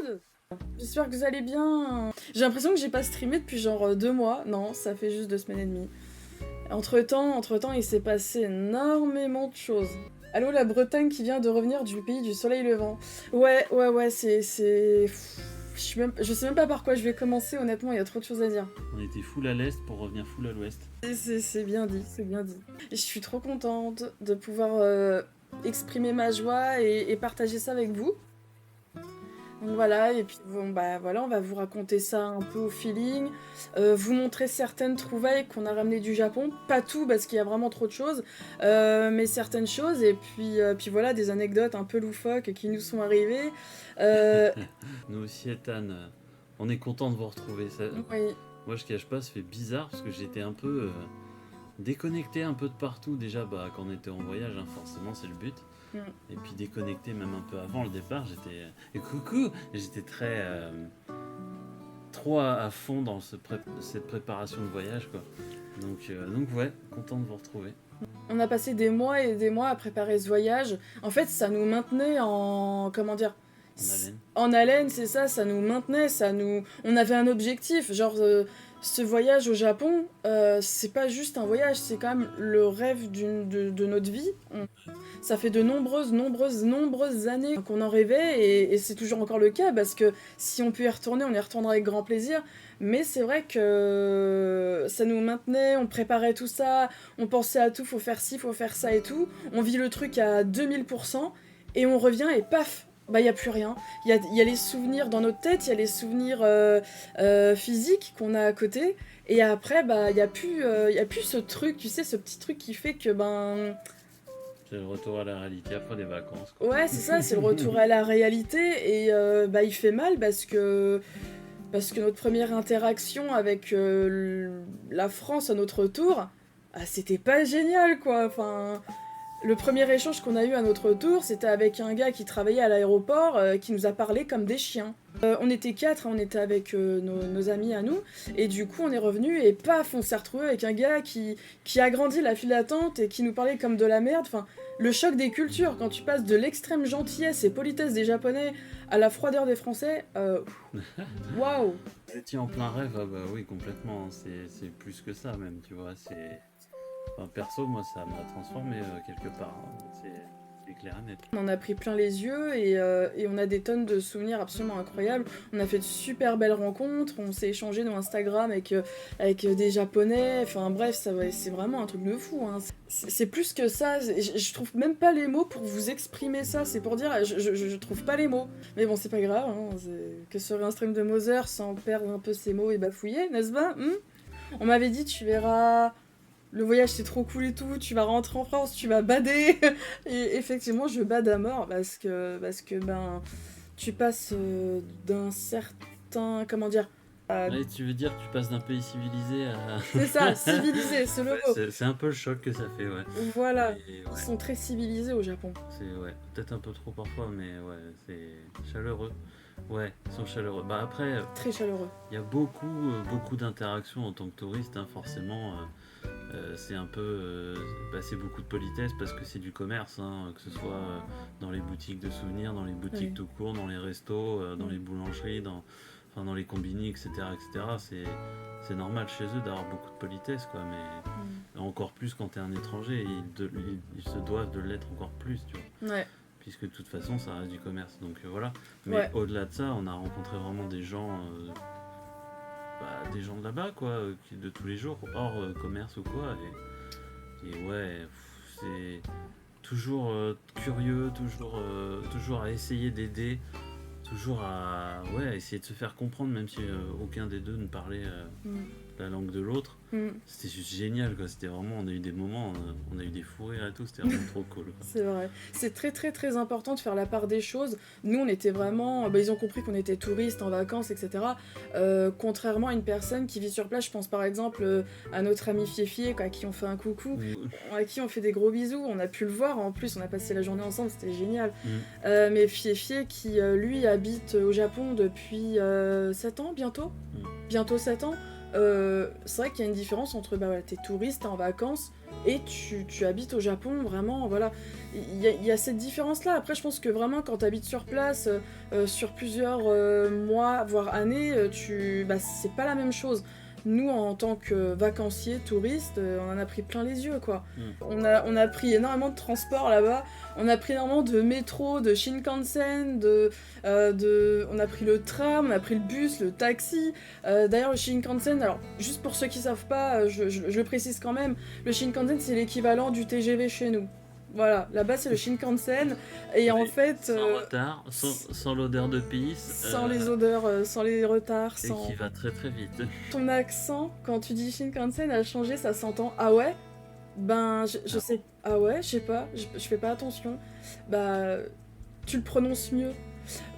Good. J'espère que vous allez bien. J'ai l'impression que j'ai pas streamé depuis genre 2 mois. Non, ça fait juste 2 semaines et demie. Entre temps, il s'est passé énormément de choses. Allô, la Bretagne qui vient de revenir du pays du soleil levant. Ouais, c'est... Je sais même pas par quoi je vais commencer, honnêtement, il y a trop de choses à dire. On était full à l'est pour revenir full à l'ouest. C'est bien dit, c'est bien dit. Et je suis trop contente de pouvoir exprimer ma joie et partager ça avec vous. Donc voilà, et puis bon, bah voilà, on va vous raconter ça un peu au feeling, vous montrer certaines trouvailles qu'on a ramenées du Japon, pas tout parce qu'il y a vraiment trop de choses, mais certaines choses, et puis voilà, des anecdotes un peu loufoques qui nous sont arrivées. Euh, Nous aussi, Ethan, on est content de vous retrouver. oui, Moi, je cache pas, ça fait bizarre parce que j'étais un peu déconnecté un peu de partout. Déjà, bah, quand on était en voyage, hein, forcément, c'est le but. mm. Et puis déconnecté même un peu avant le départ, j'étais... Et coucou. J'étais très... trop à fond dans cette préparation de voyage, quoi. Donc ouais, content de vous retrouver. On a passé des mois et des mois à préparer ce voyage. En fait, ça nous maintenait en... comment dire? En haleine. En haleine, c'est ça, ça nous maintenait, ça nous... On avait un objectif, genre... ce voyage au Japon, c'est pas juste un voyage, c'est quand même le rêve de notre vie. Ça fait de nombreuses années qu'on en rêvait et c'est toujours encore le cas parce que si on peut y retourner, on y retournera avec grand plaisir. Mais c'est vrai que ça nous maintenait, on préparait tout ça, on pensait à tout, faut faire ci, faut faire ça et tout. On vit le truc à 2000% et on revient et paf, bah y a plus rien. Il y a les souvenirs dans notre tête, il y a les souvenirs physiques qu'on a à côté. Et après, bah, y a plus ce truc, tu sais, ce petit truc qui fait que, ben, C'est le retour à la réalité après des vacances, quoi. ouais, c'est ça, c'est le retour à la réalité et bah, il fait mal parce que notre première interaction avec la France à notre tour, ah, c'était pas génial quoi. Enfin, le premier échange qu'on a eu à notre tour, c'était avec un gars qui travaillait à l'aéroport qui nous a parlé comme des chiens. On était 4, hein, on était avec nos amis à nous, et du coup on est revenu et paf, on s'est retrouvé avec un gars qui a grandi la file d'attente et qui nous parlait comme de la merde. Enfin, le choc des cultures, quand tu passes de l'extrême gentillesse et politesse des Japonais à la froideur des Français, waouh! Vous étiez en plein rêve, ah bah oui, complètement. C'est plus que ça même, tu vois. Enfin, perso, moi, ça m'a transformé quelque part, hein. C'est clair et net. On en a pris plein les yeux et on a des tonnes de souvenirs absolument incroyables. On a fait de super belles rencontres, on s'est échangé nos Instagram avec des Japonais, enfin bref, c'est vraiment un truc de fou. Hein. C'est plus que ça, je trouve même pas les mots pour vous exprimer ça, c'est pour dire, je trouve pas les mots. Mais bon, c'est pas grave, hein, que serait un stream de Moser sans perdre un peu ses mots et bafouiller, n'est-ce pas? On m'avait dit, tu verras... Le voyage c'est trop cool et tout, tu vas rentrer en France, tu vas bader. Et effectivement, je bade à mort parce que ben, tu passes d'un certain, comment dire, Ouais, tu veux dire que tu passes d'un pays civilisé à... c'est ça, civilisé, c'est le Ouais, mot. c'est un peu le choc que ça fait, ouais. Voilà, Et ils ouais, sont très civilisés au Japon. c'est ouais, peut-être un peu trop parfois, mais ouais, c'est chaleureux. Ouais, ils sont chaleureux. Bah après, Très chaleureux. il y a beaucoup d'interactions en tant que touriste, hein, forcément. C'est un peu, c'est beaucoup de politesse parce que c'est du commerce, hein, que ce soit dans les boutiques de souvenirs, dans les boutiques Oui. tout court, dans les restos, dans Mm. les boulangeries, enfin, dans les combini, etc. C'est normal chez eux d'avoir beaucoup de politesse, quoi, mais encore plus quand tu es un étranger, ils se doivent de l'être encore plus, tu vois, Ouais, puisque de toute façon ça reste du commerce, donc voilà. Mais ouais. au-delà de ça, on a rencontré vraiment des gens de là-bas, quoi, de tous les jours, hors commerce ou quoi. Et ouais, c'est toujours curieux, toujours à essayer d'aider, toujours à ouais, essayer de se faire comprendre, même si aucun des deux ne parlait Mm. la langue de l'autre. Mm. C'était juste génial, quoi. C'était vraiment, on a eu des moments, on a eu des fous rires et tout, c'était vraiment trop cool, quoi. C'est vrai. C'est très important de faire la part des choses. Nous, on était vraiment... Bah, ils ont compris qu'on était touristes, en vacances, etc. Contrairement à une personne qui vit sur place, je pense par exemple à notre ami Fiefie, quoi, à qui on fait un coucou, à qui on fait des gros bisous. On a pu le voir, en plus, on a passé la journée ensemble, c'était génial. Mm. Mais Fiefie, qui lui habite au Japon depuis 7 ans, bientôt. Mm. Bientôt 7 ans. c'est vrai qu'il y a une différence entre bah, voilà, t'es touriste, t'es en vacances, et tu habites au Japon, vraiment, voilà. Il y a cette différence-là. Après, je pense que vraiment, quand t'habites sur place, sur plusieurs mois, voire années, bah, c'est pas la même chose. Nous, en tant que vacanciers, touristes, on en a pris plein les yeux, quoi. On a pris énormément de transport là-bas, on a pris énormément de métro, de Shinkansen, on a pris le tram, on a pris le bus, le taxi. D'ailleurs, le Shinkansen, alors, juste pour ceux qui savent pas, je le précise quand même, le Shinkansen, c'est l'équivalent du TGV chez nous. Voilà, là-bas c'est le Shinkansen, et en fait... Sans retard, sans l'odeur de pisse. Sans les odeurs, sans les retards, Et sans... qui va très très vite. Ton accent, quand tu dis Shinkansen, a changé, ça s'entend. Ah ouais? Ben, je sais... Ah ouais, je sais pas, je fais pas attention. Bah, tu le prononces mieux.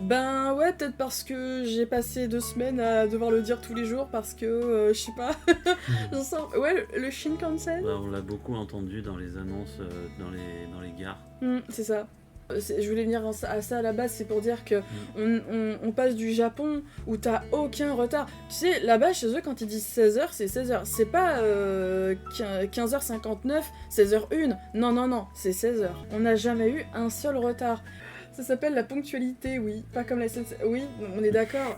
Ben ouais, peut-être parce que j'ai passé 2 semaines à devoir le dire tous les jours, parce que, je sais pas... je sens... Ouais, le Shinkansen? Bah, on l'a beaucoup entendu dans les annonces, dans les gares. C'est ça. Je voulais venir à ça à la base, c'est pour dire que on passe du Japon où t'as aucun retard. Tu sais, là-bas, chez eux, quand ils disent 16h, c'est 16h. C'est pas 15h59, 16h01. Non, non, non, c'est 16h. On n'a jamais eu un seul retard. Ça s'appelle la ponctualité, oui. Pas comme la SNCF. Oui, on est d'accord.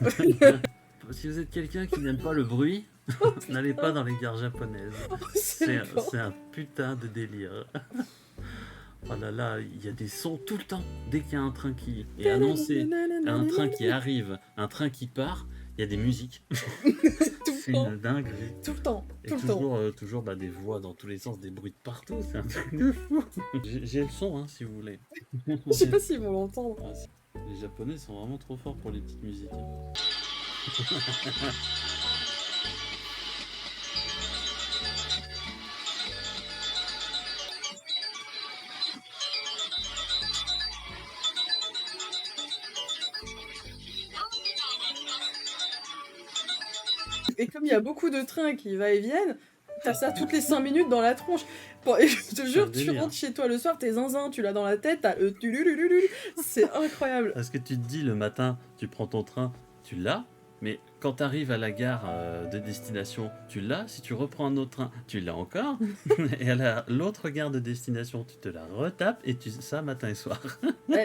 Si vous êtes quelqu'un qui n'aime pas le bruit, n'allez pas dans les gares japonaises. C'est un putain de délire. Oh là là, il y a des sons tout le temps. Dès qu'il y a un train qui est annoncé, un train qui arrive, un train qui part, il y a des musiques. C'est une dinguerie. Tout le temps. Et toujours bah, des voix dans tous les sens, des bruits de partout. C'est un truc de fou. J'ai le son, hein, si vous voulez. Je sais pas s'ils vont l'entendre. Les Japonais sont vraiment trop forts pour les petites musiques. Et comme il y a beaucoup de trains qui va et viennent, t'as ça toutes les 5 minutes dans la tronche. Bon, et je te jure, tu rentres chez toi le soir, t'es zinzin, tu l'as dans la tête, t'as le tululululu. C'est incroyable. Parce que tu te dis le matin, tu prends ton train, tu l'as, mais quand tu arrives à la gare de destination, tu l'as. Si tu reprends un autre train, tu l'as encore. Et à l'autre gare de destination, tu te la retapes et ça matin et soir.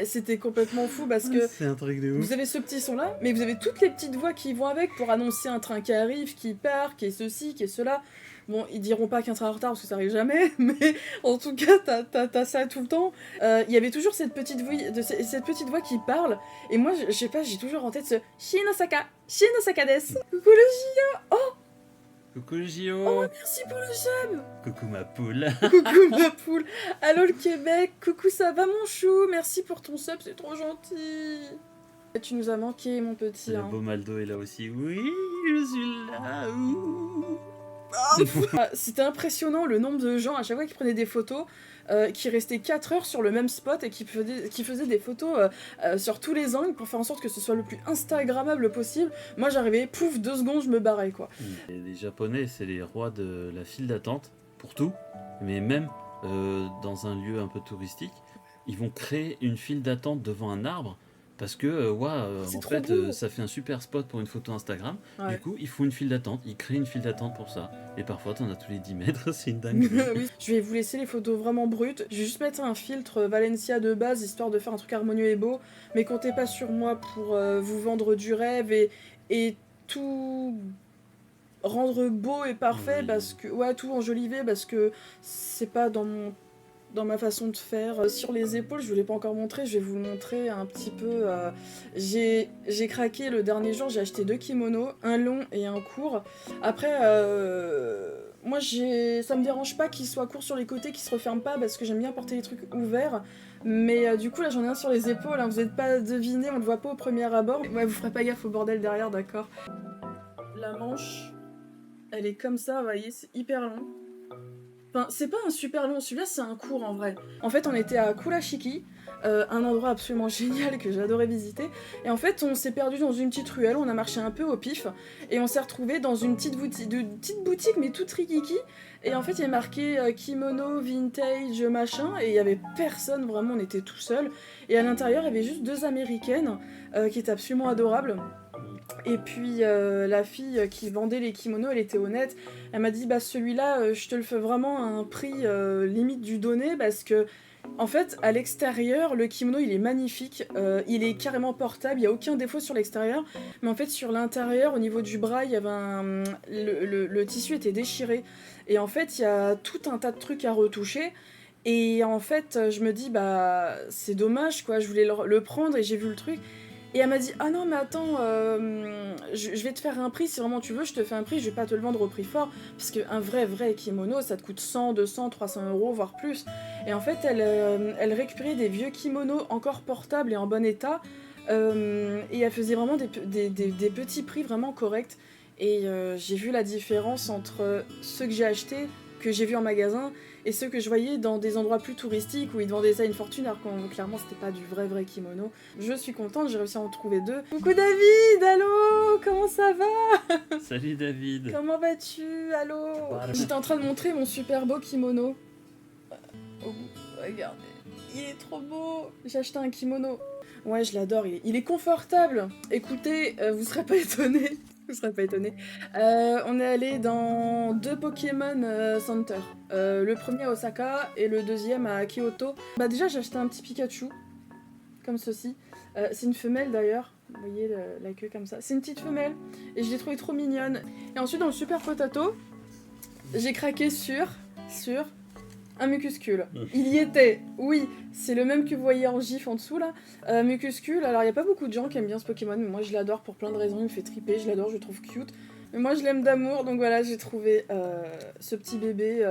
C'était complètement fou parce que c'est un truc de ouf. Vous avez ce petit son là, mais vous avez toutes les petites voix qui vont avec pour annoncer un train qui arrive, qui part, qui est ceci, qui est cela. Bon, ils diront pas qu'un train en retard parce que ça arrive jamais, mais en tout cas, t'as ça tout le temps. Il y avait toujours cette petite voix qui parle, et moi, je sais pas, j'ai toujours en tête ce Shinosaka desu. Coucou le Gio. Oh, coucou le Gio. Oh, merci pour le sub. Coucou ma poule. Coucou ma poule. Allô le Québec. Coucou, ça va mon chou. Merci pour ton sub, c'est trop gentil. Tu nous as manqué, mon petit. Le beau Maldo est là aussi. Oui, je suis là. Ouh. C'était impressionnant le nombre de gens à chaque fois qui prenaient des photos, qui restaient 4 heures sur le même spot et qui faisaient des photos sur tous les angles pour faire en sorte que ce soit le plus instagrammable possible. Moi j'arrivais, pouf, 2 secondes, je me barrais quoi. Et les Japonais, c'est les rois de la file d'attente pour tout, mais même dans un lieu un peu touristique, ils vont créer une file d'attente devant un arbre. Parce que, en fait, ça fait un super spot pour une photo Instagram. Ouais. Du coup, il faut une file d'attente. Ils créent une file d'attente pour ça. Et parfois, t'en as tous les 10 mètres. C'est une dinguerie. Oui. Je vais vous laisser les photos vraiment brutes. Je vais juste mettre un filtre Valencia de base, histoire de faire un truc harmonieux et beau. Mais comptez pas sur moi pour vous vendre du rêve et tout rendre beau et parfait. Oui. Parce que, tout enjoliver, parce que c'est pas dans ma façon de faire. Sur les épaules, je vous l'ai pas encore montré, je vais vous le montrer un petit peu. J'ai craqué le dernier jour, j'ai acheté 2 kimonos, un long et un court. Après, moi ça me dérange pas qu'ils soient courts sur les côtés, qu'ils se referment pas, parce que j'aime bien porter les trucs ouverts. Mais du coup là j'en ai un sur les épaules, hein, vous n'êtes pas deviné, on le voit pas au premier abord. Ouais, vous ferez pas gaffe au bordel derrière, d'accord. La manche, elle est comme ça, vous voyez, c'est hyper long. Enfin, c'est pas un super long, celui-là c'est un court en vrai. En fait on était à Kurashiki, un endroit absolument génial que j'adorais visiter, et en fait on s'est perdu dans une petite ruelle, on a marché un peu au pif, et on s'est retrouvé dans une petite boutique mais toute rikiki, et en fait il y a marqué kimono, vintage, machin, et il y avait personne, vraiment on était tout seul, et à l'intérieur il y avait juste 2 américaines qui étaient absolument adorables. Et puis la fille qui vendait les kimonos, elle était honnête. Elle m'a dit bah celui-là, je te le fais vraiment à un prix limite du donné parce que en fait à l'extérieur le kimono il est magnifique, il est carrément portable, il y a aucun défaut sur l'extérieur, mais en fait sur l'intérieur au niveau du bras il y avait le tissu était déchiré et en fait il y a tout un tas de trucs à retoucher. Et en fait, je me dis, bah, c'est dommage, quoi, je voulais le prendre et j'ai vu le truc. Et elle m'a dit, ah non, mais attends, je vais te faire un prix, si vraiment tu veux, je te fais un prix, je vais pas te le vendre au prix fort, parce qu'un vrai kimono, ça te coûte 100, 200, 300 euros, voire plus. Et en fait, elle récupérait des vieux kimonos encore portables et en bon état, et elle faisait vraiment des petits prix vraiment corrects. Et j'ai vu la différence entre ceux que j'ai achetés, que j'ai vus en magasin, et ceux que je voyais dans des endroits plus touristiques où ils vendaient ça à une fortune alors que clairement c'était pas du vrai kimono. Je suis contente, j'ai réussi à en trouver 2. Coucou David, allô, comment ça va? Salut David. Comment vas-tu? Allô? J'étais en train de montrer mon super beau kimono. Oh, regardez, il est trop beau. J'ai acheté un kimono. Ouais, je l'adore, il est confortable. Écoutez, vous serez pas étonnés. Vous serez pas étonnés. On est allé dans 2 Pokémon Center. Le premier à Osaka et le deuxième à Kyoto. Bah déjà j'ai acheté un petit Pikachu, comme ceci. C'est une femelle d'ailleurs. Vous voyez la queue comme ça. C'est une petite femelle et je l'ai trouvée trop mignonne. Et ensuite dans le Super Potato, j'ai craqué sur un Mucuscule. Il y était, oui, c'est le même que vous voyez en gif en dessous là. Mucuscule, alors il n'y a pas beaucoup de gens qui aiment bien ce Pokémon, mais moi je l'adore pour plein de raisons, il me fait triper, je l'adore, je le trouve cute. Mais moi je l'aime d'amour, donc voilà, j'ai trouvé ce petit bébé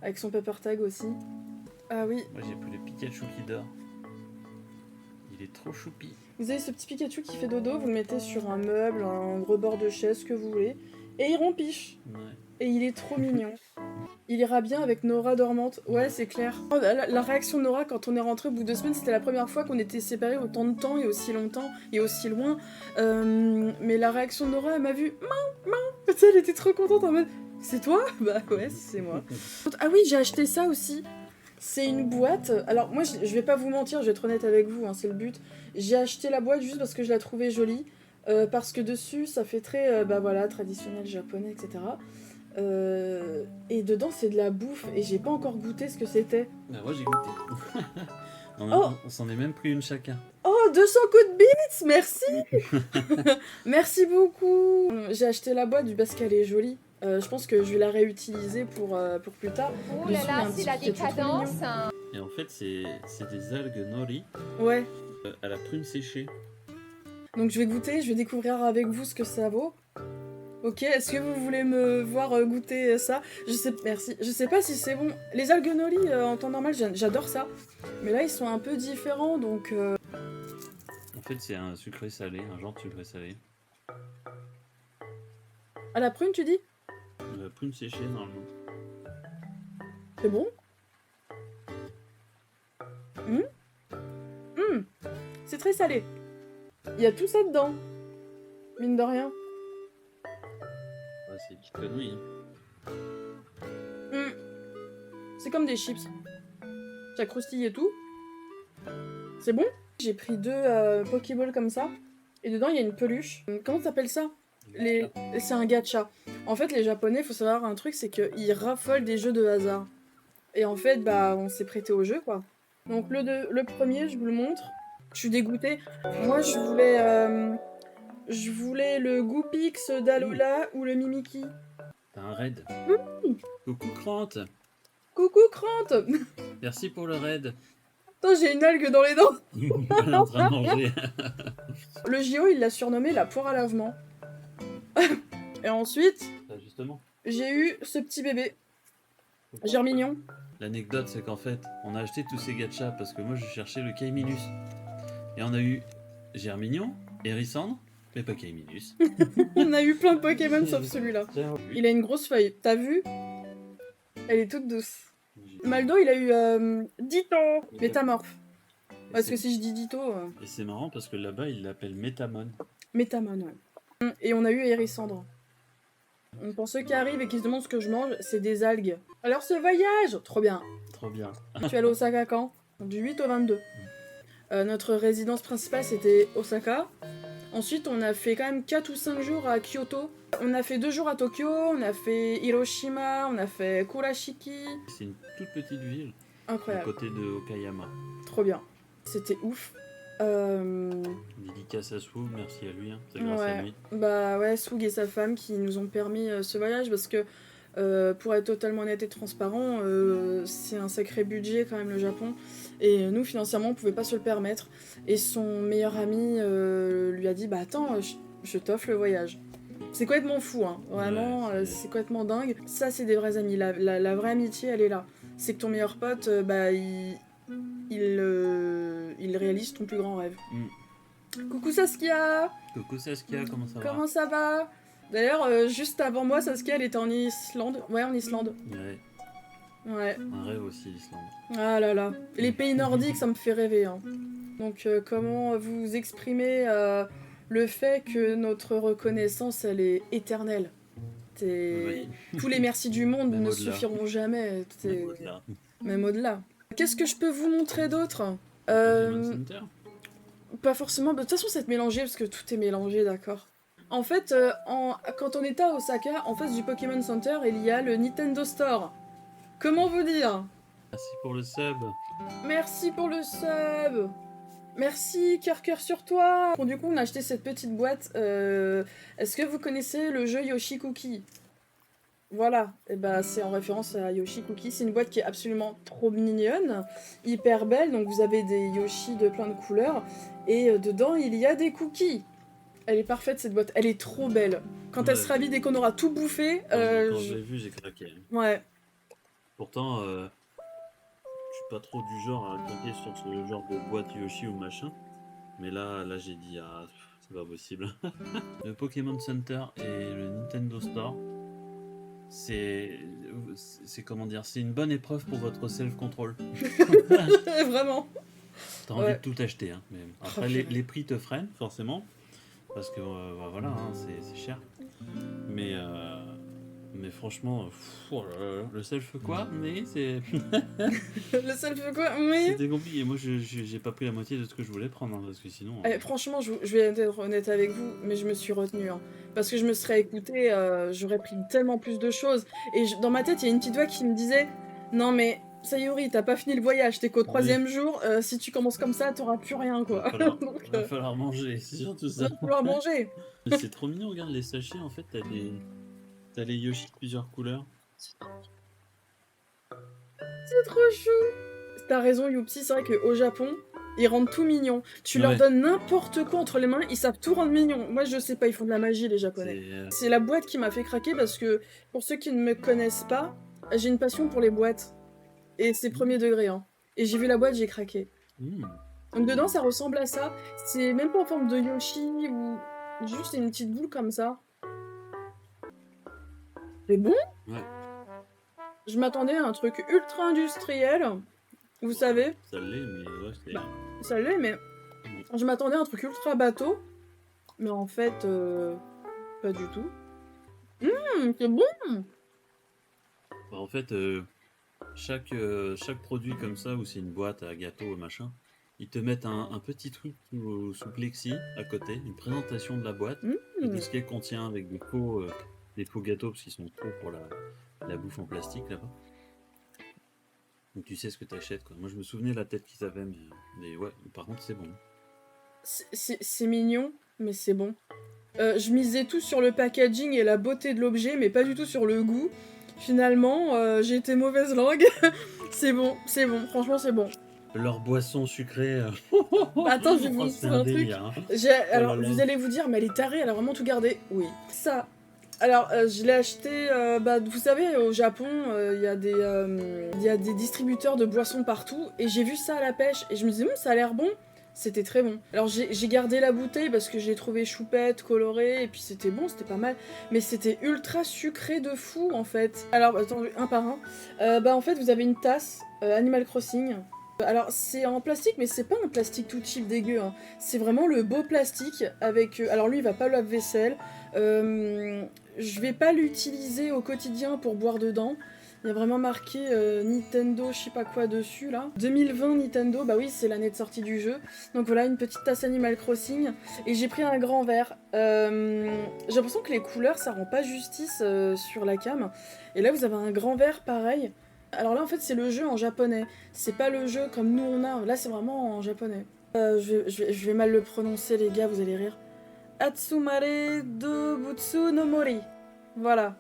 avec son paper tag aussi. Ah oui. Moi j'ai plus le Pikachu qui dort. Il est trop choupi. Vous avez ce petit Pikachu qui fait dodo, vous le mettez sur un meuble, un rebord de chaise, ce que vous voulez, et il rompiche. Ouais. Et il est trop mignon. Il ira bien avec Nora dormante. Ouais, c'est clair. Oh, la réaction de Nora quand on est rentré au bout de 2 semaines, c'était la première fois qu'on était séparés autant de temps et aussi longtemps et aussi loin. Mais la réaction de Nora, elle m'a vu. Maman. Tu sais, elle était trop contente en mode. C'est toi? Bah ouais, c'est moi. Ah oui, j'ai acheté ça aussi. C'est une boîte. Alors moi, je vais pas vous mentir, je vais être honnête avec vous, hein, c'est le but. J'ai acheté la boîte juste parce que je la trouvais jolie. Parce que dessus, ça fait très, bah voilà, traditionnel japonais, etc. Et dedans c'est de la bouffe et j'ai pas encore goûté ce que c'était. Bah moi j'ai goûté. On s'en est même pris une chacun. Oh, 200 coups de bits, merci. Merci beaucoup. J'ai acheté la boîte du parce qu'elle est jolie. Je pense que je vais la réutiliser pour plus tard. Oh là là, c'est la décadence. Et en fait c'est des algues nori. Ouais. À la prune séchée. Donc je vais goûter, je vais découvrir avec vous ce que ça vaut. Ok, est-ce que vous voulez me voir goûter ça? Merci. Je sais pas si c'est bon. Les algues nori en temps normal, j'adore ça. Mais là, ils sont un peu différents, donc... En fait, c'est un sucré salé, un genre de sucré salé. À la prune, tu dis? La prune séchée, normalement. C'est bon? C'est très salé. Il y a tout ça dedans. Mine de rien. Ouais, c'est une petite connerie. C'est comme des chips. Ça croustille et tout. C'est bon? J'ai pris 2 Pokéballs comme ça. Et dedans, il y a une peluche. Comment t'appelles ça? C'est un gacha. En fait, les Japonais, faut savoir un truc, c'est qu'ils raffolent des jeux de hasard. Et en fait, bah, on s'est prêté au jeu, quoi. Donc le premier, je vous le montre. Je suis dégoûtée. Moi, je voulais le Goopix d'Alola ou le Mimiki. T'as un raid. Coucou Crante. Coucou Crante. Merci pour le raid. Attends, j'ai une algue dans les dents. Elle est en train de manger. Le JO, il l'a surnommé la poire à lavement. Et ensuite, Bah, justement. j'ai eu ce petit bébé. Germignon. L'anecdote, c'est qu'en fait, on a acheté tous ces gachas parce que moi, je cherchais le Kaiminus. Et on a eu Germignon, Hérissandre, mais pas Kaiminus. On a eu plein de Pokémon sauf celui-là. Il a une grosse feuille. T'as vu? Elle est toute douce. Maldo, il a eu Ditto. Métamorphe. Parce que si je dis Ditto... Et c'est marrant parce que là-bas, ils l'appellent Métamon. Métamon, ouais. Et on a eu Hérissandre. Pour ceux qui arrivent et qui se demandent ce que je mange, c'est des algues. Alors ce voyage, trop bien. Trop bien. Tu es allé à Osaka quand? Du 8 au 22. Notre résidence principale, c'était Osaka. Ensuite, on a fait quand même 4 ou 5 jours à Kyoto. On a fait 2 jours à Tokyo, on a fait Hiroshima, on a fait Kurashiki. C'est une toute petite ville, à Incroyable, côté de Okayama. trop bien. C'était ouf. Dédicace à Swoog, merci à lui, hein. C'est grâce à lui. Bah ouais, Soug et sa femme qui nous ont permis ce voyage parce que pour être totalement honnête et transparent, c'est un sacré budget quand même le Japon et nous financièrement on pouvait pas se le permettre et son meilleur ami lui a dit bah attends je t'offre le voyage. C'est complètement fou hein, vraiment Ouais, c'est complètement dingue. Ça c'est des vrais amis, la vraie amitié elle est là. C'est que ton meilleur pote bah il réalise ton plus grand rêve. Coucou Saskia. Coucou Saskia, comment ça va? Comment ça va? D'ailleurs, juste avant moi, Saskia, elle était en Islande. Ouais, en Islande. Ouais. Un rêve aussi, l'Islande. Ah là là. Les pays nordiques, ça me fait rêver. Hein. Donc, comment vous exprimez le fait que notre reconnaissance, elle est éternelle? Oui. Tous les merci du monde Même ne au-delà. suffiront jamais. Même au-delà. Même au-delà. Qu'est-ce que je peux vous montrer d'autre? Pokémon Center. Pas forcément. De toute façon, c'est mélangé parce que tout est mélangé, d'accord. En fait, quand on était à Osaka, en face du Pokémon Center, il y a le Nintendo Store. Comment vous dire? Merci pour le sub. Merci pour le sub. Merci, cœur sur toi. Bon, du coup, on a acheté cette petite boîte. Est-ce que vous connaissez le jeu Yoshi Cookie? Voilà, et bah c'est en référence à Yoshi Cookie. C'est une boîte qui est absolument trop mignonne, hyper belle. Donc vous avez des Yoshi de plein de couleurs et dedans il y a des cookies. Elle est parfaite cette boîte, elle est trop belle. Quand elle Ouais. sera vide et qu'on aura tout bouffé, Quand je l'ai vu, j'ai craqué. ouais. Pourtant, je suis pas trop du genre à craquer sur ce genre de boîte Yoshi ou machin. Mais là j'ai dit, ah, c'est pas possible. Le Pokémon Center et le Nintendo Store, c'est comment dire, c'est une bonne épreuve pour votre self-control. Vraiment. T'as envie Ouais. de tout acheter, hein. Mais après, Oh, purée. les prix te freinent, forcément. Parce que, bah, voilà, hein, c'est cher. Mais franchement, oh là là, le self quoi? Mais c'est... Le seul fait quoi? Oui. C'était compliqué. Moi, j'ai pas pris la moitié de ce que je voulais prendre, hein, parce que sinon... Franchement, je vais être honnête avec vous, mais je me suis retenue. Hein. Parce que je me serais écoutée, j'aurais pris tellement plus de choses. Et dans ma tête, il y a une petite voix qui me disait non, mais Sayori, t'as pas fini le voyage, t'es qu'au 3e jour. Si tu commences comme ça, t'auras plus rien, quoi. Donc, va falloir manger, c'est surtout ça. il va falloir manger. Mais c'est trop mignon, regarde les sachets, en fait, t'as les Yoshi de plusieurs couleurs. C'est trop chou. T'as raison, Youpsi, c'est vrai qu'au Japon, ils rendent tout mignon. Tu leur Ouais. donnes n'importe quoi entre les mains, ils savent tout rendre mignon. Moi, je sais pas, ils font de la magie, les Japonais. C'est la boîte qui m'a fait craquer parce que, pour ceux qui ne me connaissent pas, j'ai une passion pour les boîtes. Et c'est premier degré, hein. Et j'ai vu la boîte, j'ai craqué. Donc dedans, ça ressemble à ça. C'est même pas en forme de Yoshi ou juste une petite boule comme ça. C'est bon? Ouais. Je m'attendais à un truc ultra industriel. Vous savez, Ça l'est, mais ouais, c'est... Bah. ça l'est, mais je m'attendais à un truc ultra bateau. Mais en fait, pas du tout. C'est bon! Bah, en fait, chaque produit comme ça, où c'est une boîte à gâteau, machin, ils te mettent un petit truc sous plexi à côté, une présentation de la boîte, et de ce qu'elle contient avec des faux gâteaux, parce qu'ils sont trop pour la bouffe en plastique là-bas. Donc tu sais ce que t'achètes, quoi. Moi je me souvenais de la tête qu'ils avaient, mais ouais, par contre c'est bon. C'est mignon, mais c'est bon. Je misais tout sur le packaging et la beauté de l'objet, mais pas du tout sur le goût. Finalement, j'ai été mauvaise langue. C'est bon, franchement c'est bon. Leur boisson sucrée... Attends, je vais vous oh, montrer c'est un truc. délire, hein. Alors, là là. vous allez vous dire, mais elle est tarée, elle a vraiment tout gardé. Oui. Ça. Alors, je l'ai acheté, vous savez, au Japon, il y a des distributeurs de boissons partout, et j'ai vu ça à la pêche, et je me disais, ça a l'air bon. C'était très bon. Alors j'ai gardé la bouteille parce que je l'ai trouvée choupette, colorée, et puis c'était bon, c'était pas mal. Mais c'était ultra sucré de fou, en fait. Alors, attends, un par un. En fait, vous avez une tasse Animal Crossing. Alors, c'est en plastique, mais c'est pas un plastique tout cheap dégueu. Hein. C'est vraiment le beau plastique avec... alors lui, il va pas au lave-vaisselle. Je vais pas l'utiliser au quotidien pour boire dedans. Il y a vraiment marqué Nintendo, je sais pas quoi dessus là. 2020 Nintendo, bah oui, c'est l'année de sortie du jeu. Donc voilà, une petite tasse Animal Crossing. Et j'ai pris un grand verre. J'ai l'impression que les couleurs, ça rend pas justice sur la cam. Et là, vous avez un grand verre pareil. Alors là, en fait, c'est le jeu en japonais. C'est pas le jeu comme nous on a. Là, c'est vraiment en japonais. Je vais mal le prononcer, les gars, vous allez rire. Atsumare Dobutsu no Mori. Voilà.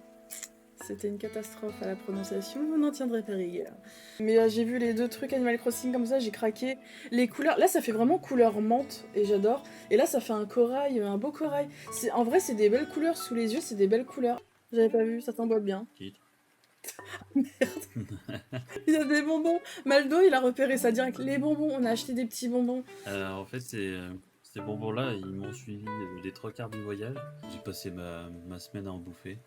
C'était une catastrophe à la prononciation, vous n'en tiendrez pas rigueur. Mais j'ai vu les 2 trucs Animal Crossing comme ça, j'ai craqué. Les couleurs, là ça fait vraiment couleur menthe, et j'adore. Et là ça fait un corail, un beau corail. En vrai c'est des belles couleurs sous les yeux, c'est des belles couleurs. J'avais pas vu, ça t'emboîte bien. Titre. Il y a des bonbons. Maldo il a repéré ça direct. Les bonbons, on a acheté des petits bonbons. En fait, ces bonbons-là, ils m'ont suivi les 3 quarts du voyage. J'ai passé ma semaine à en bouffer.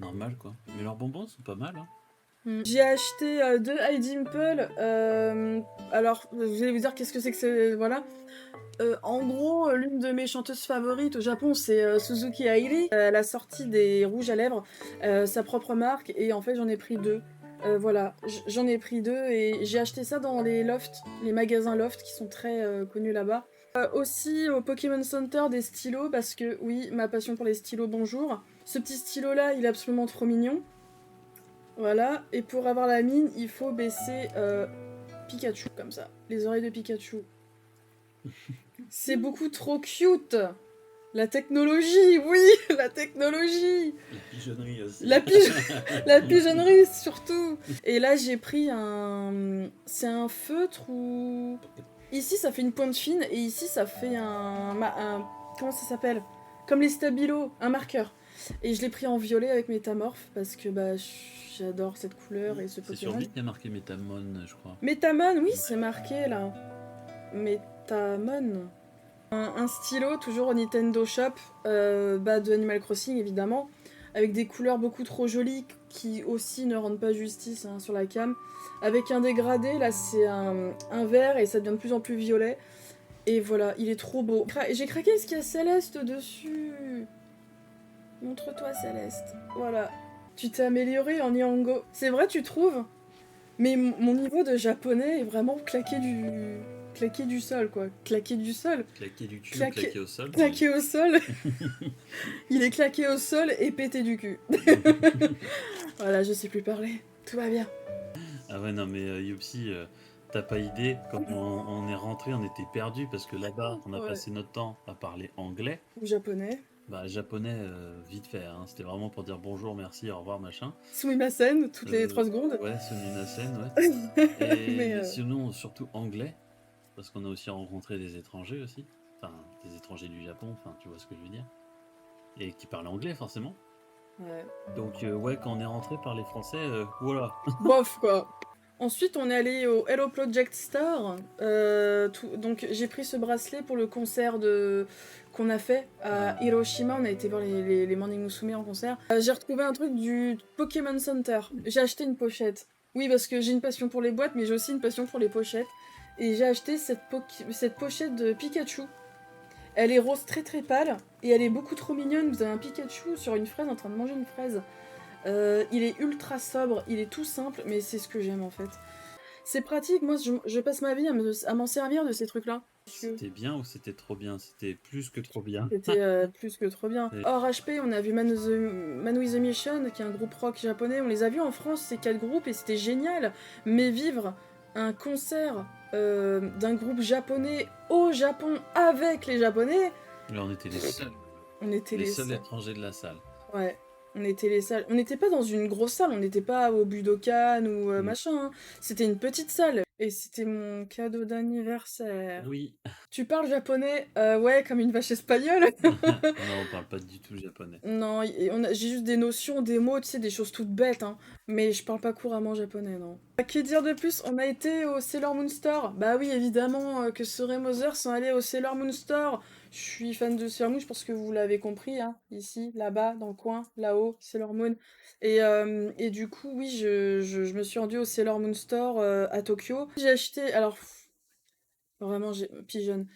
Normal, quoi. Mais leurs bonbons sont pas mal, hein. J'ai acheté 2 High Dimple. Alors, vous allez vous dire qu'est-ce que c'est que c'est. Voilà. En gros, l'une de mes chanteuses favorites au Japon, c'est Suzuki Airi. Elle a sorti des rouges à lèvres, sa propre marque, et en fait, j'en ai pris 2. Voilà, j'en ai pris 2 et j'ai acheté ça dans les lofts, les magasins loft qui sont très connus là-bas. Aussi au Pokémon Center des stylos, parce que oui, ma passion pour les stylos, bonjour. Ce petit stylo-là, il est absolument trop mignon. Voilà, et pour avoir la mine, il faut baisser Pikachu, comme ça. Les oreilles de Pikachu. C'est beaucoup trop cute. La technologie, oui, la technologie. La pigeonnerie aussi. La pigeonnerie surtout. Et là j'ai pris c'est un feutre ou... Ici ça fait une pointe fine et ici ça fait comment ça s'appelle? Comme les stabilos, un marqueur. Et je l'ai pris en violet avec Métamorphe parce que bah j'adore cette couleur et ce C'est sur Pokémon. lui qu'il y a marqué Métamon, je crois. Métamon, oui, c'est marqué là. Métamon. Un stylo, toujours au Nintendo Shop, de Animal Crossing évidemment, avec des couleurs beaucoup trop jolies qui aussi ne rendent pas justice hein, sur la cam. Avec un dégradé, là c'est un vert et ça devient de plus en plus violet. Et voilà, il est trop beau. J'ai craqué parce qu'il y a Céleste dessus. Montre-toi Céleste. Voilà. Tu t'es amélioré en Nihongo. C'est vrai, tu trouves? Mais mon niveau de japonais est vraiment claqué du sol, quoi. Claqué du sol. Claqué du cul, claqué au sol. Claqué au sol. Il est claqué au sol et pété du cul. Voilà, je sais plus parler. Tout va bien. Ah ouais, non, mais Yopsi, t'as pas idée. Quand on est rentré, on était perdus parce que là-bas, on a passé notre temps à parler anglais. Ou japonais. Bah, japonais, vite fait. Hein. C'était vraiment pour dire bonjour, merci, au revoir, machin. Sumimasen, toutes les 3 secondes. Ouais, Sumimasen, ouais. Et Mais, sinon, surtout anglais. Parce qu'on a aussi rencontré des étrangers aussi. Enfin, des étrangers du Japon, enfin, tu vois ce que je veux dire. Et qui parlent anglais, forcément. Ouais. Donc, ouais, quand on est rentré par les Français, voilà. Bof, quoi. Ensuite, on est allé au Hello Project Star. Donc, j'ai pris ce bracelet pour le concert qu'on a fait à Hiroshima. On a été voir les Morning Musume en concert. J'ai retrouvé un truc du Pokémon Center. J'ai acheté une pochette. Oui, parce que j'ai une passion pour les boîtes, mais j'ai aussi une passion pour les pochettes. Et j'ai acheté cette pochette de Pikachu. Elle est rose très très pâle et elle est beaucoup trop mignonne. Vous avez un Pikachu sur une fraise en train de manger une fraise. Il est ultra sobre, il est tout simple, mais c'est ce que j'aime en fait. C'est pratique, moi je passe ma vie à m'en servir de ces trucs-là. C'était bien ou c'était trop bien? C'était plus que trop bien. C'était plus que trop bien. Hors HP, on a vu Man with the Mission, qui est un groupe rock japonais. On les a vus en France, ces 4 groupes, et c'était génial. Mais vivre un concert d'un groupe japonais au Japon avec les Japonais... Là, on était les seuls. On était les seuls étrangers de la salle. Ouais. On était les salles. On n'était pas dans une grosse salle, on n'était pas au Budokan ou machin. Hein. C'était une petite salle. Et c'était mon cadeau d'anniversaire. Oui. Tu parles japonais ouais, comme une vache espagnole. Non, on parle pas du tout japonais. Non, j'ai juste des notions, des mots, tu sais, des choses toutes bêtes. Hein. Mais je parle pas couramment japonais, non. Que dire de plus? On a été au Sailor Moon Store. Bah oui, évidemment que Sore Mother sont allés au Sailor Moon Store. Je suis fan de Sailor Moon, je pense que vous l'avez compris, hein. Ici, là-bas, dans le coin, là-haut, Sailor Moon. Et du coup, oui, je me suis rendue au Sailor Moon Store à Tokyo. J'ai acheté, alors, Vraiment, pigeonne.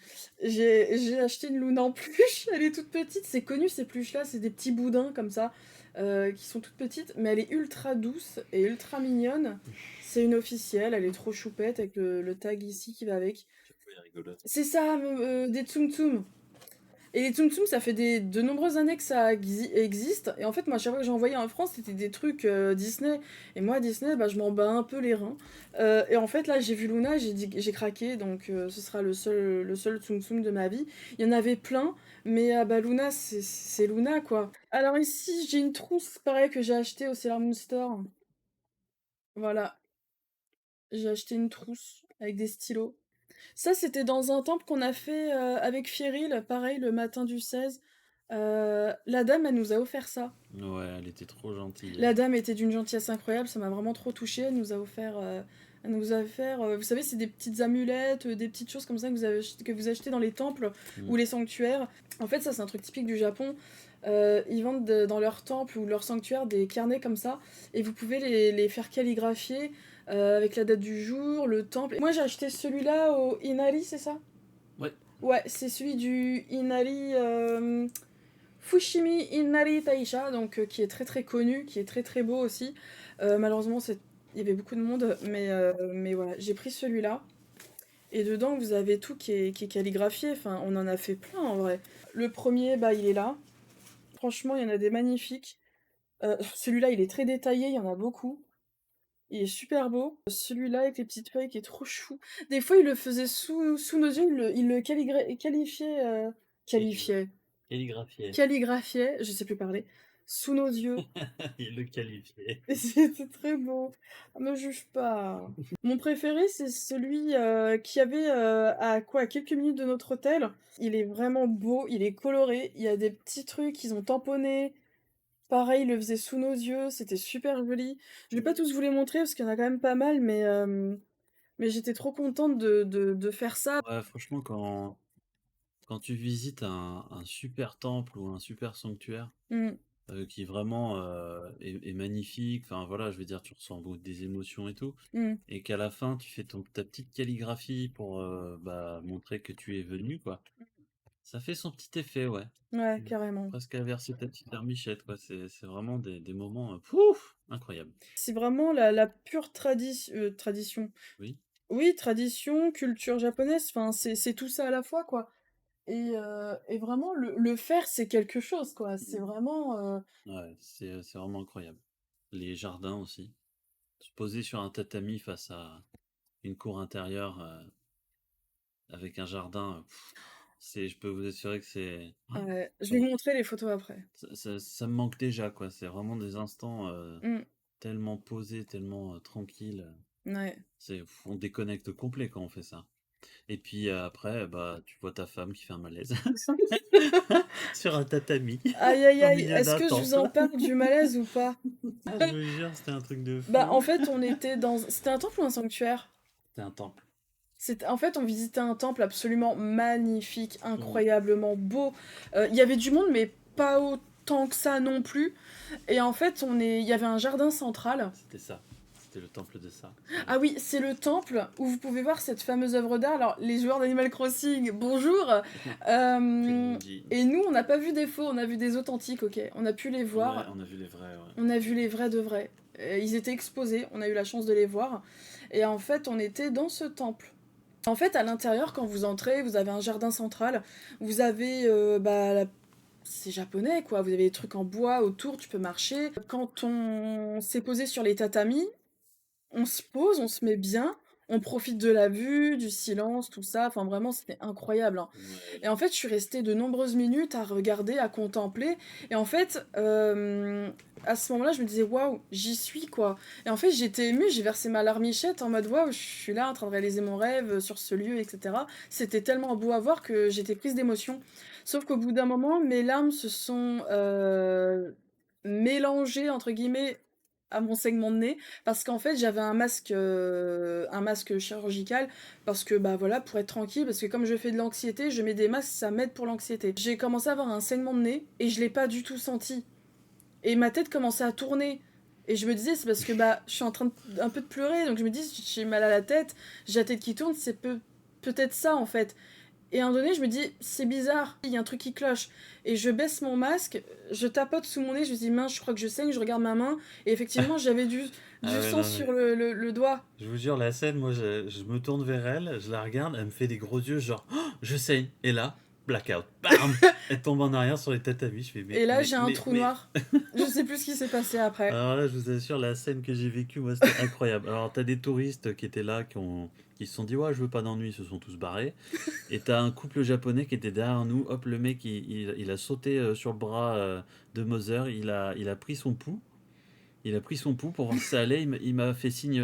J'ai acheté une Luna en peluche, elle est toute petite, c'est connu ces peluches-là, c'est des petits boudins comme ça, qui sont toutes petites, mais elle est ultra douce et ultra mignonne. C'est une officielle, elle est trop choupette avec le tag ici qui va avec. Elle est rigolote. C'est ça, des Tsum Tsum. Et les Tsum Tsum, ça fait de nombreuses années que ça existe. Et en fait, moi, à chaque fois que j'en voyais en France, c'était des trucs Disney. Et moi, Disney, bah, je m'en bats un peu les reins. Et en fait, là, j'ai vu Luna, j'ai craqué. Donc, ce sera le seul Tsum Tsum de ma vie. Il y en avait plein. Mais bah, Luna, c'est Luna, quoi. Alors ici, j'ai une trousse, pareil, que j'ai acheté au Sailor Moon Store. Voilà. J'ai acheté une trousse avec des stylos. Ça, c'était dans un temple qu'on a fait avec Fiéril, pareil, le matin du 16. La dame, elle nous a offert ça. Ouais, elle était trop gentille. La dame était d'une gentillesse incroyable, ça m'a vraiment trop touchée. Elle nous a offert, vous savez, c'est des petites amulettes, des petites choses comme ça que vous achetez dans les temples ou les sanctuaires. En fait, ça, c'est un truc typique du Japon. Ils vendent dans leur temple ou leur sanctuaire des carnets comme ça, et vous pouvez les faire calligraphier avec la date du jour, le temple. Moi, j'ai acheté celui-là au Inari, c'est ça? Ouais. Ouais, c'est celui du Inari. Fushimi Inari Taisha, donc qui est très très connu, qui est très très beau aussi. Malheureusement, il y avait beaucoup de monde, mais voilà, j'ai pris celui-là. Et dedans, vous avez tout qui est calligraphié, enfin, on en a fait plein en vrai. Le premier, bah, il est là. Franchement, il y en a des magnifiques. Celui-là, il est très détaillé, il y en a beaucoup. Il est super beau. Celui-là avec les petites feuilles qui est trop chou. Des fois, il le faisait sous nos yeux, il le qualifiait. Qualifiait. Calligraphiait, je sais plus parler, sous nos yeux. Il le qualifiait. Et c'était très beau. Me juge pas. Mon préféré, c'est celui qui avait à quelques minutes de notre hôtel. Il est vraiment beau, il est coloré, il y a des petits trucs, ils ont tamponné. Pareil, il le faisait sous nos yeux, c'était super joli. Je vais pas tous vous les montrer parce qu'il y en a quand même pas mal, mais j'étais trop contente de faire ça. Ouais, franchement, quand tu visites un super temple ou un super sanctuaire, Mm, qui vraiment est magnifique, enfin voilà, je veux dire, tu ressens des émotions et tout, mm. et qu'à la fin, tu fais ta petite calligraphie pour bah, montrer que tu es venu, quoi. Ça fait son petit effet, ouais. Ouais, carrément. Presque à verser ta petite larmichette, quoi. C'est vraiment des moments pouf, incroyables. C'est vraiment la pure tradition. Oui. Oui, tradition, culture japonaise, enfin, c'est tout ça à la fois, quoi. Et vraiment, le faire, c'est quelque chose, quoi. C'est vraiment... Ouais, c'est vraiment incroyable. Les jardins aussi. Se poser sur un tatami face à une cour intérieure avec un jardin, je peux vous assurer que c'est... ouais. Je vais vous montrer les photos après. Ça me manque déjà, quoi. C'est vraiment des instants Mm, tellement posés, tellement tranquilles. ouais. On déconnecte complet quand on fait ça. Et puis après, bah, tu vois ta femme qui fait un malaise sur un tatami Aïe, aïe, au aïe, milieu est-ce d'un que je vous en temple. parle du malaise ou pas? Ah, je vous jure, c'était un truc de Bah, en fou. fait, on était dans... C'était un temple ou un sanctuaire? C'était un temple. En fait, on visitait un temple absolument magnifique, Mm. incroyablement beau. Il y avait du monde, mais pas autant que ça non plus. Et en fait, il y avait un jardin central. C'était ça. C'était le temple de ça. Ah oui, c'est le temple où vous pouvez voir cette fameuse œuvre d'art. Alors, les joueurs d'Animal Crossing, bonjour. Et nous, on n'a pas vu des faux, on a vu des authentiques, ok. On a pu les voir. Ouais, on a vu les vrais, ouais. On a vu les vrais de vrais. Ils étaient exposés, on a eu la chance de les voir. Et en fait, on était dans ce temple. En fait, à l'intérieur, quand vous entrez, vous avez un jardin central. Vous avez, c'est japonais, quoi. Vous avez des trucs en bois autour, tu peux marcher. Quand on s'est posé sur les tatamis, on se pose, on se met bien, on profite de la vue, du silence, tout ça. Enfin, vraiment, c'était incroyable, hein. Ouais. Et en fait, je suis restée de nombreuses minutes à regarder, à contempler. Et en fait, à ce moment-là, je me disais, waouh, j'y suis, quoi. Et en fait, j'étais émue, j'ai versé ma larmichette en mode, waouh, je suis là en train de réaliser mon rêve sur ce lieu, etc. C'était tellement beau à voir que j'étais prise d'émotion. Sauf qu'au bout d'un moment, mes larmes se sont mélangées, entre guillemets, à mon segment de nez, parce qu'en fait, j'avais un masque chirurgical, parce que, bah voilà, pour être tranquille, parce que comme je fais de l'anxiété, je mets des masques, ça m'aide pour l'anxiété. J'ai commencé à avoir un saignement de nez, et je l'ai pas du tout senti. Et ma tête commençait à tourner. Et je me disais, c'est parce que bah, je suis en train un peu de pleurer, donc je me dis, j'ai mal à la tête, j'ai la tête qui tourne, peut-être ça en fait. Et à un moment donné, je me dis, c'est bizarre, il y a un truc qui cloche. Et je baisse mon masque, je tapote sous mon nez, je me dis, mince, je crois que je saigne, je regarde ma main. Et effectivement, j'avais du Ah ouais, sang non, sur le doigt. je vous jure, la scène, moi, je me tourne vers elle, je la regarde, elle me fait des gros yeux, genre, oh, je saigne. Et là, blackout. Bam. Elle tombe en arrière sur les tatamis. Je fais, Et là, j'ai un trou noir. Je sais plus ce qui s'est passé après. Alors là, je vous assure, la scène que j'ai vécue, moi, c'était incroyable. Alors, t'as des touristes qui étaient là, qui se sont dit, ouais, je veux pas d'ennui, ils se sont tous barrés. Et t'as un couple japonais qui était derrière nous. Hop, le mec, il a sauté sur le bras de Mother, il a pris son pouls. Il a pris son pouls pour voir si ça allait. Il m'a fait signe,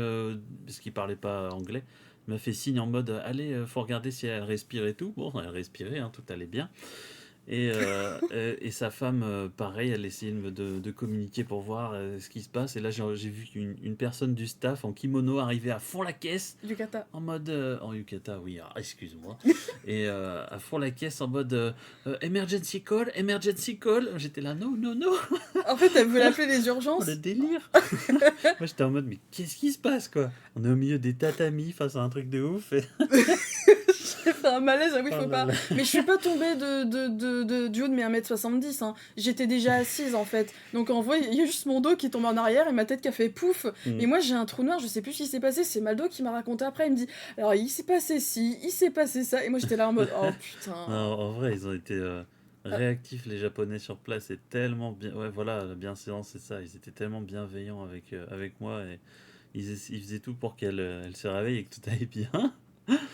parce qu'il parlait pas anglais, il m'a fait signe en mode, allez, faut regarder si elle respire et tout. Bon, elle respirait, hein, tout allait bien. Et sa femme, pareil, elle essayait de communiquer pour voir ce qui se passe. Et là, j'ai vu une personne du staff en kimono arriver à fond la caisse. Yukata. En mode. En yukata, oui, excuse-moi. Et à fond la caisse en mode emergency call, emergency call. J'étais là, non, non, non. En fait, elle voulait appeler les urgences. Le délire. Moi, j'étais en mode, mais qu'est-ce qui se passe, quoi? On est au milieu des tatamis face à un truc de ouf. J'ai fait un malaise, oui, faut Oh pas. là là. Mais je suis pas tombée du haut de mes 1m70. Hein. J'étais déjà assise en fait. Donc en vrai, il y a juste mon dos qui tombe en arrière et ma tête qui a fait pouf. Et moi, j'ai un trou noir, je sais plus ce qui s'est passé. C'est Maldo qui m'a raconté après. Il me dit, alors il s'est passé ci, il s'est passé ça. Et moi, j'étais là en mode, oh putain. Non, en vrai, ils ont été réactifs, les Japonais sur place. C'est tellement bien. Ouais, voilà, la bienséance, c'est ça. Ils étaient tellement bienveillants avec moi. Et ils faisaient tout pour qu'elle se réveille et que tout aille bien.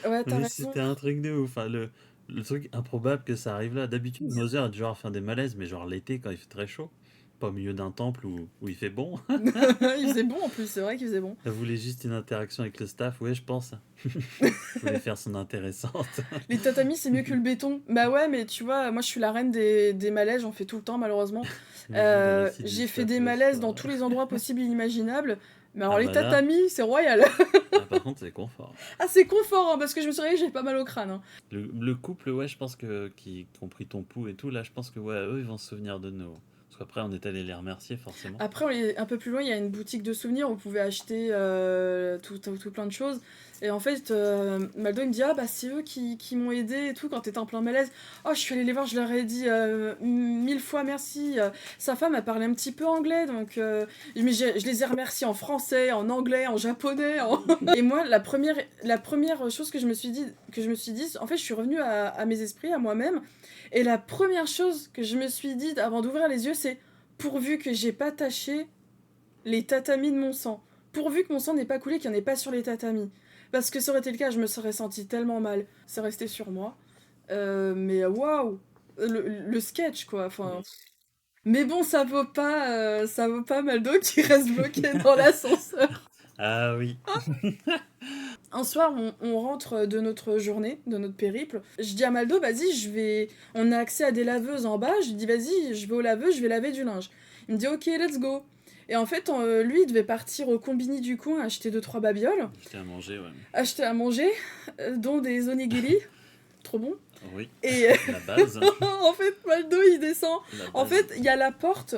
Ouais, t'as Mais raison. c'était un truc de ouf. Enfin, le truc improbable que ça arrive là. D'habitude, Mother a du genre à faire des malaises, mais genre l'été quand il fait très chaud. Pas au milieu d'un temple où il fait bon. Il faisait bon en plus, c'est vrai qu'il faisait bon. Elle voulait juste une interaction avec le staff. Ouais, je pense. Elle voulait faire son intéressante. Les tatamis, c'est mieux que le béton. Bah ouais, mais tu vois, moi je suis la reine des malaises, j'en fais tout le temps malheureusement. J'ai fait des malaises dans tous les endroits possibles et inimaginables. Mais alors Ah les bah là. tatamis, c'est royal. Ah, par contre, c'est confort. Ah, c'est confort, hein, parce que je me suis réveillée, j'ai pas mal au crâne. Hein. Le couple, ouais, je pense qui ont pris ton pouls et tout, là, je pense que ouais, eux, ils vont se souvenir de nous. Parce qu'après, on est allé les remercier, forcément. Après, on est un peu plus loin, il y a une boutique de souvenirs où vous pouvez acheter tout plein de choses. Et en fait, Maldo, il me dit, ah bah c'est eux qui m'ont aidé et tout quand t'étais en plein malaise. Oh, je suis allée les voir, je leur ai dit 1000 fois merci. Sa femme, elle parlait un petit peu anglais, donc mais je les ai remerciés en français, en anglais, en japonais. Et moi, la première chose que je me suis dit, en fait, je suis revenue à mes esprits, à moi-même. Et la première chose que je me suis dit avant d'ouvrir les yeux, c'est pourvu que j'ai pas taché les tatamis de mon sang. Pourvu que mon sang n'ait pas coulé, qu'il n'y en ait pas sur les tatamis. Parce que ça aurait été le cas, je me serais sentie tellement mal. C'est resté sur moi. Mais waouh, le sketch quoi. Enfin. Mais bon, ça vaut pas Maldo qui reste bloqué dans l'ascenseur. Ah oui. Un soir, on rentre de notre journée, de notre périple. Je dis à Maldo, vas-y, on a accès à des laveuses en bas. Je lui dis, vas-y, je vais aux laveuses, je vais laver du linge. Il me dit, ok, let's go. Et en fait, lui, il devait partir au combini du coin acheter 2-3 babioles. Acheter à manger, ouais. Acheter à manger, dont des onigiri. Trop bon. Oui. Et La base. en fait, Maldo, il descend. La En base. fait, il y a la porte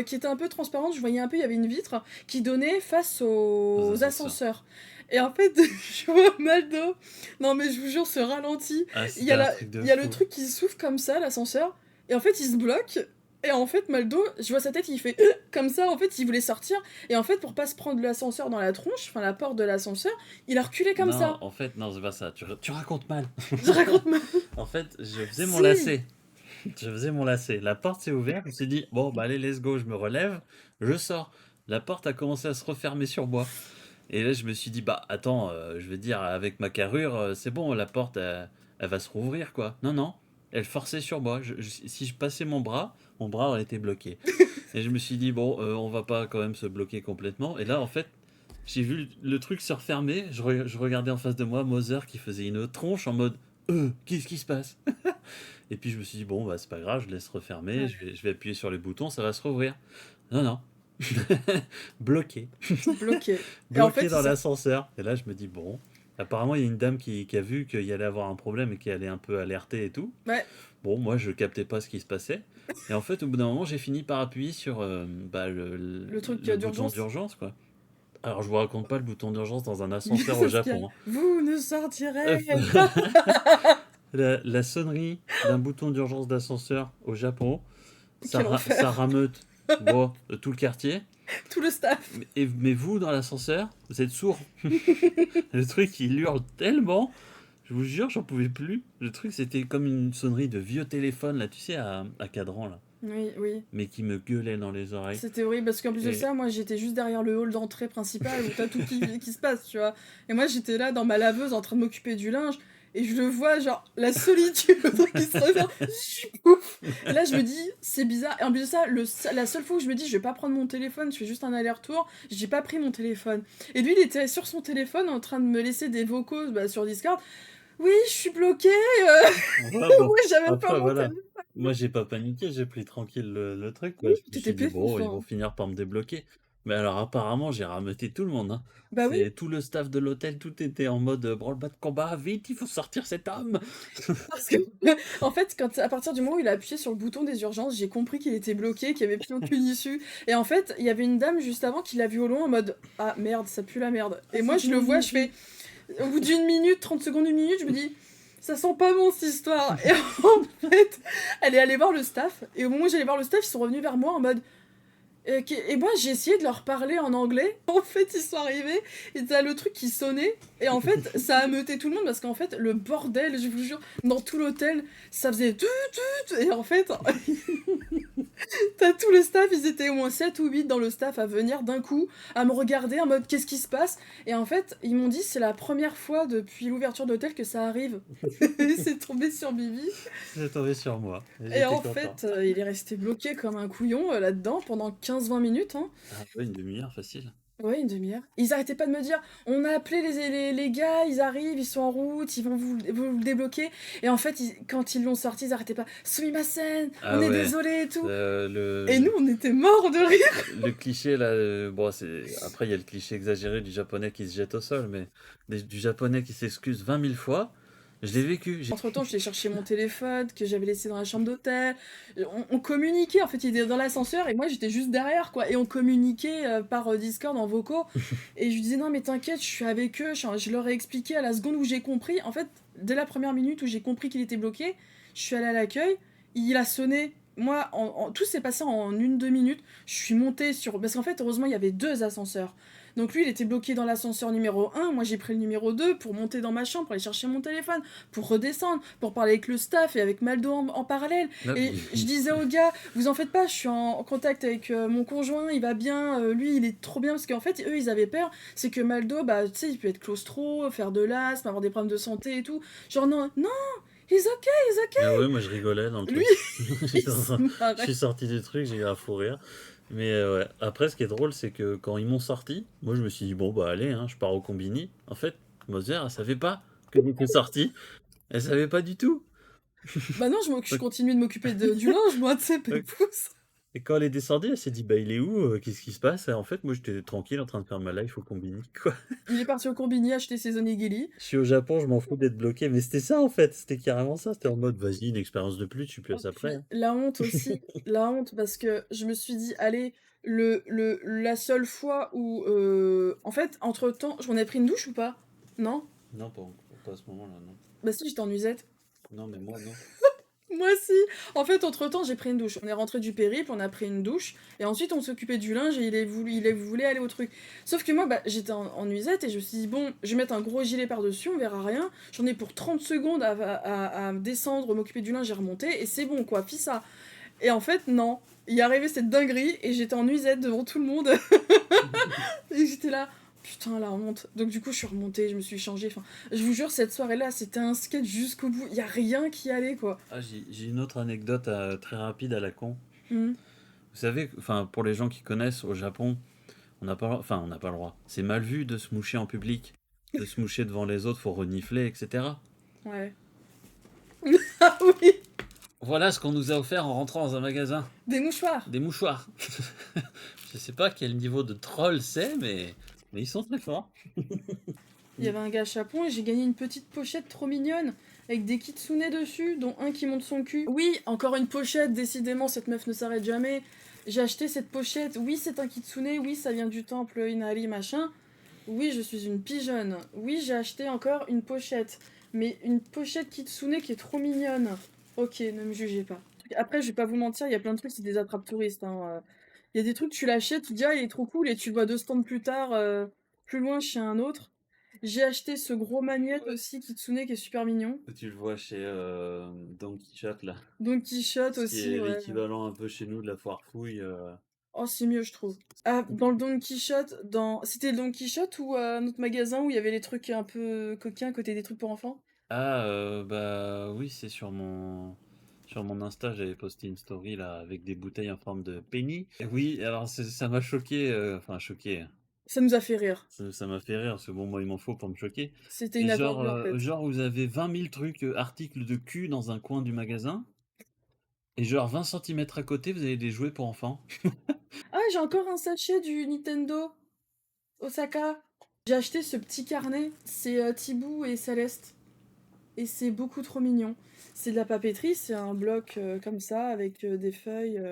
qui était un peu transparente. Je voyais un peu, il y avait une vitre qui donnait face aux ascenseurs. Et en fait, je vois Maldo. Non, mais je vous jure, ce ralenti. Ah, Il y a le truc qui s'ouvre comme ça, l'ascenseur. Et en fait, il se bloque. Et en fait, Maldo, je vois sa tête, il fait comme ça. En fait, il voulait sortir. Et en fait, pour pas se prendre l'ascenseur dans la tronche, enfin la porte de l'ascenseur, il a reculé comme non, ça. En fait, non, c'est pas ça. Tu racontes mal. Je raconte mal. En fait, je faisais mon Si. lacet. Je faisais mon lacet. La porte s'est ouverte. Je me suis dit, bon, bah allez, let's go. Je me relève. Je sors. La porte a commencé à se refermer sur moi. Et là, je me suis dit, bah attends, je veux dire, avec ma carrure, c'est bon, la porte, elle va se rouvrir, quoi. Non, non. Elle forçait sur moi. Si je passais mon bras aurait été bloqué. Et je me suis dit, bon, on va pas quand même se bloquer complètement. Et là, en fait, j'ai vu le truc se refermer. Je regardais en face de moi Mother qui faisait une tronche en mode, qu'est-ce qui se passe? Et puis je me suis dit, bon, bah c'est pas grave, je laisse refermer. Ouais. Je vais appuyer sur les boutons, ça va se rouvrir. Non, non. Bloqué. Bloqué. Bloqué en fait, dans l'ascenseur. Et là, je me dis, bon. Apparemment, il y a une dame qui a vu qu'il y allait avoir un problème et qui allait un peu alerter et tout. Ouais. Bon, moi, je captais pas ce qui se passait. Et en fait, au bout d'un moment, j'ai fini par appuyer sur le truc bouton d'urgence. d'urgence, quoi. Alors, je vous raconte pas le bouton d'urgence dans un ascenseur au Parce qu'il y a Japon. Vous ne sortirez Hein. pas. La sonnerie d'un bouton d'urgence d'ascenseur au Japon, Quel enfer. ça rameute bon, tout le quartier. Tout le staff. Mais vous, dans l'ascenseur, vous êtes sourd. Le truc, il hurle tellement. Je vous jure, j'en pouvais plus. Le truc, c'était comme une sonnerie de vieux téléphone, là, tu sais, à cadran, là. Oui, oui. Mais qui me gueulait dans les oreilles. C'était horrible parce qu'en plus de Et- ça, moi j'étais juste derrière le hall d'entrée principal où t'as tout qui se passe, tu vois. Et moi j'étais là dans ma laveuse en train de m'occuper du linge et je le vois, genre la solitude, le truc qui se revient. Pouf. Et là je me dis, c'est bizarre. Et en plus de ça, la seule fois où je me dis, je vais pas prendre mon téléphone, je fais juste un aller-retour, j'ai pas pris mon téléphone. Et lui il était sur son téléphone en train de me laisser des vocaux sur Discord. Oui, je suis bloquée. Voilà, bon. Oui, j'avais Après, pas mon voilà. téléphone. Moi, j'ai pas paniqué, j'ai pris tranquille le truc. Quoi. Oui, Je me t'étais suis dit, bon, ils péfou, vont finir par me débloquer. Mais alors, apparemment, j'ai rameuté tout le monde. Hein. Bah oui. C'est tout le staff de l'hôtel, tout était en mode branle-bas de combat. Vite, il faut sortir cet homme. Parce que, en fait, à partir du moment où il a appuyé sur le bouton des urgences, j'ai compris qu'il était bloqué, qu'il n'y avait plus aucune issue. Et en fait, il y avait une dame juste avant qui l'a vu au loin en mode ah merde, ça pue la merde. Et moi, je le vois, je fais au bout d'une minute, 30 secondes, une minute, je me dis ça sent pas bon cette histoire. Et en fait, elle est allée voir le staff. Et au moment où j'allais voir le staff, ils sont revenus vers moi en mode. Et moi, j'ai essayé de leur parler en anglais. En fait, ils sont arrivés et t'as le truc qui sonnait. Et en fait, ça a ameuté tout le monde parce qu'en fait, le bordel, je vous jure, dans tout l'hôtel, ça faisait tut tut. Et en fait, t'as tout le staff, ils étaient au moins 7 ou 8 dans le staff à venir d'un coup, à me regarder en mode qu'est-ce qui se passe. Et en fait, ils m'ont dit c'est la première fois depuis l'ouverture d'hôtel que ça arrive. Et c'est tombé sur Bibi. C'est tombé sur moi. Et j'étais en content. fait, il est resté bloqué comme un couillon là-dedans pendant 15-20 minutes. Hein. Ah, ouais, une demi-heure facile. Ouais, une demi-heure. Ils arrêtaient pas de me dire on a appelé les gars, ils arrivent, ils sont en route, ils vont vous le débloquer. Et en fait, quand ils l'ont sorti, ils arrêtaient pas Sumimasen, Ah on est ouais. désolé et tout. Le... Et nous, on était morts de rire. Le cliché là, bon, après il y a le cliché exagéré du japonais qui se jette au sol, mais du japonais qui s'excuse 20 000 fois, je l'ai vécu. Entre-temps, je l'ai cherché mon téléphone que j'avais laissé dans la chambre d'hôtel. On communiquait, en fait, il était dans l'ascenseur et moi j'étais juste derrière, quoi. Et on communiquait par Discord en vocaux. Et je lui disais non, mais t'inquiète, je suis avec eux. Je leur ai expliqué à la seconde où j'ai compris. En fait, dès la première minute où j'ai compris qu'il était bloqué, je suis allée à l'accueil. Il a sonné. Moi, tout s'est passé en 1-2 minutes. Je suis montée sur. Parce qu'en fait, heureusement, il y avait 2 ascenseurs. Donc lui, il était bloqué dans l'ascenseur numéro 1, moi j'ai pris le numéro 2 pour monter dans ma chambre, pour aller chercher mon téléphone, pour redescendre, pour parler avec le staff et avec Maldo en parallèle. Et je disais aux gars, vous en faites pas, je suis en contact avec mon conjoint, il va bien, lui il est trop bien, parce qu'en fait, eux ils avaient peur, c'est que Maldo, bah tu sais, il peut être claustro, faire de l'asthme, avoir des problèmes de santé et tout. Genre non, he's okay. Ah ouais, moi je rigolais dans le truc. Lui, Je suis sorti du truc, j'ai eu un fou rire. Mais ouais, après ce qui est drôle, c'est que quand ils m'ont sorti, moi je me suis dit, bon bah allez, hein, je pars au combini. En fait, Moser, elle savait pas que j'étais sorti. Elle savait pas du tout. Bah non, je continue de m'occuper du linge, moi, tu sais, pépousse. Et quand elle est descendue, elle s'est dit, bah il est où? Qu'est-ce qui se passe? Et en fait, moi j'étais tranquille en train de faire ma life au combini, quoi. Il est parti au combini acheter ses onigiri. Je suis au Japon, je m'en fous d'être bloqué, mais c'était ça en fait, c'était carrément ça. C'était en mode, vas-y, une expérience de plus, je suis plus à ça près. La honte aussi, la honte parce que je me suis dit, allez, la seule fois où, en fait, entre-temps, j'en ai pris une douche ou pas? Non? Non, pas à ce moment-là, non. Bah si, j'étais en nuisette. Non, mais moi, non. Moi si. En fait, entre-temps, j'ai pris une douche. On est rentré du périple, on a pris une douche, et ensuite on s'occupait du linge et il voulait aller au truc. Sauf que moi, bah, j'étais en nuisette et je me suis dit, bon, je vais mettre un gros gilet par-dessus, on verra rien. J'en ai pour 30 secondes à descendre, m'occuper du linge et remonter, et c'est bon, quoi, fis ça. Et en fait, non. Il est arrivé cette dinguerie, et j'étais en nuisette devant tout le monde. Et j'étais là... Putain, la honte. Donc du coup, je suis remontée, je me suis changée. Enfin, je vous jure, cette soirée-là, c'était un skate jusqu'au bout. Il y a rien qui allait, quoi. Ah, j'ai une autre anecdote très rapide à la con. Mhm. Vous savez, enfin, pour les gens qui connaissent, au Japon, on n'a pas le droit. C'est mal vu de se moucher en public, de se moucher devant les autres, faut renifler, etc. Ouais. Ah oui. Voilà ce qu'on nous a offert en rentrant dans un magasin. Des mouchoirs. Des mouchoirs. Je sais pas quel niveau de troll c'est, mais ils sont très forts. Il y avait un gars à Japon et j'ai gagné une petite pochette trop mignonne avec des kitsune dessus, dont un qui monte son cul. Oui, encore une pochette, décidément, cette meuf ne s'arrête jamais. J'ai acheté cette pochette. Oui, c'est un kitsune. Oui, ça vient du temple Inari, machin. Oui, je suis une pigeonne. Oui, j'ai acheté encore une pochette. Mais une pochette kitsune qui est trop mignonne. Ok, ne me jugez pas. Après, je vais pas vous mentir, il y a plein de trucs, c'est des attrapes touristes. Hein. Il y a des trucs, tu l'achètes, tu te dis, ah, il est trop cool, et tu le vois 2 stands plus tard, plus loin, chez un autre. J'ai acheté ce gros magnète aussi, kitsune, qui est super mignon. Tu le vois chez Don Quichotte là. Don Quichotte Ce qui aussi, est ouais. l'équivalent un peu chez nous de la foire fouille. Oh, c'est mieux, je trouve. Ah, dans le Don Quichotte, C'était le Don Quichotte ou un autre magasin où il y avait les trucs un peu coquins, côté des trucs pour enfants? Ah, bah oui, c'est sur mon Insta, j'avais posté une story là avec des bouteilles en forme de penny. Et oui, alors ça m'a choqué, enfin choqué. Ça nous a fait rire. Ça m'a fait rire, parce que bon, moi il m'en faut pour me choquer. C'était Et inattendu, en fait. genre vous avez 20 000 trucs, articles de cul dans un coin du magasin. Et genre 20 centimètres à côté, vous avez des jouets pour enfants. Ah, j'ai encore un sachet du Nintendo Osaka. J'ai acheté ce petit carnet, c'est Thibaut et Céleste. Et c'est beaucoup trop mignon. C'est de la papeterie, c'est un bloc comme ça, avec des feuilles,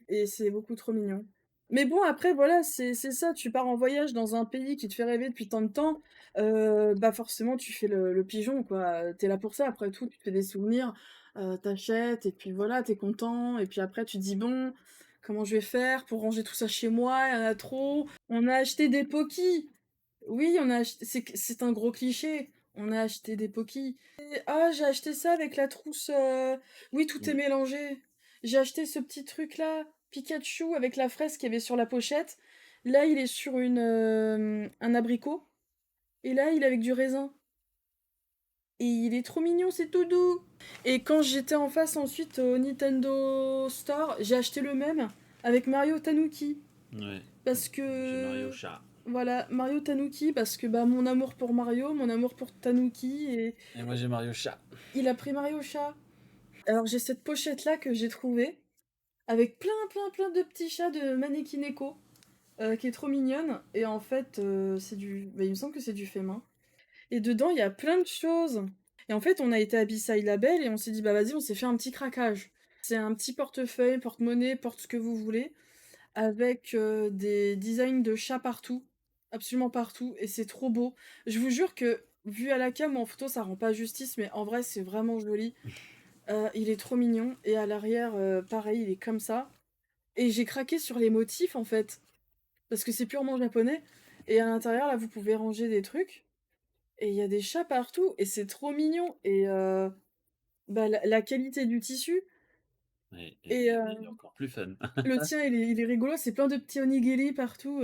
et c'est beaucoup trop mignon. Mais bon, après, voilà, c'est ça, tu pars en voyage dans un pays qui te fait rêver depuis tant de temps, bah forcément, tu fais le pigeon, quoi. T'es là pour ça, après tout, tu te fais des souvenirs, t'achètes, et puis voilà, t'es content, et puis après, tu te dis, bon, comment je vais faire pour ranger tout ça chez moi? Il y en a trop. On a acheté des Poki. Oui, on a acheté. C'est un gros cliché. On a acheté des Poki. Ah, j'ai acheté ça avec la trousse. Oui, tout est mélangé. J'ai acheté ce petit truc-là, Pikachu, avec la fraise qu'il y avait sur la pochette. Là, il est sur un abricot. Et là, il est avec du raisin. Et il est trop mignon, c'est tout doux. Et quand j'étais en face ensuite au Nintendo Store, j'ai acheté le même avec Mario Tanuki. Ouais. Parce J'ai que. Mario Chat. Voilà, Mario Tanuki, parce que bah, mon amour pour Mario, mon amour pour Tanuki, et Et moi j'ai Mario Chat. il a pris Mario Chat. Alors j'ai cette pochette-là que j'ai trouvée, avec plein de petits chats de Manekineko, qui est trop mignonne, et en fait, c'est du... bah, il me semble que c'est du fait main. Et dedans, il y a plein de choses. Et en fait, on a été à Bissai Label, et on s'est dit, bah vas-y, on s'est fait un petit craquage. C'est un petit portefeuille, porte-monnaie, porte ce que vous voulez, avec des designs de chats partout, absolument partout, et c'est trop beau. Je vous jure que, vu à la cam ou en photo, ça rend pas justice, mais en vrai, c'est vraiment joli. Il est trop mignon, et à l'arrière, pareil, il est comme ça. Et j'ai craqué sur les motifs, en fait, parce que c'est purement japonais, et à l'intérieur, là, vous pouvez ranger des trucs, et il y a des chats partout, et c'est trop mignon, et bah, la qualité du tissu, Et et il est encore plus fun. le tien, il est rigolo, c'est plein de petits onigiri partout.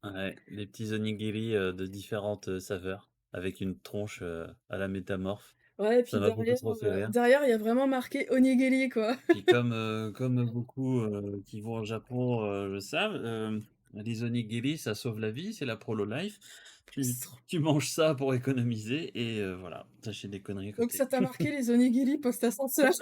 Ouais, les petits onigiri de différentes saveurs, avec une tronche à la métamorphe. Ouais, et Ça puis m'a beaucoup trop fait rire. derrière, il y a vraiment marqué onigiri, quoi. Puis comme beaucoup qui vont au Japon le savent, les onigiri, ça sauve la vie, c'est la Prolo Life. Tu manges ça pour économiser et voilà, t'achètes des conneries à Donc côté. ça t'a marqué les onigiri post-ascenseur.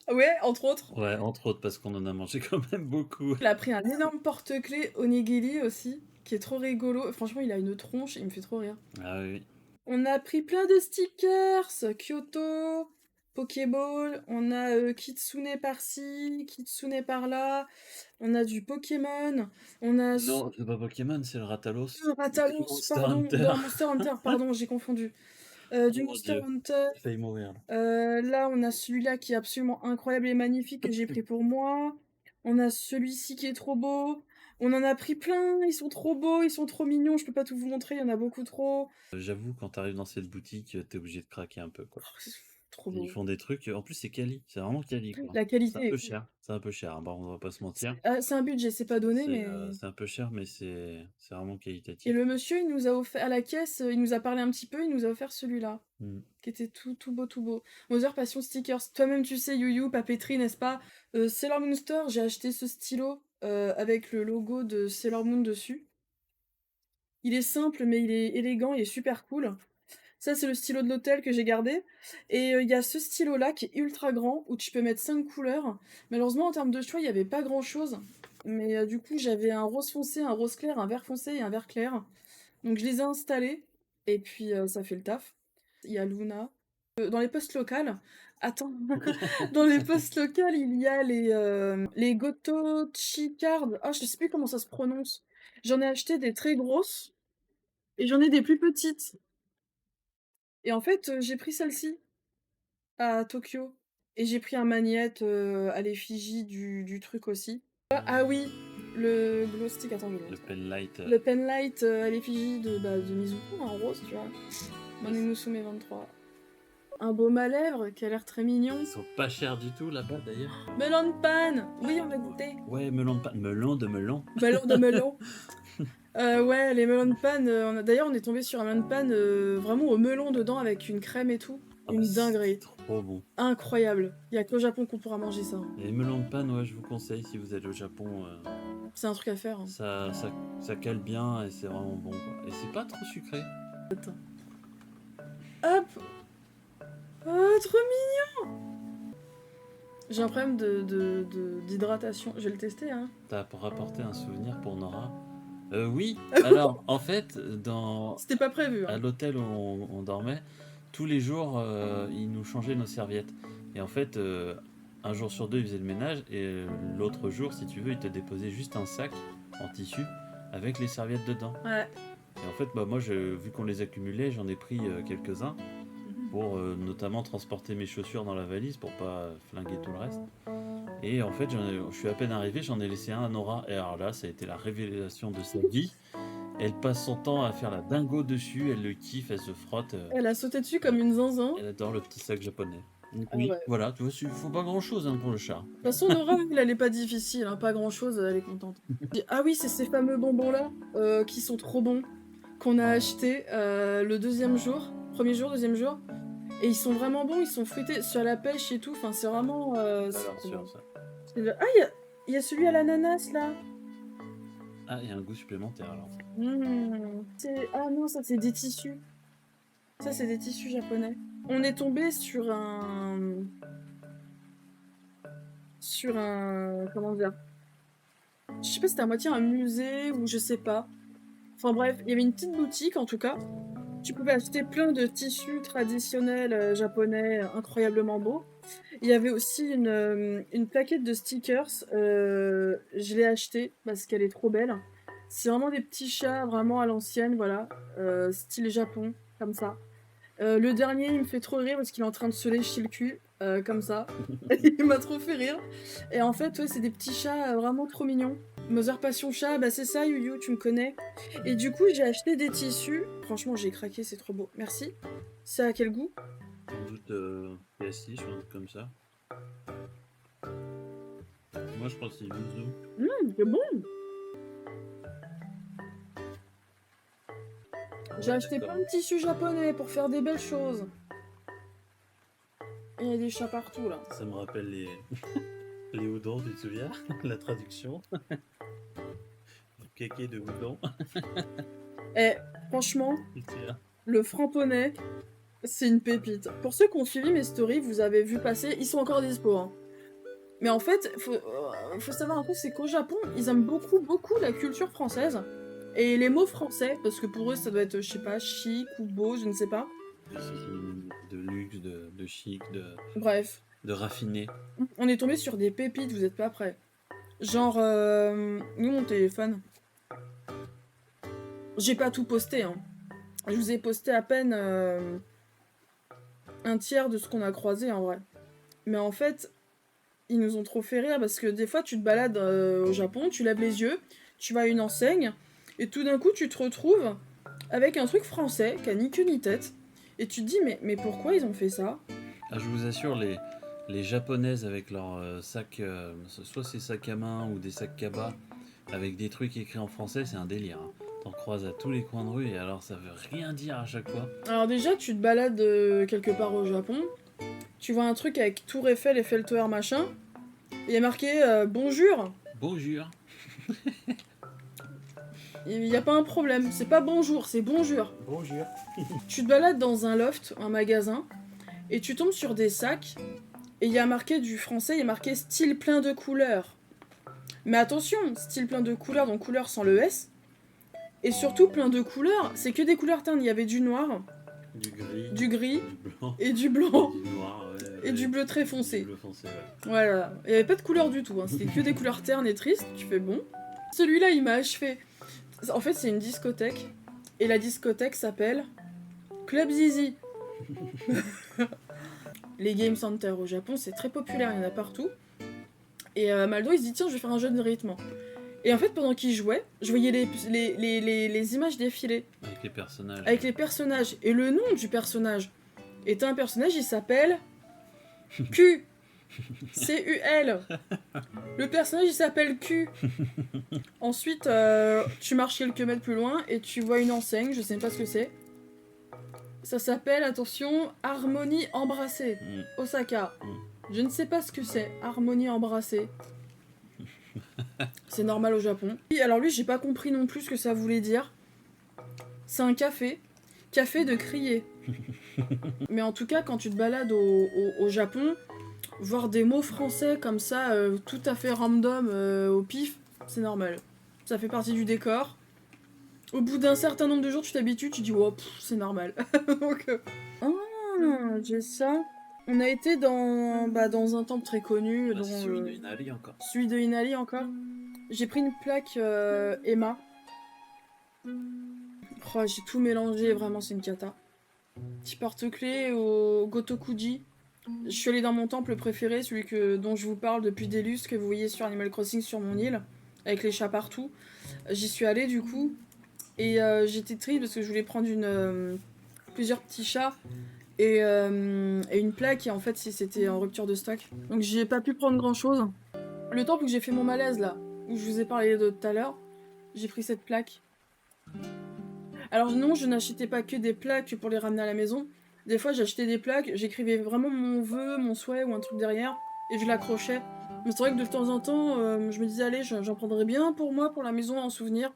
Ouais, entre autres. Ouais, entre autres parce qu'on en a mangé quand même beaucoup. Il a pris un énorme porte-clés onigiri aussi, qui est trop rigolo. Franchement, il a une tronche, il me fait trop rire. Ah oui. On a pris plein de stickers, Kyoto, Pokéball, on a Kitsune par-ci, Kitsune par-là, on a du Pokémon, on a Non, c'est pas Pokémon, c'est le Ratalos. Ratalos, Monster pardon, Hunter. non, Monster Hunter, pardon, j'ai confondu. Du Oh mon Monster Dieu. Hunter. J'ai failli mourir. Là, on a celui-là qui est absolument incroyable et magnifique que j'ai pris pour moi. On a celui-ci qui est trop beau. On en a pris plein, ils sont trop beaux, ils sont trop mignons, je peux pas tout vous montrer, il y en a beaucoup trop. J'avoue, quand t'arrives dans cette boutique, t'es obligé de craquer un peu, quoi. Oh, c'est trop Ils beau. font des trucs, en plus c'est quali, c'est vraiment quali, quoi. La C'est qualité un est peu cool. cher, c'est un peu cher, hein, bon, on va pas se mentir. C'est un budget, c'est pas donné, mais... C'est un peu cher, mais c'est vraiment Et qualitatif. le monsieur, il nous a offert, à la caisse, il nous a parlé un petit peu, il nous a offert celui-là, Mm. qui était tout beau, tout beau. Mother Passion Stickers. Toi-même, tu sais, You, papeterie, n'est-ce pas? Sailor Moon Store, j'ai acheté ce stylo avec le logo de Sailor Moon dessus. Il est simple, mais il est élégant, il est super cool. Ça, c'est le stylo de l'hôtel que j'ai gardé. Et il y a ce stylo-là qui est ultra grand, où tu peux mettre 5 couleurs. Malheureusement, en termes de choix, il n'y avait pas grand-chose. Mais du coup, j'avais un rose foncé, un rose clair, un vert foncé et un vert clair. Donc je les ai installés, et puis ça fait le taf. Il y a Luna. Dans les postes locales, attends, dans les postes locales, il y a les Gotochi cards. Ah, je sais plus comment ça se prononce. J'en ai acheté des très grosses et j'en ai des plus petites. Et en fait, j'ai pris celle-ci à Tokyo et j'ai pris un magnète à l'effigie du truc aussi. Ah oui, le glow stick, attends, je vais le Le montrer. pen light. Le pen light à l'effigie de Mizuku en rose, tu vois. Mane Musume 23. Un baume à lèvres qui a l'air très mignon. Ils sont pas chers du tout là-bas d'ailleurs. Melon de panne. Oui, on a goûté. Ouais, melon de panne. Melon de melon. Melon de melon. Ouais, les melons de panne. D'ailleurs, on est tombé sur un melon de panne vraiment au melon dedans avec une crème et tout. Ah Une bah, dinguerie. c'est trop bon. Incroyable. Il y a qu'au Japon qu'on pourra manger ça. Les melons de panne, ouais, je vous conseille si vous êtes au Japon. C'est un truc à faire. Hein. Ça cale bien et c'est vraiment bon. Quoi. Et c'est pas trop sucré. Hop. Oh, trop mignon. J'ai un problème d'hydratation. Je vais le tester, hein. T'as rapporté un souvenir pour Nora? Oui. Alors, en fait, C'était pas prévu. à Hein. l'hôtel où on dormait, tous les jours, ils nous changeaient nos serviettes. Et en fait, un jour sur deux, ils faisaient le ménage. Et l'autre jour, si tu veux, ils te déposaient juste un sac en tissu avec les serviettes dedans. Ouais. Et en fait, bah, moi, vu qu'on les accumulait, j'en ai pris quelques-uns pour notamment transporter mes chaussures dans la valise pour pas flinguer tout le reste. Et en fait, je suis à peine arrivé, j'en ai laissé un à Nora. Et alors là, ça a été la révélation de sa vie. Elle passe son temps à faire la dingo dessus, elle le kiffe, elle se frotte. Elle a sauté dessus comme une zinzin. Elle adore le petit sac japonais. Donc, Ah oui, ouais. voilà, tu vois, il faut pas grand chose pour le chat. De toute façon, Nora, elle est pas difficile, hein, pas grand chose, elle est contente. Ah oui, c'est ces fameux bonbons là, qui sont trop bons, qu'on a achetés le deuxième jour, premier jour, deuxième jour. Et ils sont vraiment bons, ils sont fruités sur la pêche et tout, enfin c'est vraiment... c'est Alors, trop bon. sûr, ça. Ah, il y a celui à l'ananas là. Ah, il y a un goût supplémentaire alors. Ah non, ça c'est des tissus. Ça c'est des tissus japonais. On est tombé sur un... Comment dire? Je sais pas si c'était à moitié un musée ou je sais pas. Enfin bref, il y avait une petite boutique en tout cas. Tu pouvais acheter plein de tissus traditionnels japonais incroyablement beaux. Il y avait aussi une plaquette de stickers. Je l'ai achetée parce qu'elle est trop belle. C'est vraiment des petits chats vraiment à l'ancienne, voilà. Style Japon, comme ça. Le dernier, il me fait trop rire parce qu'il est en train de se lécher le cul, comme ça. Il m'a trop fait rire. Et en fait, ouais, c'est des petits chats vraiment trop mignons. Mother Passion Chat, bah c'est ça, Yu, tu me connais. Et du coup, j'ai acheté des tissus. Franchement, j'ai craqué, c'est trop beau. Merci. Ça a quel goût? Sans doute PS6 ou un truc comme ça. Moi, je pense que c'est yuzu. C'est bon. J'ai acheté plein de tissus japonais pour faire des belles choses. Et il y a des chats partout là. Ça me rappelle les les udon, tu te souviens? La traduction. Le kéké de udon. Et franchement, Tiens. le framponnet, c'est une pépite. Pour ceux qui ont suivi mes stories, vous avez vu passer, ils sont encore dispo. Hein. Mais en fait, faut savoir un peu, c'est qu'au Japon, ils aiment beaucoup, beaucoup la culture française. Et les mots français, parce que pour eux, ça doit être, je sais pas, chic ou beau, je ne sais pas. De luxe, de chic, Bref. de raffiné. On est tombé sur des pépites, vous êtes pas prêts. Genre, nous, mon téléphone. J'ai pas tout posté, hein. Je vous ai posté à peine un tiers de ce qu'on a croisé, en vrai. Mais en fait, ils nous ont trop fait rire, parce que des fois, tu te balades au Japon, tu lèves les yeux, tu vas à une enseigne, et tout d'un coup, tu te retrouves avec un truc français qui a ni queue ni tête. Et tu te dis, mais pourquoi ils ont fait ça? Ah, je vous assure, les japonaises avec leurs sacs, soit ces sacs à main ou des sacs cabas, avec des trucs écrits en français, c'est un délire. Hein. T'en croises à tous les coins de rue et alors ça veut rien dire à chaque fois. Alors déjà, tu te balades quelque part au Japon, tu vois un truc avec Tour Eiffel, Eiffel Tower, machin, il y a marqué bonjour. Bonjour. Il n'y a pas un problème, c'est pas bonjour, c'est bonjour. Bonjour. Tu te balades dans un loft, un magasin, et tu tombes sur des sacs, et il y a marqué du français, il y a marqué style plein de couleurs. Mais attention, style plein de couleurs, donc couleurs sans le S, et surtout plein de couleurs, c'est que des couleurs ternes, il y avait du noir, Du gris, du gris du blanc, et du blanc. du noir, ouais, Et du bleu très du foncé. bleu foncé, ouais. Voilà. Il n'y avait pas de couleur du tout, hein. C'était que des couleurs ternes et tristes. Tu fais bon. Celui-là, il m'a achevé. En fait, c'est une discothèque. Et la discothèque s'appelle Club Zizi. Les game centers au Japon, c'est très populaire, il y en a partout. Et Maldo, il se dit tiens, je vais faire un jeu de rythme. Et en fait, pendant qu'il jouait, je voyais les images défiler. Avec les personnages. Avec les personnages. Et le nom du personnage est un personnage, il s'appelle Q. C-U-L. Le personnage, il s'appelle Q. Ensuite, tu marches quelques mètres plus loin et tu vois une enseigne, je sais pas ce que c'est. Ça s'appelle, attention, Harmonie Embrassée. Osaka. Je ne sais pas ce que c'est, Harmonie Embrassée. C'est normal au Japon. Et alors lui, j'ai pas compris non plus ce que ça voulait dire. C'est un café. Café de crier. Mais en tout cas, quand tu te balades au Japon, voir des mots français comme ça, tout à fait random, au pif, c'est normal. Ça fait partie du décor. Au bout d'un certain nombre de jours, tu t'habitues, tu dis oh, c'est normal. Donc, ah, j'ai ça. On a été dans un temple très connu. Ah, c'est celui de Inari encore. Celui de Inari encore. J'ai pris une plaque Emma. Oh, j'ai tout mélangé, vraiment, c'est une cata. Petit porte-clés au Gotokuji. Je suis allée dans mon temple préféré, celui dont je vous parle depuis des lustres, que vous voyez sur Animal Crossing sur mon île, avec les chats partout. J'y suis allée du coup, et j'étais triste parce que je voulais prendre plusieurs petits chats et une plaque, et en fait c'était en rupture de stock. Donc j'ai pas pu prendre grand chose. Le temple où j'ai fait mon malaise là, où je vous ai parlé de tout à l'heure, j'ai pris cette plaque. Alors non, je n'achetais pas que des plaques pour les ramener à la maison. Des fois, j'achetais des plaques, j'écrivais vraiment mon vœu, mon souhait ou un truc derrière, et je l'accrochais. Mais c'est vrai que de temps en temps, je me disais, allez, j'en prendrais bien pour moi, pour la maison, en souvenir.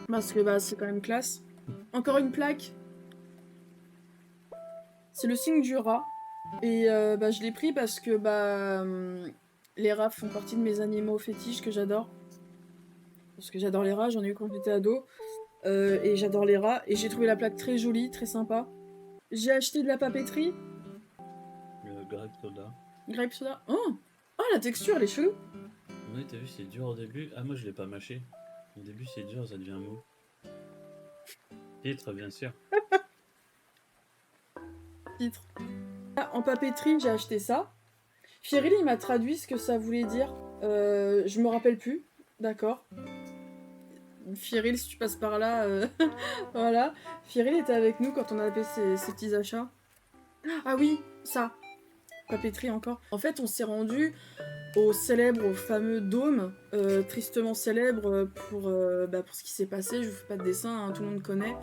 Parce que bah, c'est quand même classe. Encore une plaque. C'est le signe du rat. Et bah, je l'ai pris parce que les rats font partie de mes animaux fétiches que j'adore. Parce que j'adore les rats, j'en ai eu quand j'étais ado. Et j'adore les rats. Et j'ai trouvé la plaque très jolie, très sympa. J'ai acheté de la papeterie. Grape soda. Grape soda. Oh, la texture, elle est chelou. Oui, t'as vu, c'est dur au début. Ah, moi je l'ai pas mâché. Au début, c'est dur, ça devient mou. Titre, bien sûr. Titre. En papeterie, j'ai acheté ça. Fieril, il m'a traduit ce que ça voulait dire. Je me rappelle plus. D'accord. Fieril, si tu passes par là, voilà. Fieril était avec nous quand on a fait ces petits achats. Ah oui, ça. Papeterie encore. En fait, on s'est rendu au fameux dôme, tristement célèbre pour ce qui s'est passé. Je vous fais pas de dessin, hein, tout le monde connaît.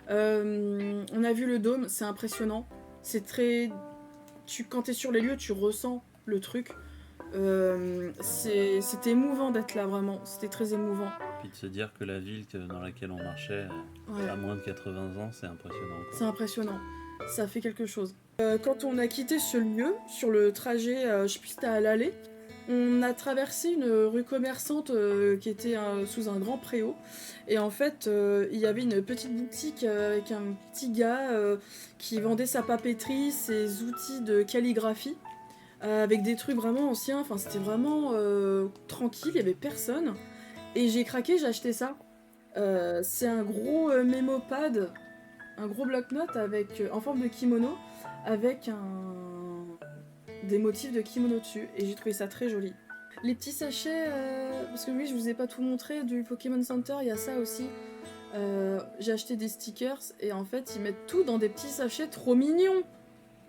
On a vu le dôme, c'est impressionnant. C'est très... Quand t'es sur les lieux, tu ressens le truc. C'était émouvant d'être là, vraiment. C'était très émouvant. Puis de se dire que la ville dans laquelle on marchait, à moins de 80 ans, c'est impressionnant. C'est impressionnant. Ça fait quelque chose. Quand on a quitté ce lieu, sur le trajet, je sais plus si c'était à l'aller, on a traversé une rue commerçante qui était sous un grand préau. Et en fait, il y avait une petite boutique avec un petit gars qui vendait sa papeterie, ses outils de calligraphie, avec des trucs vraiment anciens. Enfin, c'était vraiment tranquille, il y avait personne. Et j'ai craqué, j'ai acheté ça. C'est un gros mémopad, un gros bloc-notes avec en forme de kimono, avec des motifs de kimono dessus, et j'ai trouvé ça très joli. Les petits sachets, parce que oui, je vous ai pas tout montré, du Pokémon Center, il y a ça aussi. J'ai acheté des stickers, et en fait, ils mettent tout dans des petits sachets trop mignons.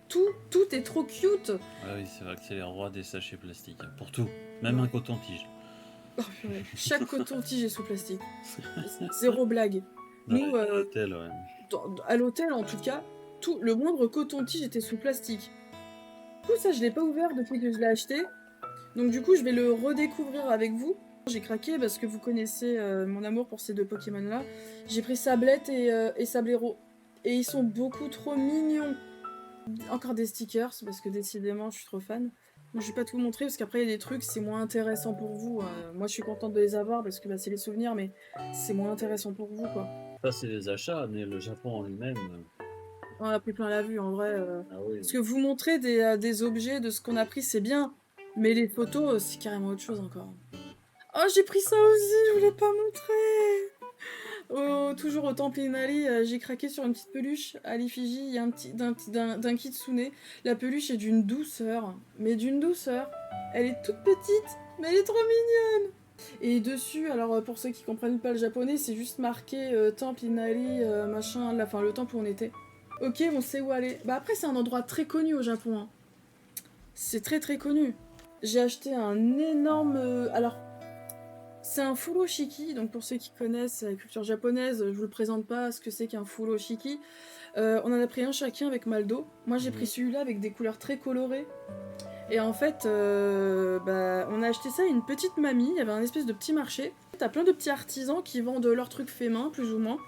Tout est trop cute. Ah oui, c'est vrai que c'est les rois des sachets plastiques, pour tout, même un coton-tige. Oh, purée. Chaque coton-tige est sous plastique. Zéro blague. Nous, à l'hôtel, ouais. À l'hôtel, en tout cas, le moindre coton-tige était sous plastique. Du coup, ça, je l'ai pas ouvert depuis que je l'ai acheté. Donc du coup, je vais le redécouvrir avec vous. J'ai craqué parce que vous connaissez mon amour pour ces deux Pokémon-là. J'ai pris Sablette et Sablero. Et ils sont beaucoup trop mignons. Encore des stickers, parce que décidément, je suis trop fan. Bon, je vais pas tout vous montrer, parce qu'après, il y a des trucs, c'est moins intéressant pour vous. Moi, je suis contente de les avoir, parce que c'est les souvenirs, mais c'est moins intéressant pour vous, quoi. Ça, c'est les achats, mais le Japon en lui-même, On a pris plein la vue en vrai. Ah oui. Parce que vous montrer des objets de ce qu'on a pris, c'est bien. Mais les photos, c'est carrément autre chose encore. Oh, j'ai pris ça aussi, je voulais pas montrer. Oh, toujours au Temple Inali, j'ai craqué sur une petite peluche à l'effigie il y a d'un kitsune. La peluche est d'une douceur, mais d'une douceur. Elle est toute petite, mais elle est trop mignonne. Et dessus, alors pour ceux qui comprennent pas le japonais, c'est juste marqué Temple Inali, machin, enfin le temple où on était. Ok, on sait où aller. Bah après, c'est un endroit très connu au Japon. Hein. C'est très très connu. J'ai acheté un énorme... alors, c'est un furoshiki, donc pour ceux qui connaissent la culture japonaise, je vous le présente pas ce que c'est qu'un furoshiki. On en a pris un chacun avec Maldo. Moi j'ai pris celui-là avec des couleurs très colorées. Et en fait, on a acheté ça à une petite mamie, il y avait un espèce de petit marché. T'as plein de petits artisans qui vendent leurs trucs faits main, plus ou moins.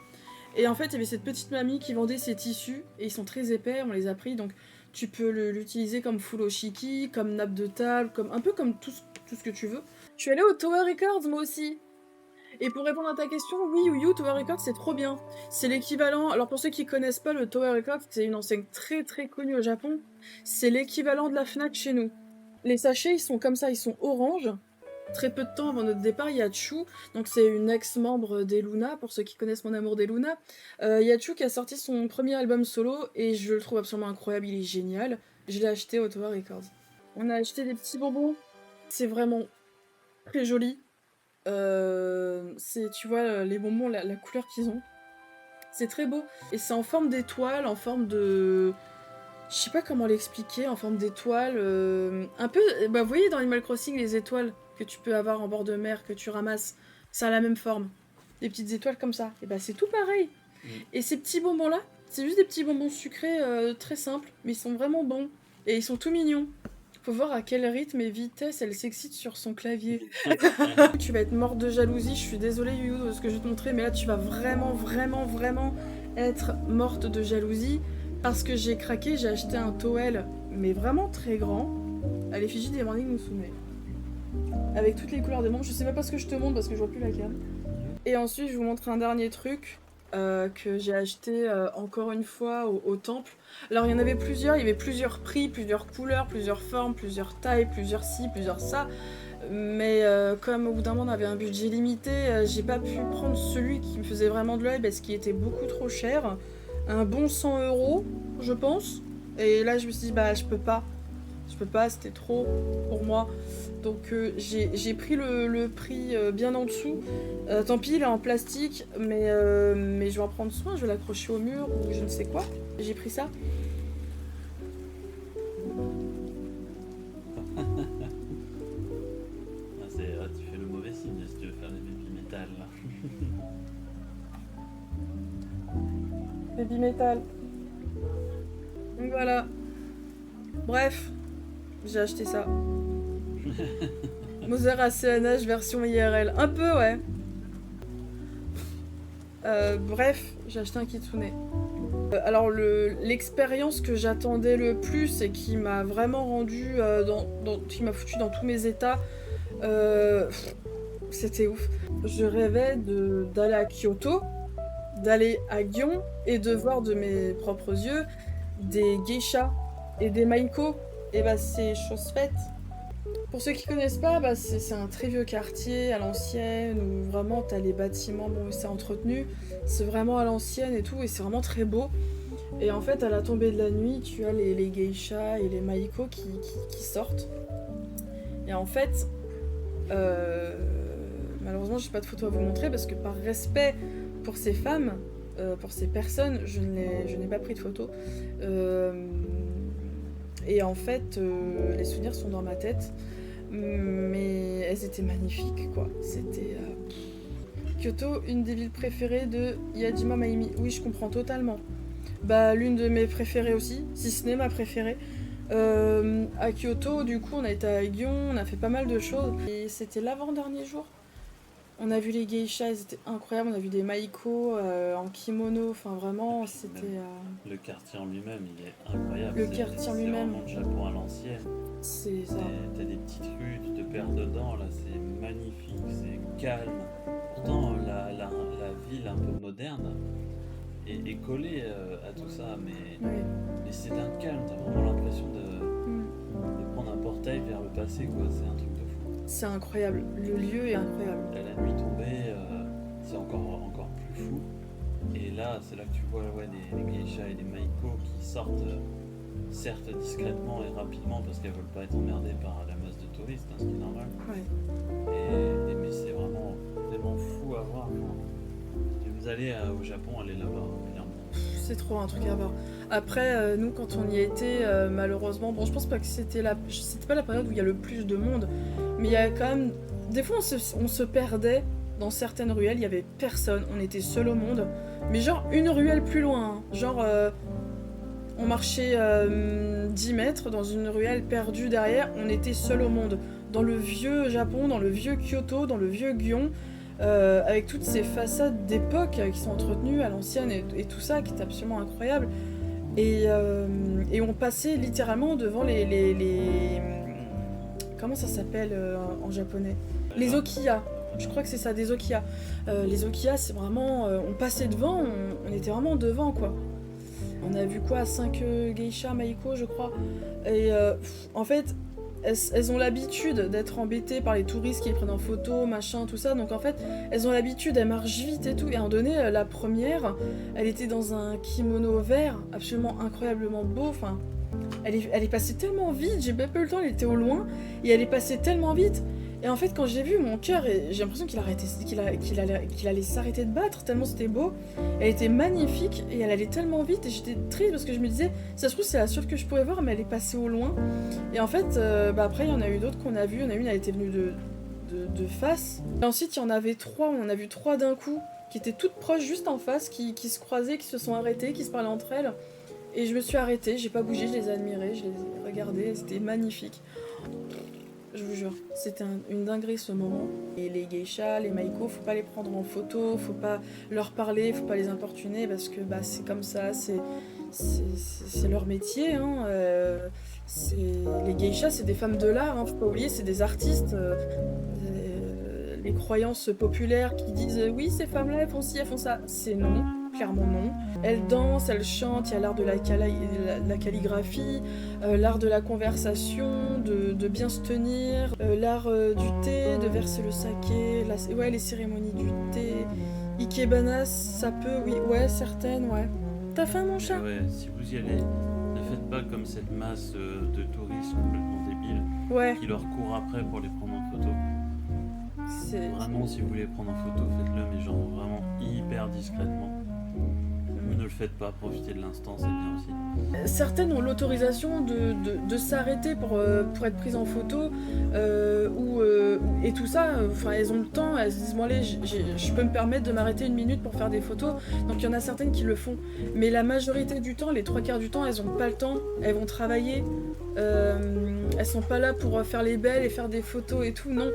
Et en fait, il y avait cette petite mamie qui vendait ses tissus, et ils sont très épais, on les a pris, donc tu peux l'utiliser comme furoshiki, comme nappe de table, un peu comme tout ce que tu veux. Je suis allée au Tower Records, moi aussi. Et pour répondre à ta question, oui, Yu Tower Records, c'est trop bien. C'est l'équivalent... Alors pour ceux qui connaissent pas, le Tower Records, c'est une enseigne très très connue au Japon. C'est l'équivalent de la Fnac chez nous. Les sachets, ils sont comme ça, ils sont orange. Très peu de temps avant notre départ, il y a Chu, donc c'est une ex-membre des Luna, pour ceux qui connaissent mon amour des Luna. Il y a Chu qui a sorti son premier album solo, et je le trouve absolument incroyable, il est génial. Je l'ai acheté au Tower Records. On a acheté des petits bonbons. C'est vraiment très joli. Tu vois, les bonbons, la couleur qu'ils ont. C'est très beau. Et c'est en forme d'étoile, en forme de... Je sais pas comment l'expliquer, en forme d'étoile. Un peu... Bah, vous voyez dans Animal Crossing, les étoiles que tu peux avoir en bord de mer, que tu ramasses, ça a la même forme. Des petites étoiles comme ça. Et bah c'est tout pareil. Et ces petits bonbons-là, c'est juste des petits bonbons sucrés très simples, mais ils sont vraiment bons. Et ils sont tout mignons. Faut voir à quel rythme et vitesse elle s'excite sur son clavier. Tu vas être morte de jalousie, je suis désolée Yu de ce que je vais te montrer, mais là tu vas vraiment, vraiment, vraiment être morte de jalousie. Parce que j'ai craqué, j'ai acheté un towel, mais vraiment très grand, à l'effigie des Morning Musume. Avec toutes les couleurs des membres, je sais même pas ce que je te montre parce que je vois plus la cam. Et ensuite je vous montre un dernier truc. Que j'ai acheté encore une fois au temple. Alors il y en avait plusieurs, il y avait plusieurs prix, plusieurs couleurs, plusieurs formes, plusieurs tailles, plusieurs ci, plusieurs ça. Mais comme au bout d'un moment on avait un budget limité, j'ai pas pu prendre celui qui me faisait vraiment de l'œil parce qu'il était beaucoup trop cher. Un bon 100 €, je pense. Et là je me suis dit bah je peux pas, c'était trop pour moi. Donc j'ai pris le prix bien en dessous. Tant pis, il est en plastique, mais je vais en prendre soin, je vais l'accrocher au mur ou je ne sais quoi. J'ai pris ça. Tu fais le mauvais signe si tu veux faire les baby métal là. Baby metal. Donc voilà. Bref, j'ai acheté ça. Mother ACNH version IRL. Un peu, ouais. Bref, j'ai acheté un kitsune. Alors, l'expérience que j'attendais le plus et qui m'a vraiment rendu... qui m'a foutu dans tous mes états, c'était ouf. Je rêvais d'aller à Kyoto, d'aller à Gion et de voir de mes propres yeux des geishas et des maiko. Et bah, c'est chose faite. Pour ceux qui connaissent pas, bah c'est un très vieux quartier à l'ancienne où vraiment t'as les bâtiments, bon c'est entretenu, c'est vraiment à l'ancienne et tout et c'est vraiment très beau. Et en fait à la tombée de la nuit tu as les geishas et les maiko qui sortent. Et en fait, malheureusement j'ai pas de photo à vous montrer parce que par respect pour ces femmes, pour ces personnes, je n'ai pas pris de photo. Et en fait les souvenirs sont dans ma tête. Mais elles étaient magnifiques quoi. C'était Kyoto, une des villes préférées de Yajima Maimi. Oui, je comprends totalement. Bah l'une de mes préférées aussi, si ce n'est ma préférée. À Kyoto, du coup, on a été à Gion, on a fait pas mal de choses. Et c'était l'avant-dernier jour. On a vu les geishas, elles étaient incroyables. On a vu des maiko en kimono. Enfin vraiment, c'était. Le quartier en lui-même, il est incroyable. Le quartier en lui-même. C'est vraiment le Japon à l'ancienne. C'est ça. T'as des petites rues, tu te perds dedans, là c'est magnifique, c'est calme. Pourtant la ville un peu moderne, est collé à tout ça, mais Ouais. c'est d'un calme, t'as vraiment l'impression Mm. de prendre un portail vers le passé, quoi. C'est un truc de fou. C'est incroyable, le lieu est incroyable. Et la nuit tombée, c'est encore plus fou. Et là, c'est là que tu vois des geishas et des maiko qui sortent, certes discrètement et rapidement parce qu'elles veulent pas être emmerdées par la masse de touristes, hein, ce qui est normal. Ouais. Mais c'est vraiment tellement fou à voir. Enfin, si vous allez au Japon, allez là-bas, clairement. C'est trop un truc à voir. Après, nous, quand on y était, malheureusement, bon, je pense pas que c'était pas la période où il y a le plus de monde, mais il y a quand même. Des fois, on se perdait dans certaines ruelles, il y avait personne, on était seul au monde, mais genre une ruelle plus loin, hein. Genre, on marchait 10 mètres dans une ruelle perdue derrière, on était seul au monde. Dans le vieux Japon, dans le vieux Kyoto, dans le vieux Gion, avec toutes ces façades d'époque qui sont entretenues à l'ancienne et tout ça, qui est absolument incroyable. Et on passait littéralement devant les comment ça s'appelle en japonais? Les okiya. Je crois que c'est ça, des okiya. Les okiya, c'est vraiment... on passait devant, on était vraiment devant, quoi. On a vu quoi? 5 geishas maiko, je crois. Et en fait, elles ont l'habitude d'être embêtées par les touristes qui les prennent en photo, machin, tout ça. Donc en fait, elles ont l'habitude, elles marchent vite et tout. Et à un moment donné, la première, elle était dans un kimono vert, absolument incroyablement beau. Enfin, elle est passée tellement vite, j'ai même pas eu le temps, elle était au loin. Et elle est passée tellement vite. Et en fait, quand j'ai vu mon cœur, j'ai l'impression qu'il allait s'arrêter de battre, tellement c'était beau. Elle était magnifique et elle allait tellement vite. Et j'étais triste parce que je me disais, ça se trouve, c'est la seule que je pourrais voir, mais elle est passée au loin. Et en fait, après, il y en a eu d'autres qu'on a vues. Il y en a une, elle était venue de face. Et ensuite, il y en avait 3, on en a vu 3 d'un coup, qui étaient toutes proches, juste en face, qui se croisaient, qui se sont arrêtées, qui se parlaient entre elles. Et je me suis arrêtée, j'ai pas bougé, je les ai admirées, je les ai regardées, c'était magnifique. Je vous jure, c'était une dinguerie ce moment. Et les geishas, les maiko, faut pas les prendre en photo, faut pas leur parler, faut pas les importuner parce que bah, c'est comme ça, c'est leur métier. Hein. Les geishas, c'est des femmes de l'art, hein, faut pas oublier, c'est des artistes. Les croyances populaires qui disent oui, ces femmes-là, elles font ci, elles font ça, c'est non. Clairement non. Elles dansent, elles chantent, il y a l'art de la calligraphie, l'art de la conversation, de bien se tenir, l'art du thé, de verser le saké, les cérémonies du thé. Ikebanas, ça peut, oui, ouais, certaines, ouais. T'as faim, mon chat? Ouais, si vous y allez, ne faites pas comme cette masse de touristes complètement débiles Ouais. qui leur courent après pour les prendre en photo. Vraiment, si vous voulez prendre en photo, faites-le, mais genre vraiment hyper discrètement. Ou ne le faites pas, profitez de l'instant, c'est bien aussi. Certaines ont l'autorisation de s'arrêter pour être prises en photo et tout ça. Enfin, elles ont le temps, elles se disent bon allez, je peux me permettre de m'arrêter 1 minute pour faire des photos. Donc il y en a certaines qui le font. Mais la majorité du temps, les 3/4 du temps, elles ont pas le temps. Elles vont travailler. Elles sont pas là pour faire les belles et faire des photos et tout. Non,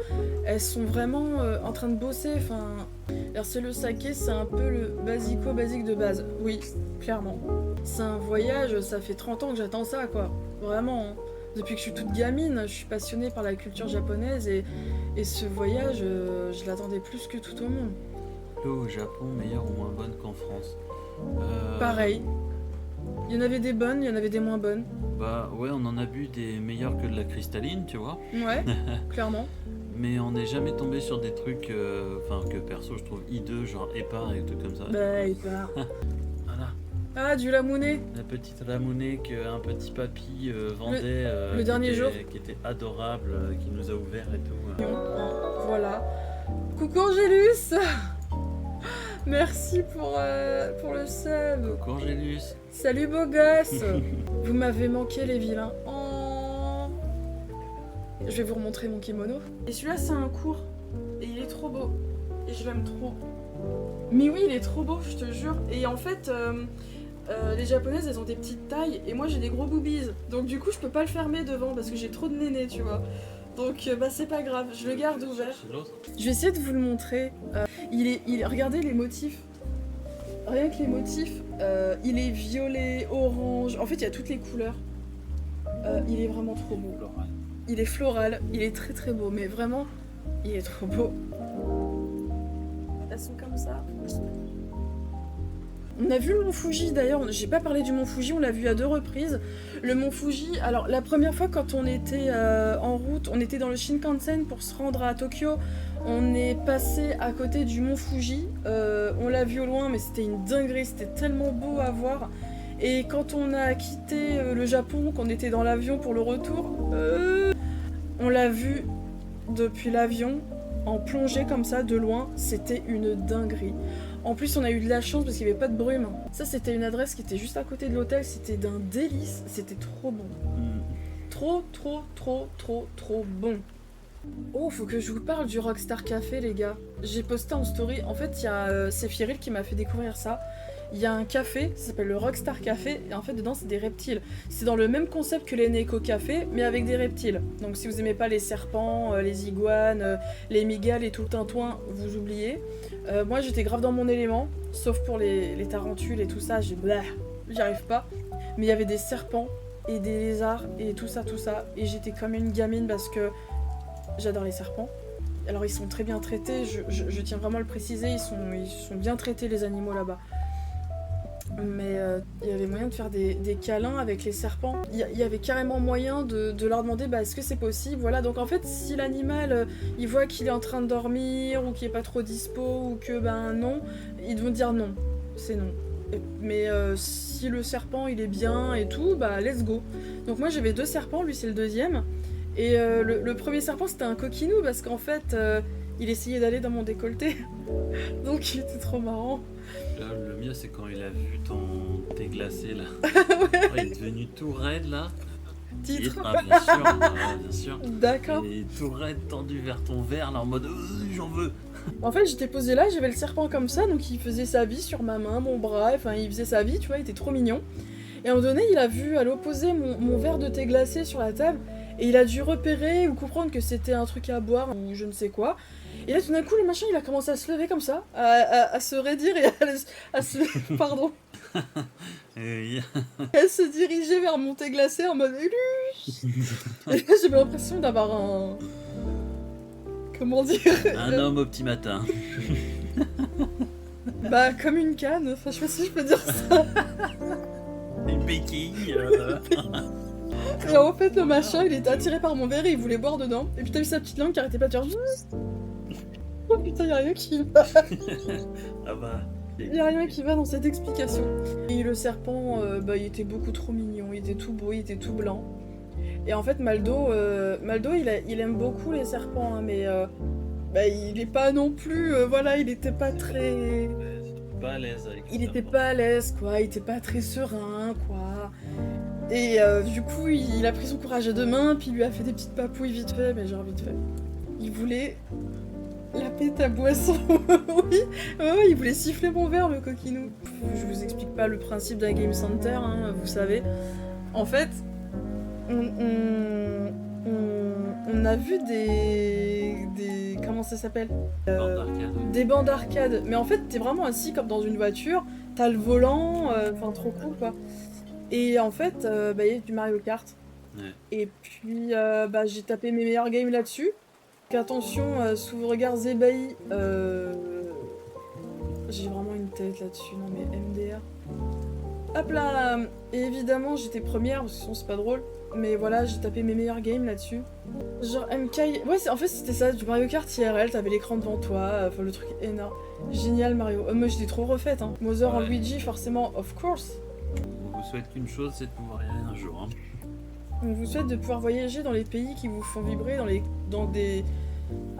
elles sont vraiment en train de bosser. Enfin, verser le saké, c'est un peu le basique de base. Oui, clairement. C'est un voyage, ça fait 30 ans que j'attends ça, quoi. Vraiment. Hein. Depuis que je suis toute gamine, je suis passionnée par la culture japonaise et ce voyage, je l'attendais plus que tout au monde. L'eau au Japon, meilleure ou moins bonne qu'en France? Pareil. Il y en avait des bonnes, il y en avait des moins bonnes. Bah ouais, on en a bu des meilleures que de la cristalline, tu vois. Ouais, clairement. Mais on n'est jamais tombé sur des trucs, que perso je trouve hideux, genre épars et tout comme ça. Bah, il part. Voilà. Ah, du lamouné. La petite ramonée qu'un petit papy vendait le dernier jour. Qui était adorable, qui nous a ouvert et tout. Voilà. Coucou Angélus. Merci pour le sub. Coucou Angélus. Salut beau gosse. Vous m'avez manqué les vilains. Oh. Je vais vous remontrer mon kimono. Et celui-là c'est un court. Et il est trop beau. Et je l'aime trop. Mais oui, il est trop beau, je te jure. Et en fait, les japonaises elles ont des petites tailles. Et moi j'ai des gros boobies. Donc du coup je peux pas le fermer devant parce que j'ai trop de néné, tu vois. Donc bah c'est pas grave, je le garde ouvert. Je vais essayer de vous le montrer. Regardez les motifs. Rien que les motifs, il est violet, orange. En fait, il y a toutes les couleurs. Il est vraiment trop beau. Il est floral, il est très très beau, mais vraiment, il est trop beau. Elles sont comme ça. On a vu le mont Fuji d'ailleurs, j'ai pas parlé du mont Fuji, on l'a vu à 2 reprises. Le mont Fuji, alors la première fois quand on était en route, on était dans le Shinkansen pour se rendre à Tokyo, on est passé à côté du mont Fuji, on l'a vu au loin mais c'était une dinguerie, c'était tellement beau à voir. Et quand on a quitté le Japon, qu'on était dans l'avion pour le retour, on l'a vu depuis l'avion, en plongée comme ça, de loin, c'était une dinguerie. En plus, on a eu de la chance parce qu'il n'y avait pas de brume. Ça, c'était une adresse qui était juste à côté de l'hôtel, c'était d'un délice, c'était trop bon. Trop bon. Oh, faut que je vous parle du Rockstar Café, les gars. J'ai posté en story, en fait, il y a c'est Firil qui m'a fait découvrir ça. Il y a un café, ça s'appelle le Rockstar Café, et en fait dedans c'est des reptiles. C'est dans le même concept que les Neko Café, mais avec des reptiles. Donc si vous aimez pas les serpents, les iguanes, les migales et tout le tintouin, vous oubliez. Moi j'étais grave dans mon élément, sauf pour les tarentules et tout ça, j'y arrive pas. Mais il y avait des serpents et des lézards et tout ça, et j'étais comme une gamine parce que j'adore les serpents. Alors ils sont très bien traités, je tiens vraiment à le préciser, ils sont bien traités les animaux là-bas. Mais il y avait moyen de faire des câlins avec les serpents. Il y avait carrément moyen de leur demander est-ce que c'est possible. Voilà, donc en fait, si l'animal il voit qu'il est en train de dormir ou qu'il est pas trop dispo ou que non, ils vont dire non, c'est non. Mais si le serpent il est bien et tout, let's go. Donc moi j'avais 2 serpents, lui c'est le deuxième. Et le premier serpent c'était un coquinou parce qu'en fait il essayait d'aller dans mon décolleté. Donc il était trop marrant. Là, le mieux c'est quand il a vu ton thé glacé là. Ouais. Il est devenu tout raide là. Titre. Bien sûr. D'accord. Et tout raide tendu vers ton verre là en mode j'en veux. En fait j'étais posée là, j'avais le serpent comme ça, donc il faisait sa vie sur ma main, mon bras, enfin il faisait sa vie, tu vois, il était trop mignon. Et à un moment donné il a vu à l'opposé mon verre de thé glacé sur la table, et il a dû repérer ou comprendre que c'était un truc à boire ou je ne sais quoi. Et là tout d'un coup le machin il a commencé à se lever comme ça, à se raidir et à se... Pardon. Et Elle se dirigeait vers mon thé glacé en mode Luche. Et là j'avais l'impression d'avoir un... Comment dire, un homme au petit matin. comme une canne, enfin je sais pas si je peux dire ça. Une béquille. Et en fait le machin il était attiré par mon verre et il voulait boire dedans. Et puis t'as vu sa petite langue qui arrêtait pas de faire... Oh putain y'a rien qui va. Ah bah... Il y a rien qui va dans cette explication. Et le serpent, il était beaucoup trop mignon, il était tout beau, il était tout blanc. Et en fait, Maldo, il aime beaucoup les serpents, hein, mais il est pas non plus, il était pas très... Pas à l'aise avec Il était pas à l'aise, quoi, il était pas très serein, quoi. Et du coup, il a pris son courage à 2 mains, puis il lui a fait des petites papouilles vite fait, mais genre vite fait. Il voulait... laper ta boisson. Oui, il voulait siffler mon verre, le coquinou. Je vous explique pas le principe d'un game center, hein, vous savez. En fait, on a vu des comment ça s'appelle, des bancs d'arcade. Mais en fait, t'es vraiment assis comme dans une voiture. T'as le volant, enfin trop cool quoi. Et en fait, il y a du Mario Kart. Ouais. Et puis, j'ai tapé mes meilleurs games là-dessus. Attention, sous vos regards ébahis, j'ai vraiment une tête là-dessus, non mais MDR. Hop là. Et évidemment j'étais première, parce que sinon c'est pas drôle, mais voilà, j'ai tapé mes meilleurs games là-dessus. Genre MK... Ouais, en fait c'était ça, du Mario Kart IRL, t'avais l'écran devant toi, le truc énorme. Génial Mario. Moi j'étais trop refaite, hein. Mother en Luigi, forcément, of course. On vous souhaite qu'une chose, c'est de pouvoir y aller un jour, hein. On vous souhaite de pouvoir voyager dans les pays qui vous font vibrer, dans des...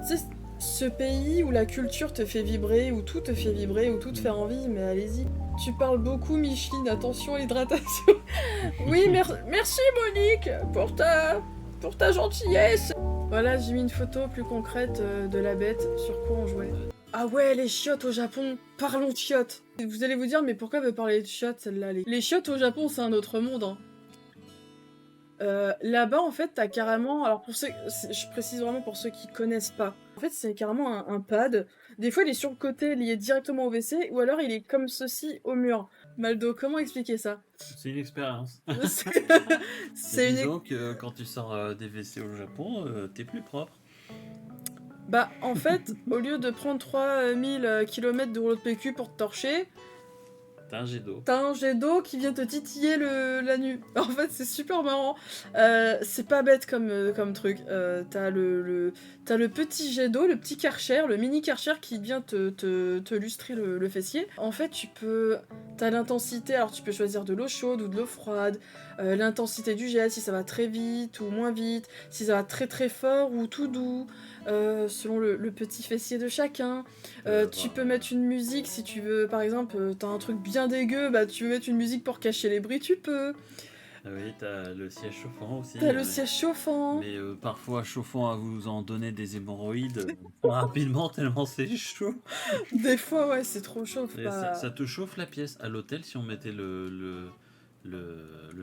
Tu sais, ce pays où la culture te fait vibrer, où tout te fait vibrer, où tout te fait envie, mais allez-y. Tu parles beaucoup, Micheline, attention à l'hydratation. Oui, merci Monique pour ta gentillesse. Voilà, j'ai mis une photo plus concrète de la bête, sur quoi on jouait. Ah ouais, les chiottes au Japon, parlons de chiottes. Vous allez vous dire, mais pourquoi elle veut parler de chiottes, celle-là? Les chiottes au Japon, c'est un autre monde, hein. Là-bas, en fait, t'as carrément... Alors, pour ceux... je précise vraiment pour ceux qui connaissent pas. En fait, c'est carrément un pad. Des fois, il est sur le côté, lié directement au WC, ou alors il est comme ceci au mur. Maldo, comment expliquer ça? C'est une expérience. C'est une... Disons que quand tu sors des WC au Japon, t'es plus propre. En fait, au lieu de prendre 3000 km de rouleau de PQ pour te torcher, T'as un jet d'eau. T'as un jet d'eau qui vient te titiller la nuque. En fait, c'est super marrant. C'est pas bête comme truc. T'as le petit jet d'eau, le petit Karcher, le mini Karcher qui vient te lustrer le fessier. En fait, t'as l'intensité, alors tu peux choisir de l'eau chaude ou de l'eau froide. L'intensité du jet, si ça va très vite ou moins vite, si ça va très très fort ou tout doux. Selon le petit fessier de chacun. Tu peux mettre une musique si tu veux, par exemple, t'as un truc bien dégueu, bah tu veux mettre une musique pour cacher les bruits, tu peux. Oui, t'as le siège chauffant aussi. T'as le siège chauffant. Mais parfois chauffant à vous en donner des hémorroïdes rapidement tellement c'est chaud. Des fois, ouais, c'est trop chaud. Ça te chauffe la pièce. À l'hôtel, si on mettait le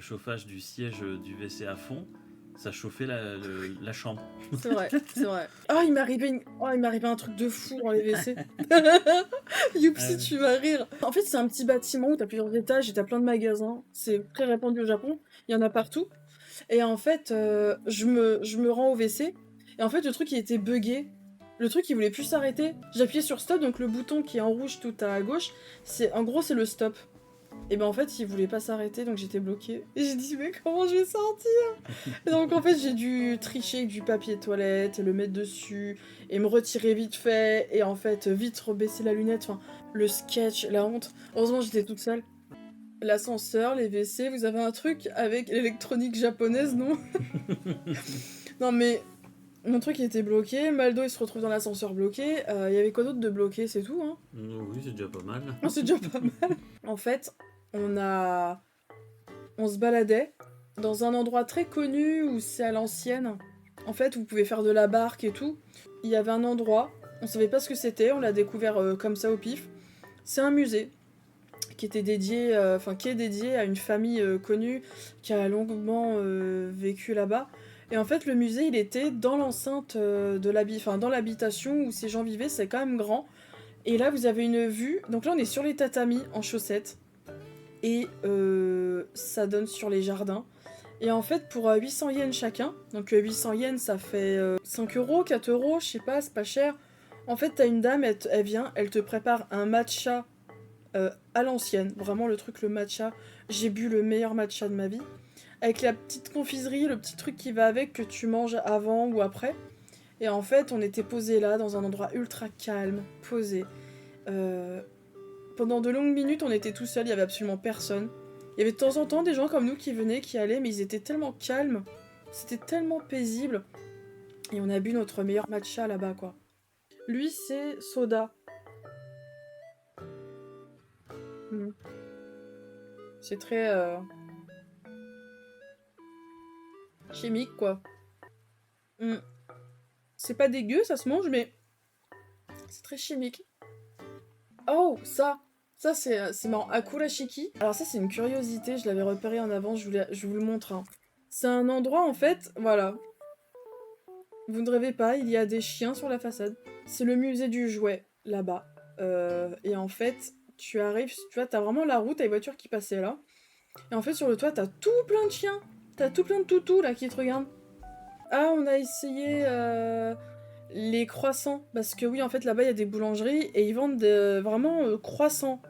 chauffage du siège du WC à fond, ça chauffait la chambre. C'est vrai, c'est vrai. Oh, il m'est arrivé un truc de fou dans les WC. Youpsi, tu vas rire. En fait, c'est un petit bâtiment où t'as plusieurs étages et t'as plein de magasins. C'est très répandu au Japon. Il y en a partout. Et en fait, je me rends au WC. Et en fait, le truc, il était buggé. Le truc, il voulait plus s'arrêter. J'appuyais sur stop, donc le bouton qui est en rouge tout à gauche, en gros, c'est le stop. Et ben en fait, il voulait pas s'arrêter, donc j'étais bloquée. Et j'ai dit, mais comment je vais sortir? Et donc en fait, j'ai dû tricher avec du papier toilette, le mettre dessus, et me retirer vite fait, et en fait, vite rebaisser la lunette, enfin, le sketch, la honte. Heureusement, j'étais toute seule. L'ascenseur, les WC, vous avez un truc avec l'électronique japonaise, non? Non mais, mon truc il était bloqué, Maldo il se retrouve dans l'ascenseur bloqué, il y avait quoi d'autre de bloqué, c'est tout, hein? Oui, c'est déjà pas mal. C'est déjà pas mal. En fait, on se baladait dans un endroit très connu où c'est à l'ancienne. En fait, vous pouvez faire de la barque et tout. Il y avait un endroit, on savait pas ce que c'était, on l'a découvert comme ça au pif. C'est un musée qui était dédié, qui est dédié à une famille connue qui a longuement vécu là-bas. Et en fait, le musée, il était dans l'enceinte dans l'habitation où ces gens vivaient, c'est quand même grand. Et là, vous avez une vue. Donc là, on est sur les tatamis en chaussettes. Et ça donne sur les jardins. Et en fait, pour 800 yens chacun, donc 800 yens, ça fait 5 euros, 4 euros, je sais pas, c'est pas cher. En fait, t'as une dame, elle vient, elle te prépare un matcha à l'ancienne. Vraiment, le truc, le matcha. J'ai bu le meilleur matcha de ma vie. Avec la petite confiserie, le petit truc qui va avec, que tu manges avant ou après. Et en fait, on était posé là, dans un endroit ultra calme, posé. Pendant de longues minutes, on était tout seul, il y avait absolument personne. Il y avait de temps en temps des gens comme nous qui venaient, qui allaient, mais ils étaient tellement calmes, c'était tellement paisible. Et on a bu notre meilleur matcha là-bas, quoi. Lui, c'est soda. C'est très chimique, quoi. C'est pas dégueu, ça se mange, mais c'est très chimique. Oh, ça c'est marrant. Akurashiki. Alors ça, c'est une curiosité, je l'avais repéré en avant, je vous le montre. Hein. C'est un endroit, en fait, voilà. Vous ne rêvez pas, il y a des chiens sur la façade. C'est le musée du jouet, là-bas. Et en fait, tu arrives, tu vois, t'as vraiment la route, t'as les voitures qui passaient là. Et en fait, sur le toit, t'as tout plein de chiens. T'as tout plein de toutous, là, qui te regardent. Ah, on a essayé les croissants. Parce que oui, en fait, là-bas, il y a des boulangeries et ils vendent vraiment croissants.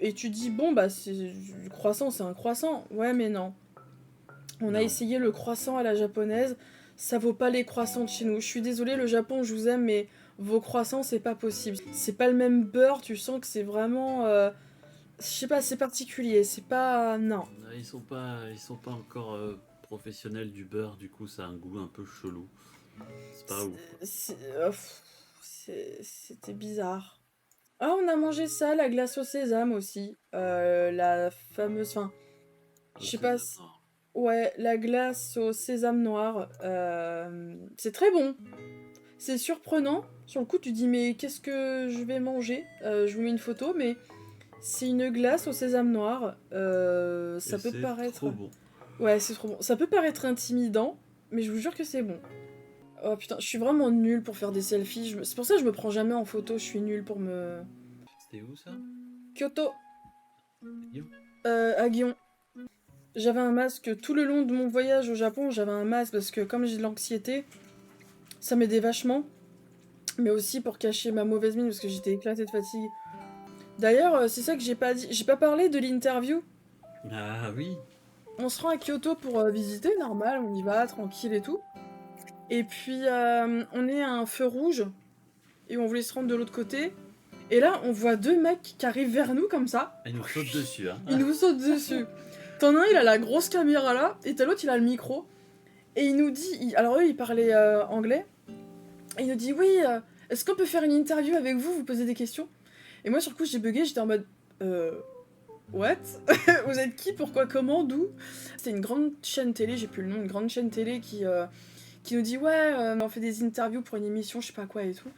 Et tu dis, bon, bah, du croissant, c'est un croissant. Ouais, mais non. On a essayé le croissant à la japonaise. Ça vaut pas les croissants de chez nous. Je suis désolée, le Japon, je vous aime, mais vos croissants, c'est pas possible. C'est pas le même beurre, tu sens que c'est vraiment... je sais pas, c'est particulier. C'est pas... Non. Ils sont pas encore professionnels du beurre, du coup, ça a un goût un peu chelou. C'est pas ouf. C'était bizarre. Ah, on a mangé ça, la glace au sésame aussi. La fameuse... Enfin, je sais pas... Ouais, la glace au sésame noir. C'est très bon. C'est surprenant. Sur le coup, tu dis, mais qu'est-ce que je vais manger? Je vous mets une photo, mais c'est une glace au sésame noir. Ça peut paraître... trop bon. Ouais, c'est trop bon. Ça peut paraître intimidant, mais je vous jure que c'est bon. Oh putain, je suis vraiment nulle pour faire des selfies. C'est pour ça que je me prends jamais en photo, je suis nulle pour me... C'était où ça? Kyoto. À Gion. J'avais un masque tout le long de mon voyage au Japon, j'avais un masque parce que comme j'ai de l'anxiété, ça m'aidait vachement. Mais aussi pour cacher ma mauvaise mine parce que j'étais éclatée de fatigue. D'ailleurs, c'est ça que j'ai pas dit. J'ai pas parlé de l'interview. Ah oui. On se rend à Kyoto pour visiter, normal, on y va, tranquille et tout. Et puis, on est à un feu rouge, et on voulait se rendre de l'autre côté. Et là, on voit deux mecs qui arrivent vers nous, comme ça. Ils nous sautent dessus, hein. Ils nous sautent dessus. T'en as un, il a la grosse caméra là, et t'as l'autre, il a le micro. Et il nous dit... Alors eux, ils parlaient anglais. Et il nous dit, oui, est-ce qu'on peut faire une interview avec vous, vous poser des questions? Et moi, sur le coup, j'ai bugué, j'étais en mode... What? Vous êtes qui? Pourquoi? Comment? D'où? C'était une grande chaîne télé, j'ai plus le nom, une grande chaîne télé qui nous dit ouais, on fait des interviews pour une émission, je sais pas quoi et tout.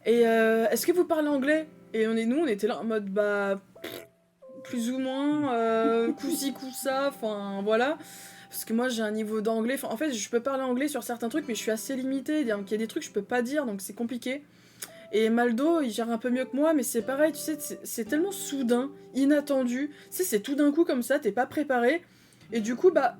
Et est-ce que vous parlez anglais? Et on était là en mode bah plus ou moins, coup-ci, coup-ça, enfin voilà. Parce que moi j'ai un niveau d'anglais, en fait je peux parler anglais sur certains trucs mais je suis assez limitée, donc il y a des trucs que je peux pas dire donc c'est compliqué. Et Maldo, il gère un peu mieux que moi, mais c'est pareil, tu sais, c'est tellement soudain, inattendu. Tu sais, c'est tout d'un coup comme ça, t'es pas préparé. Et du coup, bah,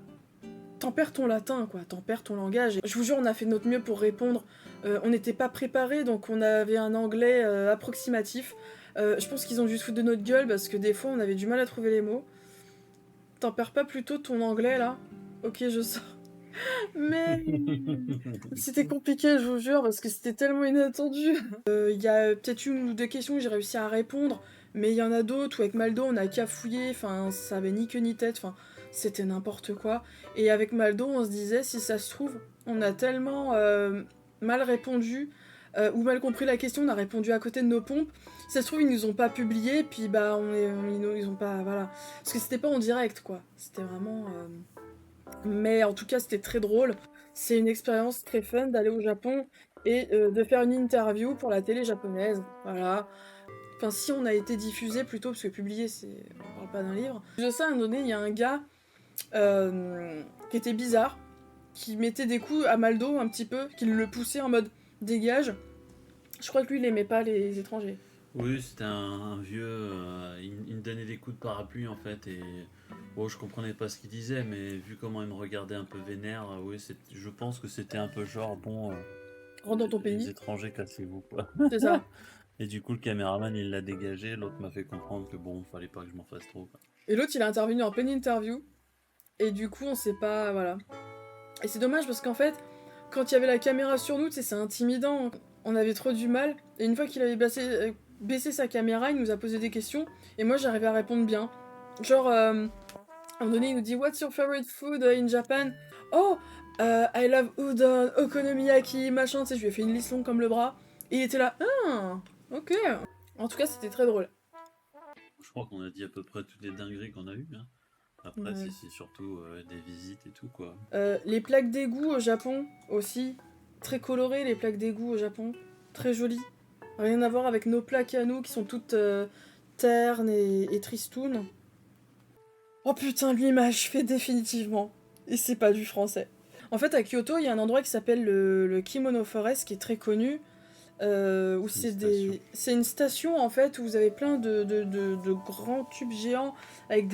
t'en perds ton latin, quoi, t'en perds ton langage. Et je vous jure, on a fait de notre mieux pour répondre. On n'était pas préparé, donc on avait un anglais approximatif. Je pense qu'ils ont dû se foutre de notre gueule, parce que des fois, on avait du mal à trouver les mots. T'en perds pas plutôt ton anglais, là? Ok, je sors. Mais c'était compliqué, je vous jure, parce que c'était tellement inattendu. Il y a peut-être une ou deux questions que j'ai réussi à répondre, mais il y en a d'autres où avec Maldo on a cafouillé, enfin ça avait ni queue ni tête, enfin c'était n'importe quoi. Et avec Maldo on se disait, si ça se trouve, on a tellement mal répondu ou mal compris la question, on a répondu à côté de nos pompes. Si ça se trouve, ils nous ont pas publié, puis bah ils ont pas. Voilà. Parce que c'était pas en direct quoi, c'était vraiment. Mais en tout cas, c'était très drôle. C'est une expérience très fun d'aller au Japon et de faire une interview pour la télé japonaise. Voilà. Enfin, si on a été diffusé plutôt, parce que publié, c'est... on parle pas d'un livre. De ça, à un moment donné, il y a un gars qui était bizarre, qui mettait des coups à Maldo un petit peu, qui le poussait en mode dégage. Je crois que lui, il aimait pas les étrangers. Oui, c'était un vieux. Il me donnait des coups de parapluie en fait et bon, je comprenais pas ce qu'il disait, mais vu comment il me regardait un peu vénère, oui, je pense que c'était un peu genre bon. Rentre dans ton Les pays, étrangers, cassez-vous quoi. c'est ça. Et du coup, le caméraman il l'a dégagé, l'autre m'a fait comprendre que bon, fallait pas que je m'en fasse trop, quoi. Et l'autre, il a intervenu en pleine interview. Et du coup, on sait pas... Voilà. Et c'est dommage parce qu'en fait, quand il y avait la caméra sur nous, tu sais, c'est intimidant. On avait trop du mal. Et une fois qu'il avait baissé sa caméra, il nous a posé des questions. Et moi, j'arrivais à répondre bien. Genre, à un moment donné, il nous dit What's your favorite food in Japan? Oh, I love udon, okonomiyaki, machin. Tu sais, je lui ai fait une liste longue comme le bras. Et il était là, ah, ok. En tout cas, c'était très drôle. Je crois qu'on a dit à peu près toutes les dingueries qu'on a eues, hein. Après, Ouais. c'est surtout des visites et tout, quoi. Les plaques d'égout au Japon aussi. Très colorées, les plaques d'égout au Japon. Très jolies. Rien à voir avec nos plaques à nous qui sont toutes ternes et tristounes. Oh putain, lui m'a achevé définitivement. Et c'est pas du français. En fait, à Kyoto, il y a un endroit qui s'appelle le Kimono Forest qui est très connu. Où c'est une station en fait où vous avez plein de grands tubes géants avec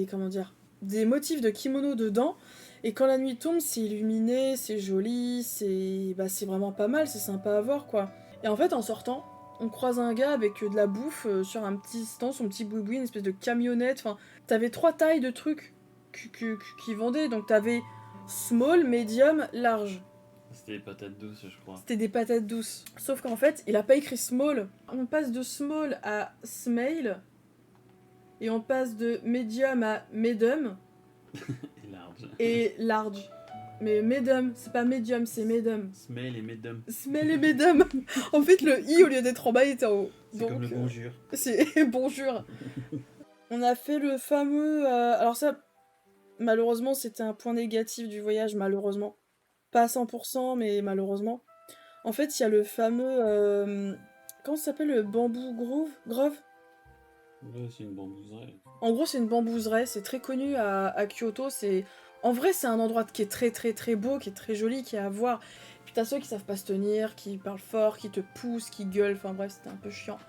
comment dire, des motifs de kimono dedans. Et quand la nuit tombe, c'est illuminé, c'est joli, c'est vraiment pas mal, c'est sympa à voir quoi. Et en fait, en sortant, on croise un gars avec de la bouffe sur un petit stand, son petit boui-boui, une espèce de camionnette. Enfin, t'avais 3 tailles de trucs qui vendaient. Donc t'avais small, medium, large. C'était des patates douces, je crois. C'était des patates douces. Sauf qu'en fait, il a pas écrit small. On passe de small à smale. Et on passe de medium à medium. Et large. Et large. Mais medium, c'est pas medium, c'est medium. Smell et medum. Smell et medium. En fait, le i au lieu d'être en bas, il était en haut. C'est comme le bonjour. C'est bonjour. On a fait le fameux... alors ça, malheureusement, c'était un point négatif du voyage, malheureusement. Pas à 100%, mais malheureusement. En fait, il y a le fameux... comment ça s'appelle, le bambou grove? Ouais, c'est une bambouseraie. En gros, c'est une bambouseraie, c'est très connu à Kyoto. En vrai, c'est un endroit qui est très très très beau, qui est très joli, qui est à voir. Puis t'as ceux qui savent pas se tenir, qui parlent fort, qui te poussent, qui gueulent. Enfin bref, c'était un peu chiant.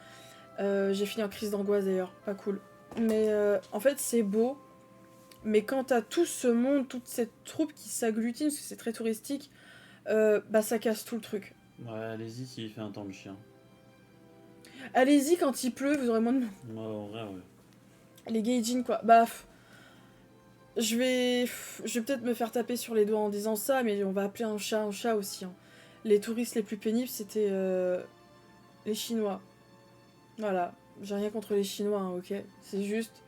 J'ai fini en crise d'angoisse d'ailleurs, pas cool. Mais en fait, c'est beau. Mais quand t'as tout ce monde, toute cette troupe qui s'agglutine, parce que c'est très touristique, bah ça casse tout le truc. Ouais, allez-y s'il fait un temps de chien. Allez-y quand il pleut, vous aurez moins de monde. Ouais, en vrai, ouais. Les gaijins, quoi. Bah, je vais peut-être me faire taper sur les doigts en disant ça, mais on va appeler un chat aussi. Hein. Les touristes les plus pénibles, c'était les Chinois. Voilà. J'ai rien contre les Chinois, hein, ok. C'est juste,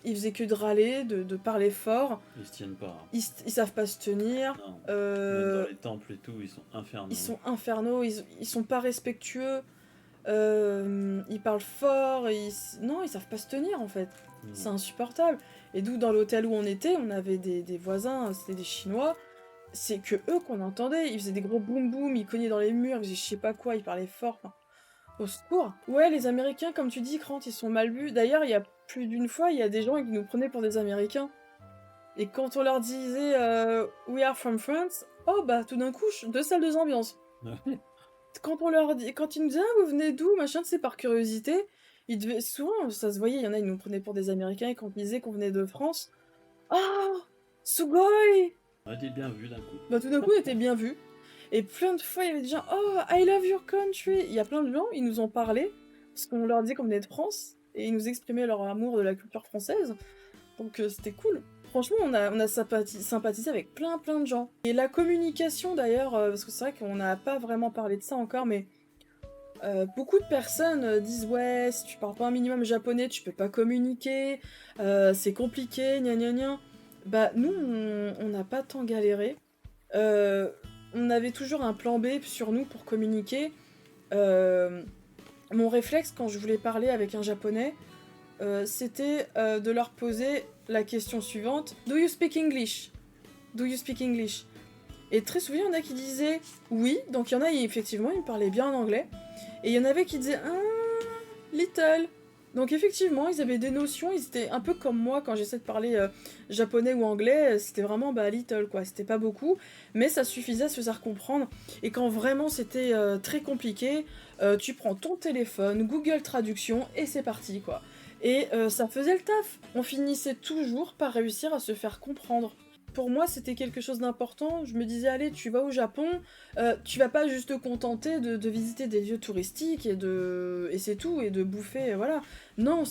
ils faisaient que de râler, de parler fort. Ils se tiennent pas. Hein. Ils savent pas se tenir. Non. Même dans les temples et tout, ils sont infernaux. Ils sont infernaux, ils sont pas respectueux. Ils parlent fort. Non, ils savent pas se tenir en fait. C'est insupportable. Et d'où dans l'hôtel où on était, on avait des voisins, c'était des Chinois. C'est que eux qu'on entendait. Ils faisaient des gros boum boum, ils cognaient dans les murs, ils faisaient je sais pas quoi, ils parlaient fort. Enfin, au secours. Ouais, les Américains, comme tu dis, Krant, ils sont mal vus. D'ailleurs, il y a plus d'une fois, il y a des gens qui nous prenaient pour des Américains. Et quand on leur disait We are from France, oh bah tout d'un coup, deux salles, deux ambiances. Quand ils nous disaient ah, vous venez d'où, machin, c'est par curiosité. Souvent, ça se voyait, il y en a, ils nous prenaient pour des Américains et quand ils disaient qu'on venait de France, ah, Sugoi! On a été bien vus d'un coup. Bah tout d'un coup, on était bien vus. Et plein de fois, il y avait des gens, oh, I love your country! Il y a plein de gens, ils nous ont parlé, parce qu'on leur disait qu'on venait de France, et ils nous exprimaient leur amour de la culture française. Donc c'était cool. Franchement, on a sympathisé avec plein de gens. Et la communication d'ailleurs, parce que c'est vrai qu'on n'a pas vraiment parlé de ça encore, mais beaucoup de personnes disent ouais, si tu parles pas un minimum japonais, tu peux pas communiquer, c'est compliqué, gna gna gna. Bah nous, on n'a pas tant galéré. On avait toujours un plan B sur nous pour communiquer. Mon réflexe quand je voulais parler avec un japonais, c'était de leur poser la question suivante. Do you speak English? Do you speak English? Et très souvent, il y en a qui disaient oui. Donc il y en a, effectivement, ils parlaient bien en anglais. Et il y en avait qui disaient little. Donc effectivement, ils avaient des notions. Ils étaient un peu comme moi quand j'essaie de parler japonais ou anglais. C'était vraiment little, quoi. C'était pas beaucoup. Mais ça suffisait à se faire comprendre. Et quand vraiment c'était très compliqué, tu prends ton téléphone, Google Traduction, et c'est parti, quoi. Et ça faisait le taf. On finissait toujours par réussir à se faire comprendre. Pour moi, c'était quelque chose d'important. Je me disais, allez, tu vas au Japon, tu vas pas juste te contenter de visiter des lieux touristiques et c'est tout, et de bouffer, voilà. Non,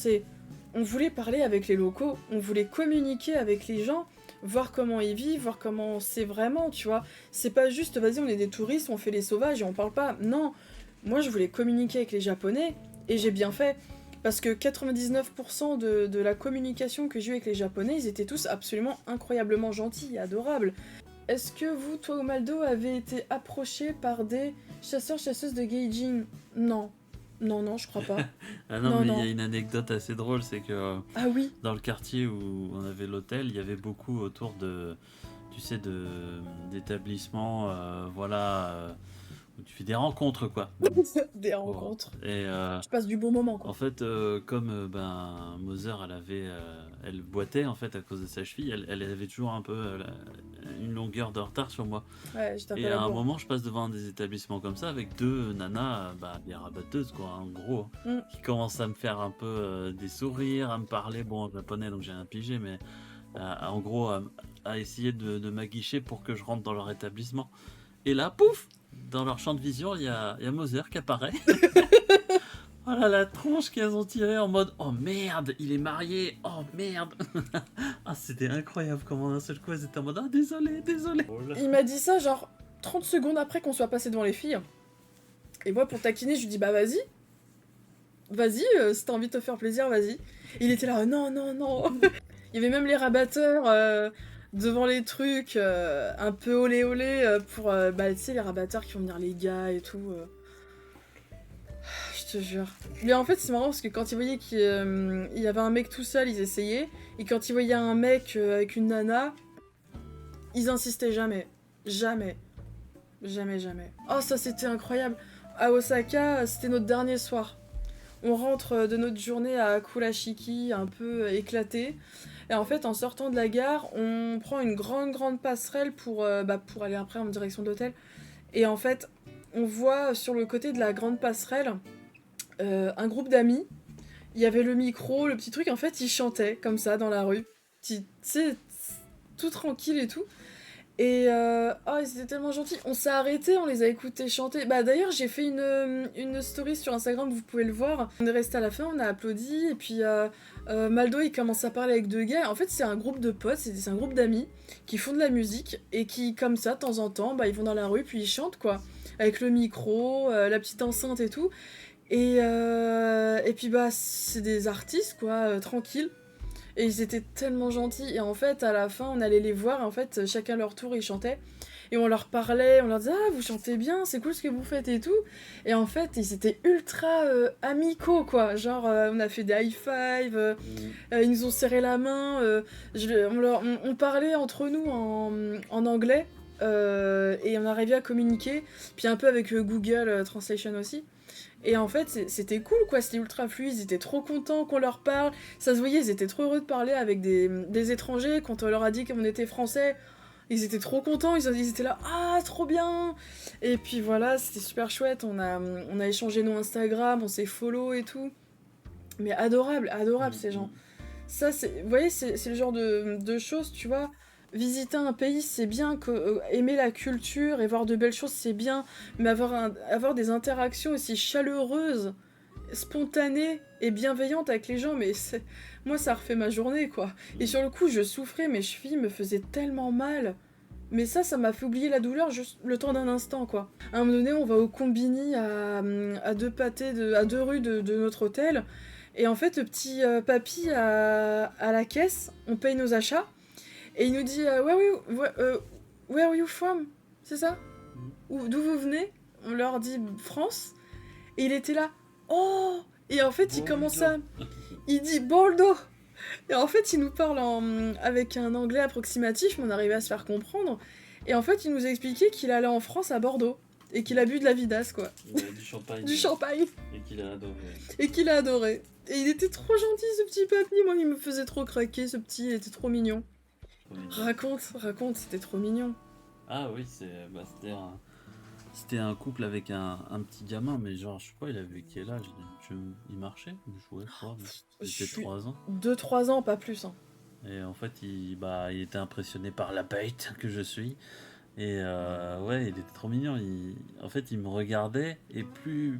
on voulait parler avec les locaux, on voulait communiquer avec les gens, voir comment ils vivent, voir comment c'est vraiment, tu vois. C'est pas juste, vas-y, on est des touristes, on fait les sauvages et on parle pas. Non, moi je voulais communiquer avec les Japonais, et j'ai bien fait. Parce que 99% de la communication que j'ai eue avec les Japonais, ils étaient tous absolument incroyablement gentils et adorables. Est-ce que vous, toi ou Maldo, avez été approché par des chasseurs-chasseuses de gaijin? Non. Non, je crois pas. Ah non, mais il y a une anecdote assez drôle, c'est que ah oui, dans le quartier où on avait l'hôtel, il y avait beaucoup autour de, tu sais, d'établissements, voilà, où tu fais des rencontres, quoi. des rencontres. Et tu passes du bon moment, quoi. en fait, comme Moser, elle boitait en fait à cause de sa cheville, elle avait toujours un peu une longueur de retard sur moi. Ouais, j'étais un peu Et à un bourre. moment, je passe devant un des établissements comme ça avec deux nanas, des rabatteuses, quoi, en gros, qui commencent à me faire un peu des sourires, à me parler, bon, en japonais, donc j'ai rien pigé, mais en gros, à essayer de m'aguicher pour que je rentre dans leur établissement. Et là, pouf, dans leur champ de vision, il y a Moser qui apparaît. Voilà la tronche qu'elles ont tirée en mode oh merde, il est marié, oh merde. Ah, c'était incroyable comment d'un seul coup elles étaient en mode ah désolé. Il m'a dit ça genre 30 secondes après qu'on soit passé devant les filles. Et moi pour taquiner, je lui dis bah vas-y, si t'as envie de te faire plaisir, vas-y. Il était là, non. Il y avait même les rabatteurs devant les trucs, un peu olé pour, tu sais, les rabatteurs qui vont venir les gars et tout. Je te jure. Mais en fait, c'est marrant parce que quand ils voyaient qu'il y avait un mec tout seul, ils essayaient. Et quand ils voyaient un mec avec une nana, ils insistaient jamais. Jamais. Oh, ça c'était incroyable. À Osaka, c'était notre dernier soir. On rentre de notre journée à Kurashiki, un peu éclaté. Et en fait, en sortant de la gare, on prend une grande passerelle pour aller après en direction de l'hôtel. Et en fait, on voit sur le côté de la grande passerelle un groupe d'amis. Il y avait le micro, le petit truc. En fait, ils chantaient comme ça dans la rue. Tu sais, tout tranquille et tout. Et oh, ils étaient tellement gentils. On s'est arrêtés, on les a écoutés chanter. Bah d'ailleurs, j'ai fait une story sur Instagram, vous pouvez le voir. On est resté à la fin, on a applaudi. Et puis Maldo, il commence à parler avec deux gars. En fait, c'est un groupe de potes, c'est un groupe d'amis qui font de la musique et qui, comme ça, de temps en temps, bah, ils vont dans la rue, puis ils chantent, quoi. Avec le micro, la petite enceinte et tout. Et puis, bah, c'est des artistes, quoi, tranquilles. Et ils étaient tellement gentils. Et en fait, à la fin, on allait les voir. Et en fait, chacun leur tour, ils chantaient. Et on leur parlait, on leur disait «Ah, vous chantez bien, c'est cool ce que vous faites et tout». Et en fait, ils étaient ultra amicaux, quoi. Genre, on a fait des high five, ils nous ont serré la main. On parlait entre nous en anglais. Et on arrivait à communiquer. Puis un peu avec Google Translation aussi. Et en fait, c'était cool, quoi, c'était ultra fluide, ils étaient trop contents qu'on leur parle. Ça se voyait, ils étaient trop heureux de parler avec des étrangers. Quand on leur a dit qu'on était français, ils étaient trop contents, ils étaient là, ah, trop bien. Et puis voilà, c'était super chouette, on a échangé nos Instagram, on s'est follow et tout. Mais adorable, adorable ces gens. Ça, vous voyez, c'est le genre de choses, tu vois. Visiter un pays, c'est bien, aimer la culture et voir de belles choses, c'est bien, mais avoir des interactions aussi chaleureuses, spontanées et bienveillantes avec les gens, mais moi, ça refait ma journée, quoi. Et sur le coup, je souffrais, mes chevilles me faisaient tellement mal. Mais ça m'a fait oublier la douleur juste le temps d'un instant, quoi. À un moment donné, on va au Combini à 2 rues de notre hôtel, et en fait, le petit papy à la caisse, on paye nos achats, et il nous dit where are you from? C'est ça? D'où vous venez? On leur dit France. Et il était là. Oh! Et en fait, il commence à. Il dit Bordeaux! Et en fait, il nous parle avec un anglais approximatif, mais on arrivait à se faire comprendre. Et en fait, il nous a expliqué qu'il allait en France à Bordeaux. Et qu'il a bu de la vidasse, quoi. Ouais, du champagne. Du champagne. Et qu'il a adoré. Et qu'il a adoré. Et il était trop gentil, ce petit papy. Moi, il me faisait trop craquer, ce petit. Il était trop mignon. Raconte, c'était trop mignon. Ah oui, c'était un couple avec un petit gamin, mais genre, je sais pas, il avait quel âge? Il marchait? Il jouait, je crois. C'était 3 ans. 2-3 ans, pas plus. Hein. Et en fait, il était impressionné par la bête que je suis. Et ouais, il était trop mignon. En fait, il me regardait, et plus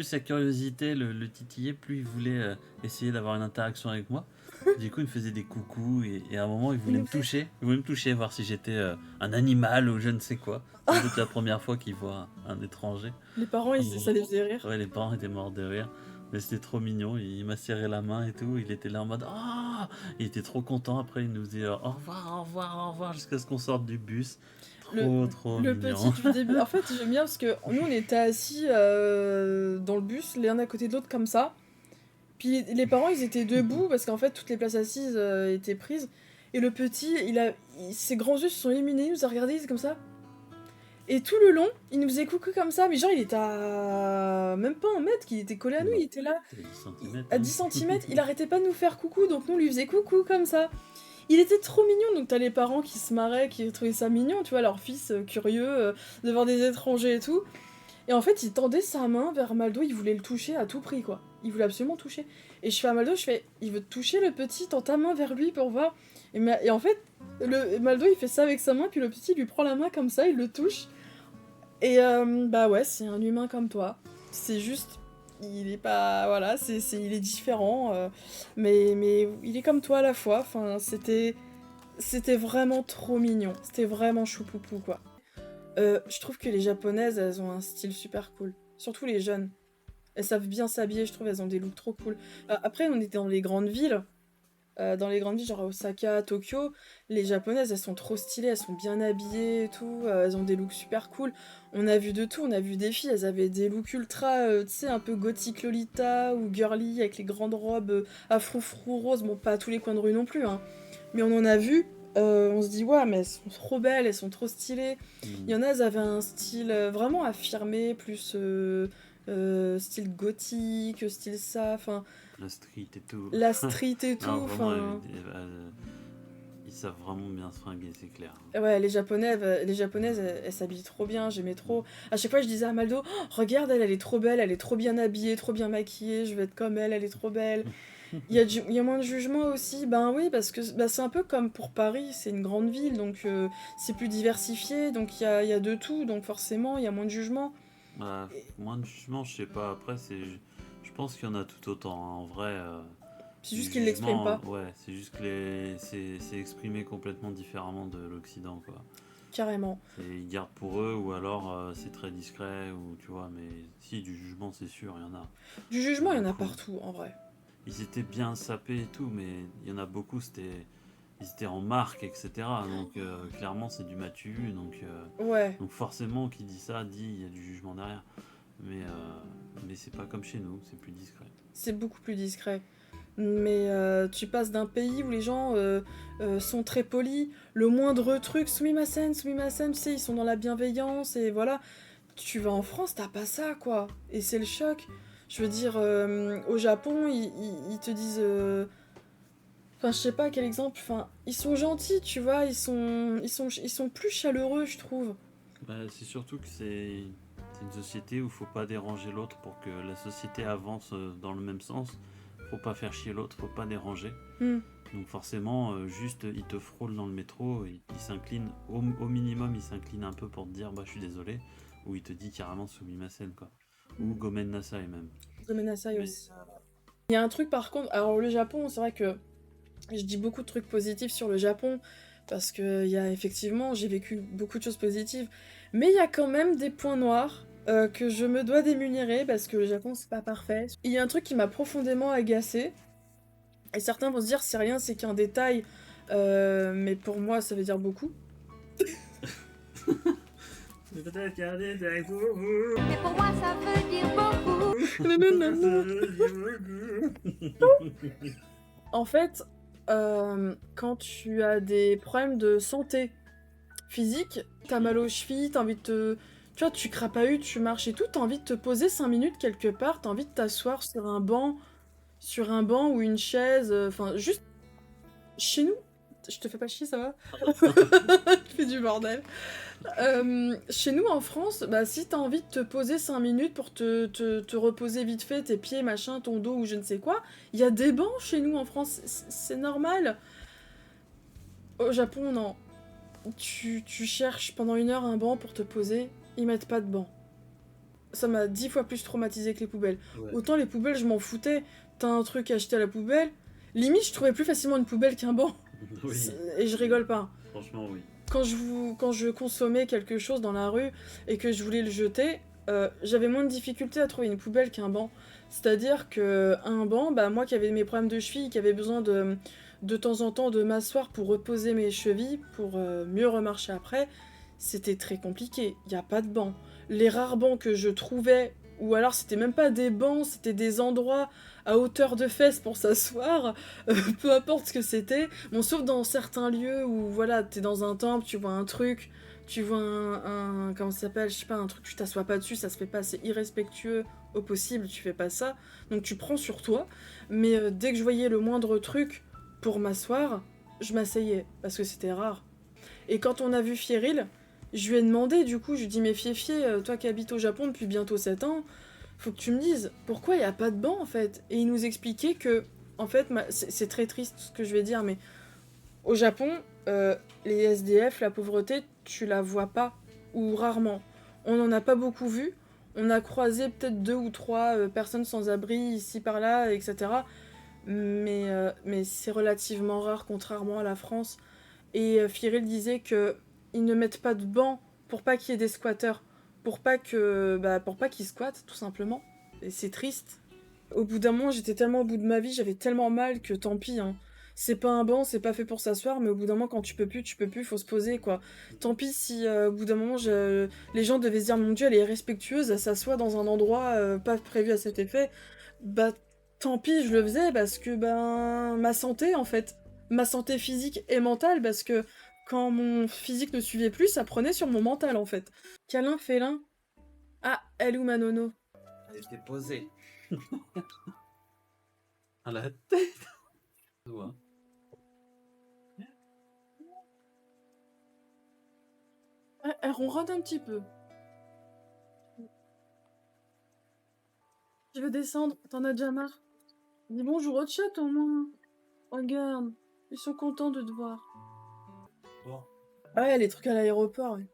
sa curiosité le titillait, plus il voulait essayer d'avoir une interaction avec moi. Du coup, il me faisait des coucous, et à un moment, il voulait me toucher. Il voulait me toucher, voir si j'étais un animal ou je ne sais quoi. C'était la première fois qu'il voit un étranger. Les parents, ça les faisait rire. Ouais, les parents étaient morts de rire. Mais c'était trop mignon, il m'a serré la main et tout, il était là en mode «Ah !» Il était trop content, après il nous dit «Au revoir, au revoir, au revoir» jusqu'à ce qu'on sorte du bus. Trop le mignon. petit du début. En fait, j'aime bien parce que nous, on était assis dans le bus, l'un à côté de l'autre comme ça. Puis les parents, ils étaient debout parce qu'en fait, toutes les places assises étaient prises. Et le petit, ses grands yeux se sont illuminés, il nous a regardé, c'est comme ça. Et tout le long, il nous faisait coucou comme ça, mais genre il était à même pas 1 mètre, qu'il était collé à nous, il était là à 10 cm, il arrêtait pas de nous faire coucou, donc nous on lui faisait coucou comme ça. Il était trop mignon, donc t'as les parents qui se marraient, qui trouvaient ça mignon, tu vois, leur fils curieux de voir des étrangers et tout. Et en fait, il tendait sa main vers Maldo, il voulait le toucher à tout prix, quoi. Il voulait absolument toucher. Et je fais à Maldo, il veut te toucher le petit, tends ta main vers lui pour voir. Et en fait, Maldo il fait ça avec sa main, puis le petit lui prend la main comme ça, il le touche. Et bah ouais, c'est un humain comme toi. C'est juste, il est pas, voilà, il est différent, mais il est comme toi à la fois. Enfin, c'était vraiment trop mignon. C'était vraiment choupoupou, quoi. Je trouve que les japonaises, elles ont un style super cool. Surtout les jeunes. Elles savent bien s'habiller, je trouve, elles ont des looks trop cool. Après, on était dans les grandes villes. Genre Osaka, Tokyo, les japonaises, elles sont trop stylées, elles sont bien habillées et tout, elles ont des looks super cool. On a vu de tout, on a vu des filles, elles avaient des looks ultra, tu sais, un peu gothique Lolita ou girly, avec les grandes robes à froufrou rose, bon, pas à tous les coins de rue non plus, hein. Mais on en a vu, on se dit, ouais, mais elles sont trop belles, elles sont trop stylées. Il y en a, elles avaient un style vraiment affirmé, plus style gothique, style ça, enfin... La street et tout. Non, vraiment, ils savent vraiment bien se fringuer, c'est clair. Ouais, les japonaises, elles s'habillent trop bien, j'aimais trop. À chaque fois, je disais à Maldo, oh, regarde, elle est trop belle, elle est trop bien habillée, trop bien maquillée, je veux être comme elle est trop belle. Il y a moins de jugement aussi. Ben oui, parce que bah, c'est un peu comme pour Paris, c'est une grande ville, donc c'est plus diversifié, donc il y a de tout, donc forcément, il y a moins de jugement. Bah, Et moins de jugement, je sais pas. Après, je pense qu'il y en a tout autant, hein. En vrai, c'est du juste qu'ils l'expriment jugement, pas, ouais, c'est juste que c'est exprimé complètement différemment de l'Occident, quoi. carrément. Ils gardent pour eux, ou alors c'est très discret, ou tu vois, mais si, du jugement, c'est sûr, Du il y en jugement, a il y en a beaucoup. partout, en vrai. Ils étaient bien sapés et tout, mais il y en a beaucoup, ils étaient en marque, etc. Donc clairement, c'est du matu vu, Ouais, donc forcément, qui dit ça, dit il y a du jugement derrière. Mais c'est pas comme chez nous, c'est plus discret. c'est beaucoup plus discret. Mais tu passes d'un pays où les gens sont très polis, le moindre truc, sumimasen, sumimasen, tu sais, ils sont dans la bienveillance, et voilà. Tu vas en France, t'as pas ça, quoi. Et c'est le choc. Je veux dire, au Japon, ils te disent... Enfin, je sais pas quel exemple. Enfin, ils sont gentils, tu vois. Ils sont plus chaleureux, je trouve. Bah, c'est surtout que c'est une société où il faut pas déranger l'autre pour que la société avance dans le même sens. Faut pas faire chier l'autre, faut pas déranger. Hmm. Donc forcément, juste ils te frôlent dans le métro, ils s'inclinent, au minimum ils s'inclinent un peu pour te dire bah je suis désolé, ou il te dit carrément sumimasen quoi, ou gomen nasai même. Gomenasai Mais aussi. Il y a un truc par contre, alors le Japon, c'est vrai que je dis beaucoup de trucs positifs sur le Japon, parce que il y a effectivement, j'ai vécu beaucoup de choses positives, mais il y a quand même des points noirs que je me dois d'énumérer, parce que le Japon, c'est pas parfait. Il y a un truc qui m'a profondément agacée, et certains vont se dire c'est rien, c'est qu'un détail, mais pour moi ça veut dire beaucoup. peut-être qu'il y a des détails pour vous. Mais pour moi, ça veut dire beaucoup. En fait, quand tu as des problèmes de santé physique, t'as mal aux chevilles, t'as envie de te... Tu vois, tu crapahutes, tu marches et tout, t'as envie de te poser 5 minutes quelque part, t'as envie de t'asseoir sur un banc ou une chaise, enfin, juste chez nous. Je te fais pas chier, ça va? Je fais du bordel. Chez nous en France, bah, si t'as envie de te poser 5 minutes pour te reposer vite fait, tes pieds, machin, ton dos ou je ne sais quoi, il y a des bancs chez nous en France, c'est normal. Au Japon, non. Tu cherches pendant 1 heure un banc pour te poser, ils mettent pas de banc. Ça m'a 10 fois plus traumatisé que les poubelles. Ouais. Autant les poubelles, je m'en foutais. T'as un truc à acheter à la poubelle. Limite, je trouvais plus facilement une poubelle qu'un banc. Oui. Et je rigole pas. Franchement oui. Quand je consommais quelque chose dans la rue et que je voulais le jeter, j'avais moins de difficulté à trouver une poubelle qu'un banc. C'est-à-dire que un banc, bah moi qui avais mes problèmes de cheville, qui avait besoin de temps en temps de m'asseoir pour reposer mes chevilles, pour mieux remarcher après, c'était très compliqué. Il n'y a pas de banc. Les rares bancs que je trouvais, ou alors c'était même pas des bancs, c'était des endroits à hauteur de fesses pour s'asseoir, peu importe ce que c'était. Bon, sauf dans certains lieux où, voilà, t'es dans un temple, tu vois un truc, tu vois comment ça s'appelle, je sais pas, un truc, tu t'assois pas dessus, ça se fait pas, c'est irrespectueux au possible, tu fais pas ça. Donc tu prends sur toi. Mais dès que je voyais le moindre truc pour m'asseoir, je m'asseyais, parce que c'était rare. Et quand on a vu Fieril, je lui ai demandé, du coup, je lui ai dit, mais Fiefie, toi qui habites au Japon depuis bientôt 7 ans, faut que tu me dises, pourquoi il n'y a pas de banc, en fait? Et il nous expliquait que, en fait, c'est très triste ce que je vais dire, mais au Japon, les SDF, la pauvreté, tu la vois pas, ou rarement. On n'en a pas beaucoup vu. On a croisé peut-être 2 ou 3 personnes sans abri ici par là, etc. Mais c'est relativement rare, contrairement à la France. Et Firil disait que ils ne mettent pas de banc pour pas qu'il y ait des squatteurs, pour pas qu'ils squattent, tout simplement. Et c'est triste. Au bout d'un moment, j'étais tellement au bout de ma vie, j'avais tellement mal que tant pis, hein. C'est pas un banc, c'est pas fait pour s'asseoir, mais au bout d'un moment, quand tu peux plus, faut se poser, quoi. Tant pis si, au bout d'un moment, les gens devaient se dire, mon Dieu, elle est irrespectueuse, elle s'assoit dans un endroit pas prévu à cet effet. Bah, tant pis, je le faisais, parce que, ben, ma santé, en fait. Ma santé physique et mentale, parce que quand mon physique ne suivait plus, ça prenait sur mon mental, en fait. Câlin, félin. Ah, elle ou ma nono? Elle était posée. À la tête. Ouais. Elle ronronne un petit peu. Je veux descendre, t'en as déjà marre? Dis bonjour au chat au moins. Regarde, ils sont contents de te voir. Bon. Ouais, les trucs à l'aéroport. Ouais.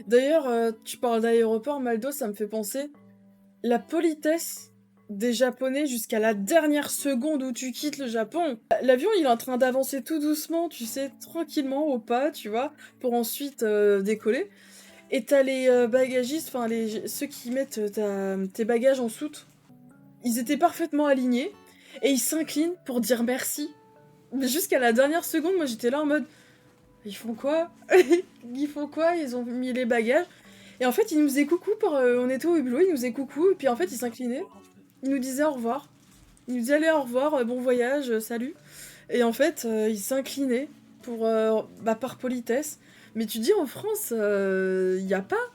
D'ailleurs, tu parles d'aéroport, Maldo, ça me fait penser. La politesse des Japonais jusqu'à la dernière seconde où tu quittes le Japon. L'avion, il est en train d'avancer tout doucement, tu sais, tranquillement au pas, tu vois, pour ensuite décoller. Et t'as les bagagistes, enfin ceux qui mettent tes bagages en soute. Ils étaient parfaitement alignés et ils s'inclinent pour dire merci. Mais jusqu'à la dernière seconde, moi j'étais là en mode ils font quoi? Ils font quoi? Ils ont mis les bagages. Et en fait, ils nous faisaient coucou, on était au hublot, ils nous faisaient coucou, et puis en fait, ils s'inclinaient, ils nous disaient au revoir. Ils nous disaient allez, au revoir, bon voyage, salut. Et en fait, ils s'inclinaient pour, par politesse. Mais tu dis en France, y a pas,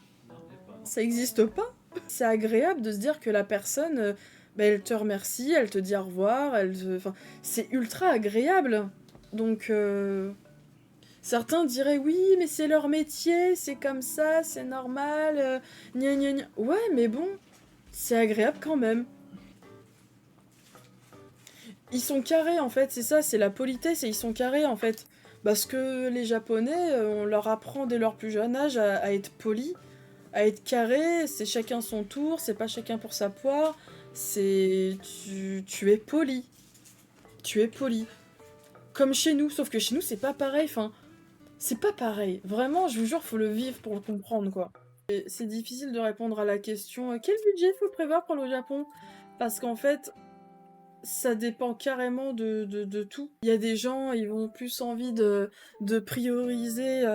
ça existe pas. C'est agréable de se dire que la personne, elle te remercie, elle te dit au revoir, enfin, c'est ultra agréable. Donc, certains diraient oui, mais c'est leur métier, c'est comme ça, c'est normal, gna gna gna. Ouais, mais bon, c'est agréable quand même. Ils sont carrés en fait, c'est ça, c'est la politesse et ils sont carrés en fait. Parce que les Japonais, on leur apprend dès leur plus jeune âge à être poli, à être carré, c'est chacun son tour, c'est pas chacun pour sa poire, c'est tu es poli. Tu es poli. Comme chez nous, sauf que chez nous c'est pas pareil, enfin, c'est pas pareil. Vraiment, je vous jure, faut le vivre pour le comprendre quoi. Et c'est difficile de répondre à la question quel budget faut prévoir pour le Japon? Parce qu'en fait, ça dépend carrément de tout. Il y a des gens, ils ont plus envie de prioriser,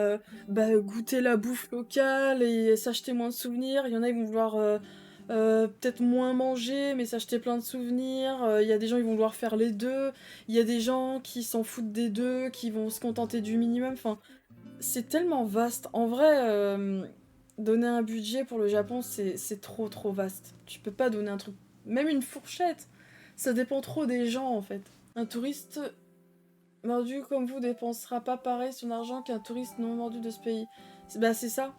goûter la bouffe locale et s'acheter moins de souvenirs. Il y en a, ils vont vouloir peut-être moins manger, mais s'acheter plein de souvenirs. Il y a des gens, ils vont vouloir faire les deux. Il y a des gens qui s'en foutent des deux, qui vont se contenter du minimum. Enfin, c'est tellement vaste. En vrai, donner un budget pour le Japon, c'est trop trop vaste. Tu peux pas donner un truc, même une fourchette. Ça dépend trop des gens en fait. Un touriste mordu comme vous dépensera pas pareil son argent qu'un touriste non mordu de ce pays. C'est ça.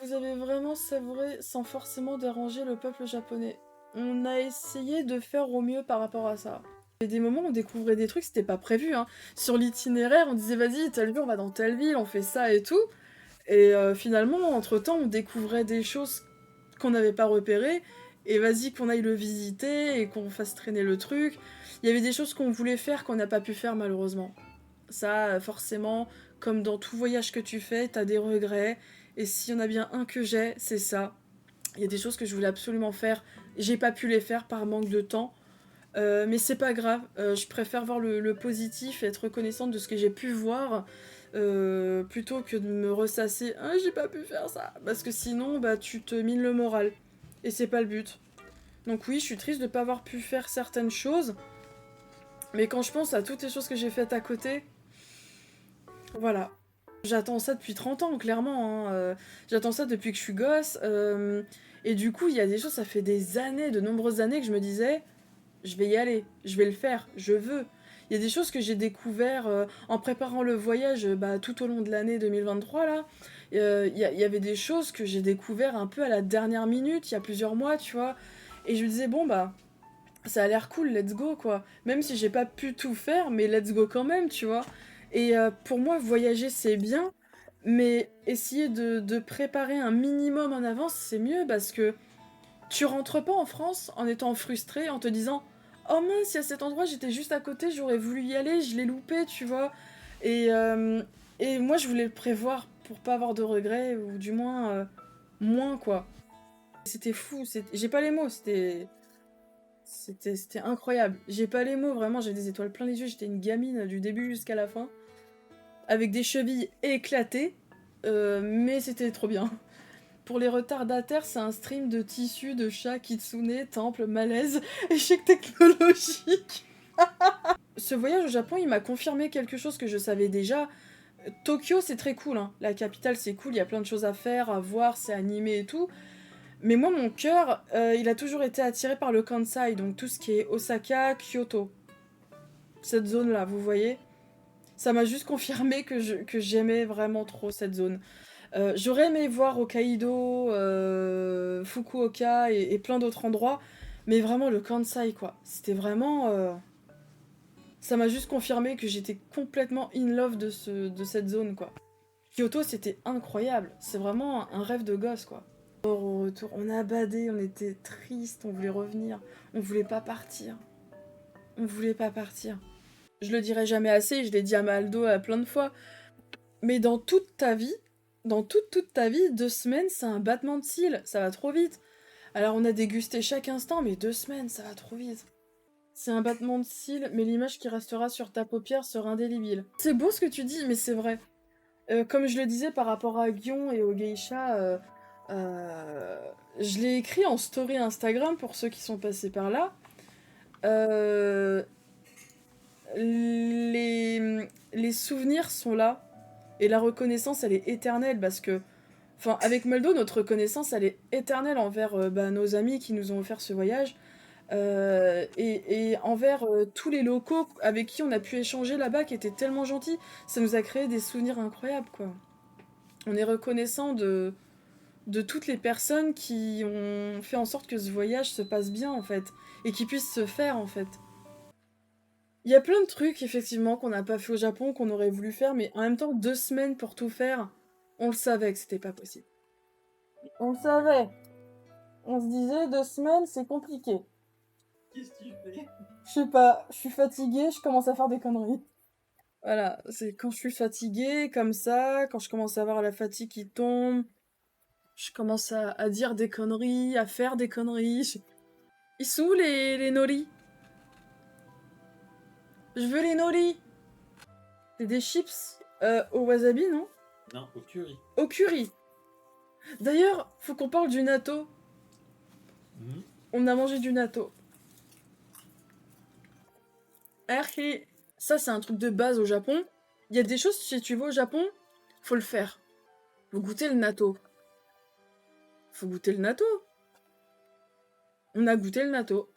Vous avez vraiment savouré sans forcément déranger le peuple japonais. On a essayé de faire au mieux par rapport à ça. Il y a des moments où on découvrait des trucs, c'était pas prévu. Hein. Sur l'itinéraire, on disait vas-y, telle ville, on va dans telle ville, on fait ça et tout. Et finalement, entre-temps, on découvrait des choses qu'on n'avait pas repérées. Et vas-y, qu'on aille le visiter et qu'on fasse traîner le truc. Il y avait des choses qu'on voulait faire qu'on n'a pas pu faire malheureusement. Ça, forcément, comme dans tout voyage que tu fais, t'as des regrets. Et s'il y en a bien un que j'ai, c'est ça. Il y a des choses que je voulais absolument faire. J'ai pas pu les faire par manque de temps. Mais c'est pas grave. Je préfère voir le positif et être reconnaissante de ce que j'ai pu voir. Plutôt que de me ressasser ah j'ai pas pu faire ça parce que sinon tu te mines le moral et c'est pas le but. Donc oui, je suis triste de pas avoir pu faire certaines choses, mais quand je pense à toutes les choses que j'ai faites à côté, voilà. J'attends ça depuis 30 ans, clairement. Hein. J'attends ça depuis que je suis gosse. Et du coup, il y a des choses, ça fait des années, de nombreuses années que je me disais, je vais y aller, je vais le faire, je veux. Il y a des choses que j'ai découvert en préparant le voyage tout au long de l'année 2023 là. Il y avait des choses que j'ai découvert un peu à la dernière minute, il y a plusieurs mois, tu vois. Et je me disais bon ça a l'air cool, let's go quoi. Même si j'ai pas pu tout faire, mais let's go quand même, tu vois. Et pour moi, voyager c'est bien, mais essayer de préparer un minimum en avance, c'est mieux parce que tu rentres pas en France en étant frustré, en te disant oh mince, il y a cet endroit, j'étais juste à côté, j'aurais voulu y aller, je l'ai loupé, tu vois. Et moi, je voulais le prévoir pour pas avoir de regrets, ou du moins, moins, quoi. C'était fou, j'ai pas les mots, c'était incroyable. J'ai pas les mots, vraiment, j'avais des étoiles plein les yeux, j'étais une gamine du début jusqu'à la fin, avec des chevilles éclatées, mais c'était trop bien. Pour les retardataires, c'est un stream de tissus, de chat, kitsune, temple, malaise, échec technologique. Ce voyage au Japon, il m'a confirmé quelque chose que je savais déjà. Tokyo, c'est très cool, hein. La capitale, c'est cool, il y a plein de choses à faire, à voir, c'est animé et tout. Mais moi, mon cœur, il a toujours été attiré par le Kansai, donc tout ce qui est Osaka, Kyoto. Cette zone-là, vous voyez? Ça m'a juste confirmé que j'aimais vraiment trop cette zone. J'aurais aimé voir Hokkaido, Fukuoka et plein d'autres endroits, mais vraiment le Kansai, quoi. C'était vraiment Ça m'a juste confirmé que j'étais complètement in love de cette zone, quoi. Kyoto, c'était incroyable. C'est vraiment un rêve de gosse, quoi. Au retour, on a badé, on était triste, on voulait revenir. On voulait pas partir. On voulait pas partir. Je le dirai jamais assez, je l'ai dit à Maldo plein de fois. Mais dans toute ta vie, toute ta vie, 2 semaines, c'est un battement de cils. Ça va trop vite. Alors on a dégusté chaque instant, mais 2 semaines, ça va trop vite. C'est un battement de cils, mais l'image qui restera sur ta paupière sera indélébile. C'est beau ce que tu dis, mais c'est vrai. Comme je le disais par rapport à Gion et aux geishas, je l'ai écrit en story Instagram pour ceux qui sont passés par là. Les souvenirs sont là. Et la reconnaissance, elle est éternelle parce que... Enfin, avec Maldo, notre reconnaissance, elle est éternelle envers nos amis qui nous ont offert ce voyage. Et envers tous les locaux avec qui on a pu échanger là-bas, qui étaient tellement gentils. Ça nous a créé des souvenirs incroyables, quoi. On est reconnaissant de toutes les personnes qui ont fait en sorte que ce voyage se passe bien, en fait. Et qui puisse se faire, en fait. Il y a plein de trucs, effectivement, qu'on n'a pas fait au Japon, qu'on aurait voulu faire, mais en même temps, 2 semaines pour tout faire, on le savait que c'était pas possible. On le savait. On se disait, 2 semaines, c'est compliqué. Qu'est-ce que tu fais? Je sais pas, je suis fatiguée, je commence à faire des conneries. Voilà, c'est quand je suis fatiguée, comme ça, quand je commence à avoir la fatigue qui tombe, je commence à dire des conneries, à faire des conneries. Ils sont où les noris? Je veux les noris. C'est des chips au wasabi, non? Non, au curry. Au curry. D'ailleurs, faut qu'on parle du natto. Mhm. On a mangé du natto. Ça, c'est un truc de base au Japon. Il y a des choses, si tu vas au Japon, faut le faire. Faut goûter le natto. Faut goûter le natto. On a goûté le natto.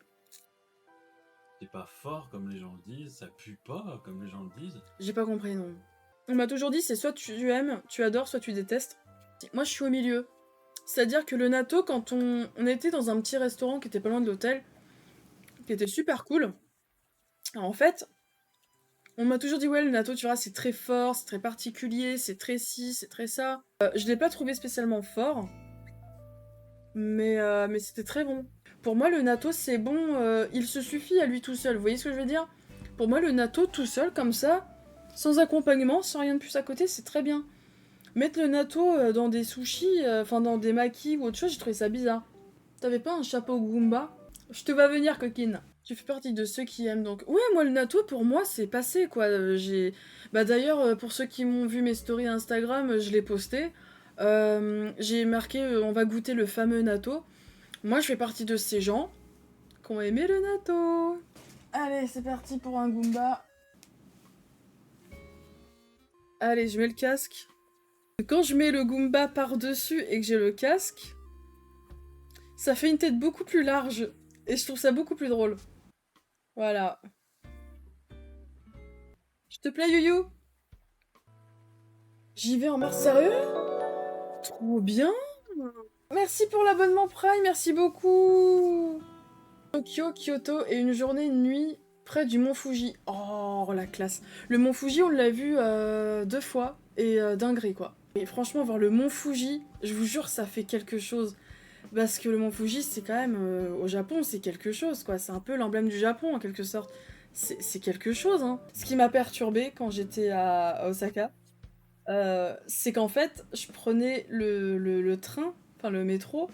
C'est pas fort comme les gens le disent, ça pue pas comme les gens le disent. J'ai pas compris, non. On m'a toujours dit, c'est soit tu aimes, tu adores, soit tu détestes. Moi, je suis au milieu. C'est-à-dire que le natto, quand on était dans un petit restaurant qui était pas loin de l'hôtel, qui était super cool, alors, en fait, on m'a toujours dit, ouais, le natto, tu vois, c'est très fort, c'est très particulier, c'est très ci, c'est très ça. Je l'ai pas trouvé spécialement fort, mais c'était très bon. Pour moi, le natto, c'est bon, il se suffit à lui tout seul, vous voyez ce que je veux dire? Pour moi, le natto, tout seul, comme ça, sans accompagnement, sans rien de plus à côté, c'est très bien. Mettre le natto dans des sushis, enfin dans des makis ou autre chose, j'ai trouvé ça bizarre. T'avais pas un chapeau Goomba? Je te vois venir, coquine. Tu fais partie de ceux qui aiment donc. Ouais, moi le natto pour moi c'est passé quoi. Bah d'ailleurs pour ceux qui m'ont vu mes stories Instagram, je l'ai posté. J'ai marqué on va goûter le fameux natto. Moi je fais partie de ces gens qui ont aimé le natto. Allez, c'est parti pour un Goomba. Allez, je mets le casque. Quand je mets le Goomba par-dessus et que j'ai le casque, ça fait une tête beaucoup plus large. Et je trouve ça beaucoup plus drôle. Voilà. Je te plais, Youyou? J'y vais en mars, sérieux? Trop bien! Merci pour l'abonnement Prime, merci beaucoup! Tokyo, Kyoto et une journée, une nuit près du mont Fuji. Oh, la classe. Le mont Fuji, on l'a vu 2 fois et dinguerie, quoi. Et franchement, voir le mont Fuji, je vous jure, ça fait quelque chose. Parce que le mont Fuji, c'est quand même... au Japon, c'est quelque chose, quoi. C'est un peu l'emblème du Japon, en quelque sorte. C'est quelque chose, hein. Ce qui m'a perturbée quand j'étais à Osaka, c'est qu'en fait, je prenais le train, enfin le métro,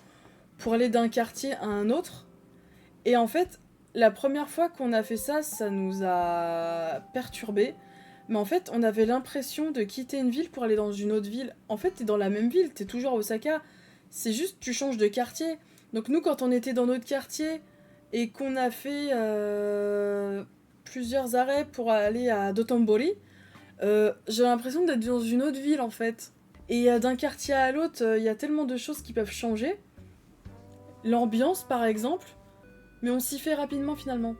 pour aller d'un quartier à un autre. Et en fait, la première fois qu'on a fait ça, ça nous a perturbés. Mais en fait, on avait l'impression de quitter une ville pour aller dans une autre ville. En fait, t'es dans la même ville, t'es toujours à Osaka. C'est juste, tu changes de quartier. Donc nous, quand on était dans notre quartier et qu'on a fait plusieurs arrêts pour aller à Dotonbori, j'ai l'impression d'être dans une autre ville, en fait. Et d'un quartier à l'autre, il y a tellement de choses qui peuvent changer. L'ambiance, par exemple. Mais on s'y fait rapidement, finalement.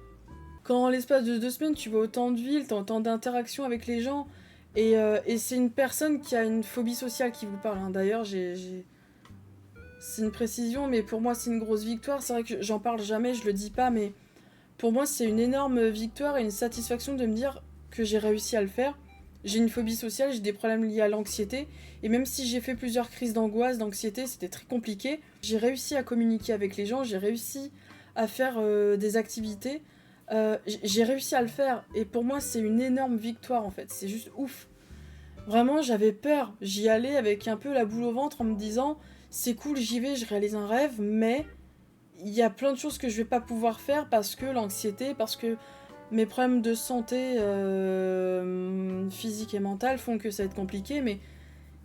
Quand en l'espace de 2 semaines, tu vois autant de villes, t'as autant d'interactions avec les gens, et c'est une personne qui a une phobie sociale qui vous parle, hein. D'ailleurs, c'est une précision, mais pour moi, c'est une grosse victoire. C'est vrai que j'en parle jamais, je le dis pas, mais Pour moi, c'est une énorme victoire et une satisfaction de me dire que j'ai réussi à le faire. J'ai une phobie sociale, j'ai des problèmes liés à l'anxiété. Et même si j'ai fait plusieurs crises d'angoisse, d'anxiété, c'était très compliqué. J'ai réussi à communiquer avec les gens, j'ai réussi à faire des activités. J'ai réussi à le faire. Et pour moi, c'est une énorme victoire en fait. C'est juste ouf. Vraiment, j'avais peur. J'y allais avec un peu la boule au ventre en me disant c'est cool, j'y vais, je réalise un rêve, mais il y a plein de choses que je vais pas pouvoir faire parce que l'anxiété, parce que mes problèmes de santé physique et mentale font que ça va être compliqué. Mais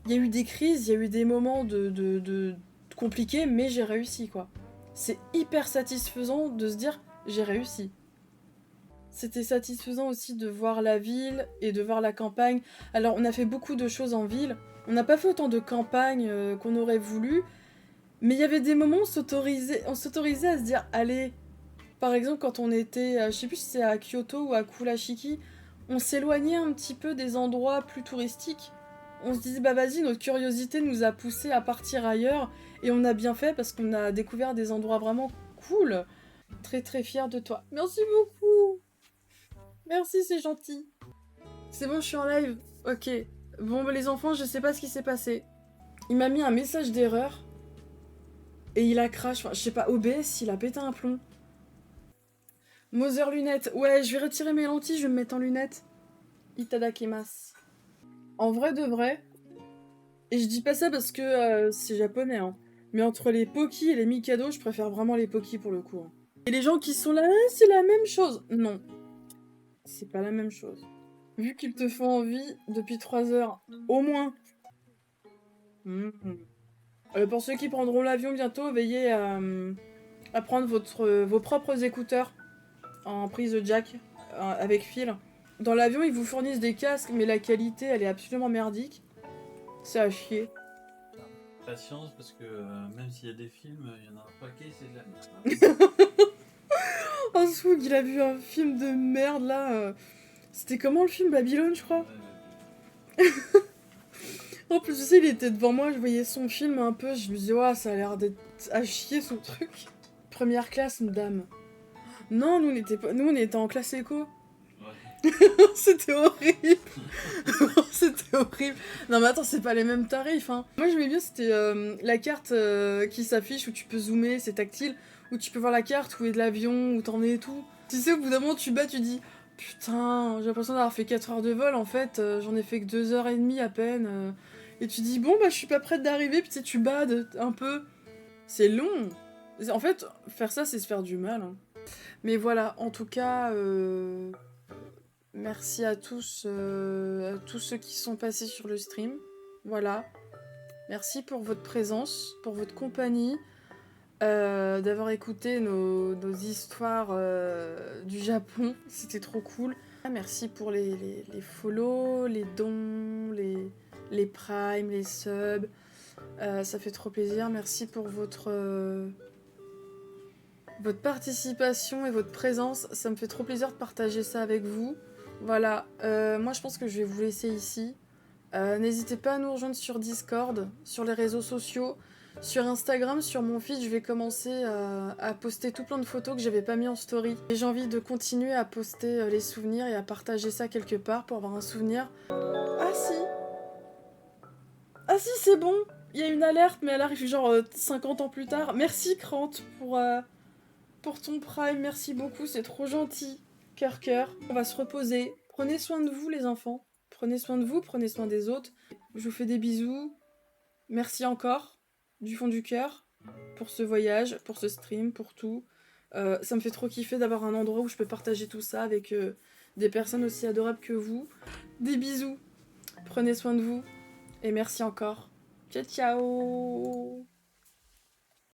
il y a eu des crises, il y a eu des moments de compliqués, mais j'ai réussi quoi. C'est hyper satisfaisant de se dire j'ai réussi. C'était satisfaisant aussi de voir la ville et de voir la campagne. Alors, on a fait beaucoup de choses en ville. On n'a pas fait autant de campagnes qu'on aurait voulu. Mais il y avait des moments où on s'autorisait à se dire, allez, par exemple, quand on était, je sais plus si c'est à Kyoto ou à Kurashiki, on s'éloignait un petit peu des endroits plus touristiques. On se disait, bah vas-y, notre curiosité nous a poussé à partir ailleurs. Et on a bien fait parce qu'on a découvert des endroits vraiment cool. Très très fière de toi. Merci beaucoup. Merci, c'est gentil. C'est bon, je suis en live. Ok. Bon, bah, les enfants, je sais pas ce qui s'est passé. Il m'a mis un message d'erreur. Et il a crash. Enfin, je sais pas, OBS, il a pété un plomb. Mother lunettes. Ouais, je vais retirer mes lentilles, je vais me mettre en lunettes. Itadakimasu. En vrai de vrai. Et je dis pas ça parce que c'est japonais, hein. Mais entre les Poki et les Mikado, je préfère vraiment les Poki pour le coup. Hein. Et les gens qui sont là, ah, c'est la même chose. Non. C'est pas la même chose. Vu qu'ils te font envie depuis 3 heures, au moins. Pour ceux qui prendront l'avion bientôt, veillez à prendre vos propres écouteurs en prise jack avec fil. Dans l'avion, ils vous fournissent des casques, mais la qualité, elle est absolument merdique. C'est à chier. Patience, parce que même s'il y a des films, il y en a un paquet, c'est de la merde. Oh, Swoog, il a vu un film de merde là. C'était comment le film Babylone, je crois. En plus, tu sais, il était devant moi, je voyais son film un peu, je me disais, ouais, ça a l'air d'être à chier son truc. Première classe, madame. Non, nous on était en classe éco. Ouais. C'était horrible. C'était horrible. Non mais attends, c'est pas les mêmes tarifs. Hein. Moi j'aimais bien, c'était la carte qui s'affiche où tu peux zoomer, c'est tactile, où tu peux voir la carte, où est de l'avion, où t'en es et tout. Tu sais, au bout d'un moment tu bats, tu dis putain, j'ai l'impression d'avoir fait 4 heures de vol, en fait, j'en ai fait que 2h30 à peine. Et tu dis bon bah je suis pas prête d'arriver, puis tu sais, tu bades un peu. C'est long. En fait, faire ça c'est se faire du mal. Hein. Mais voilà, en tout cas, merci à tous ceux qui sont passés sur le stream. Voilà. Merci pour votre présence, pour votre compagnie, d'avoir écouté nos histoires du Japon. C'était trop cool. Merci pour les follow, les dons, les primes, les subs. Ça fait trop plaisir. Merci pour votre participation et votre présence. Ça me fait trop plaisir de partager ça avec vous. Voilà, moi je pense que je vais vous laisser ici. N'hésitez pas à nous rejoindre sur Discord, sur les réseaux sociaux, sur Instagram, sur mon feed. Je vais commencer à poster tout plein de photos que j'avais pas mis en story. Et j'ai envie de continuer à poster les souvenirs et à partager ça quelque part pour avoir un souvenir. Ah si! Ah si, c'est bon! Il y a une alerte, mais elle arrive genre 50 ans plus tard. Merci Krant pour ton prime, merci beaucoup, c'est trop gentil. Cœur. On va se reposer. Prenez soin de vous les enfants. Prenez soin de vous, prenez soin des autres. Je vous fais des bisous. Merci encore, du fond du cœur, pour ce voyage, pour ce stream, pour tout. Ça me fait trop kiffer d'avoir un endroit où je peux partager tout ça avec des personnes aussi adorables que vous. Des bisous. Prenez soin de vous. Et merci encore. Ciao ciao.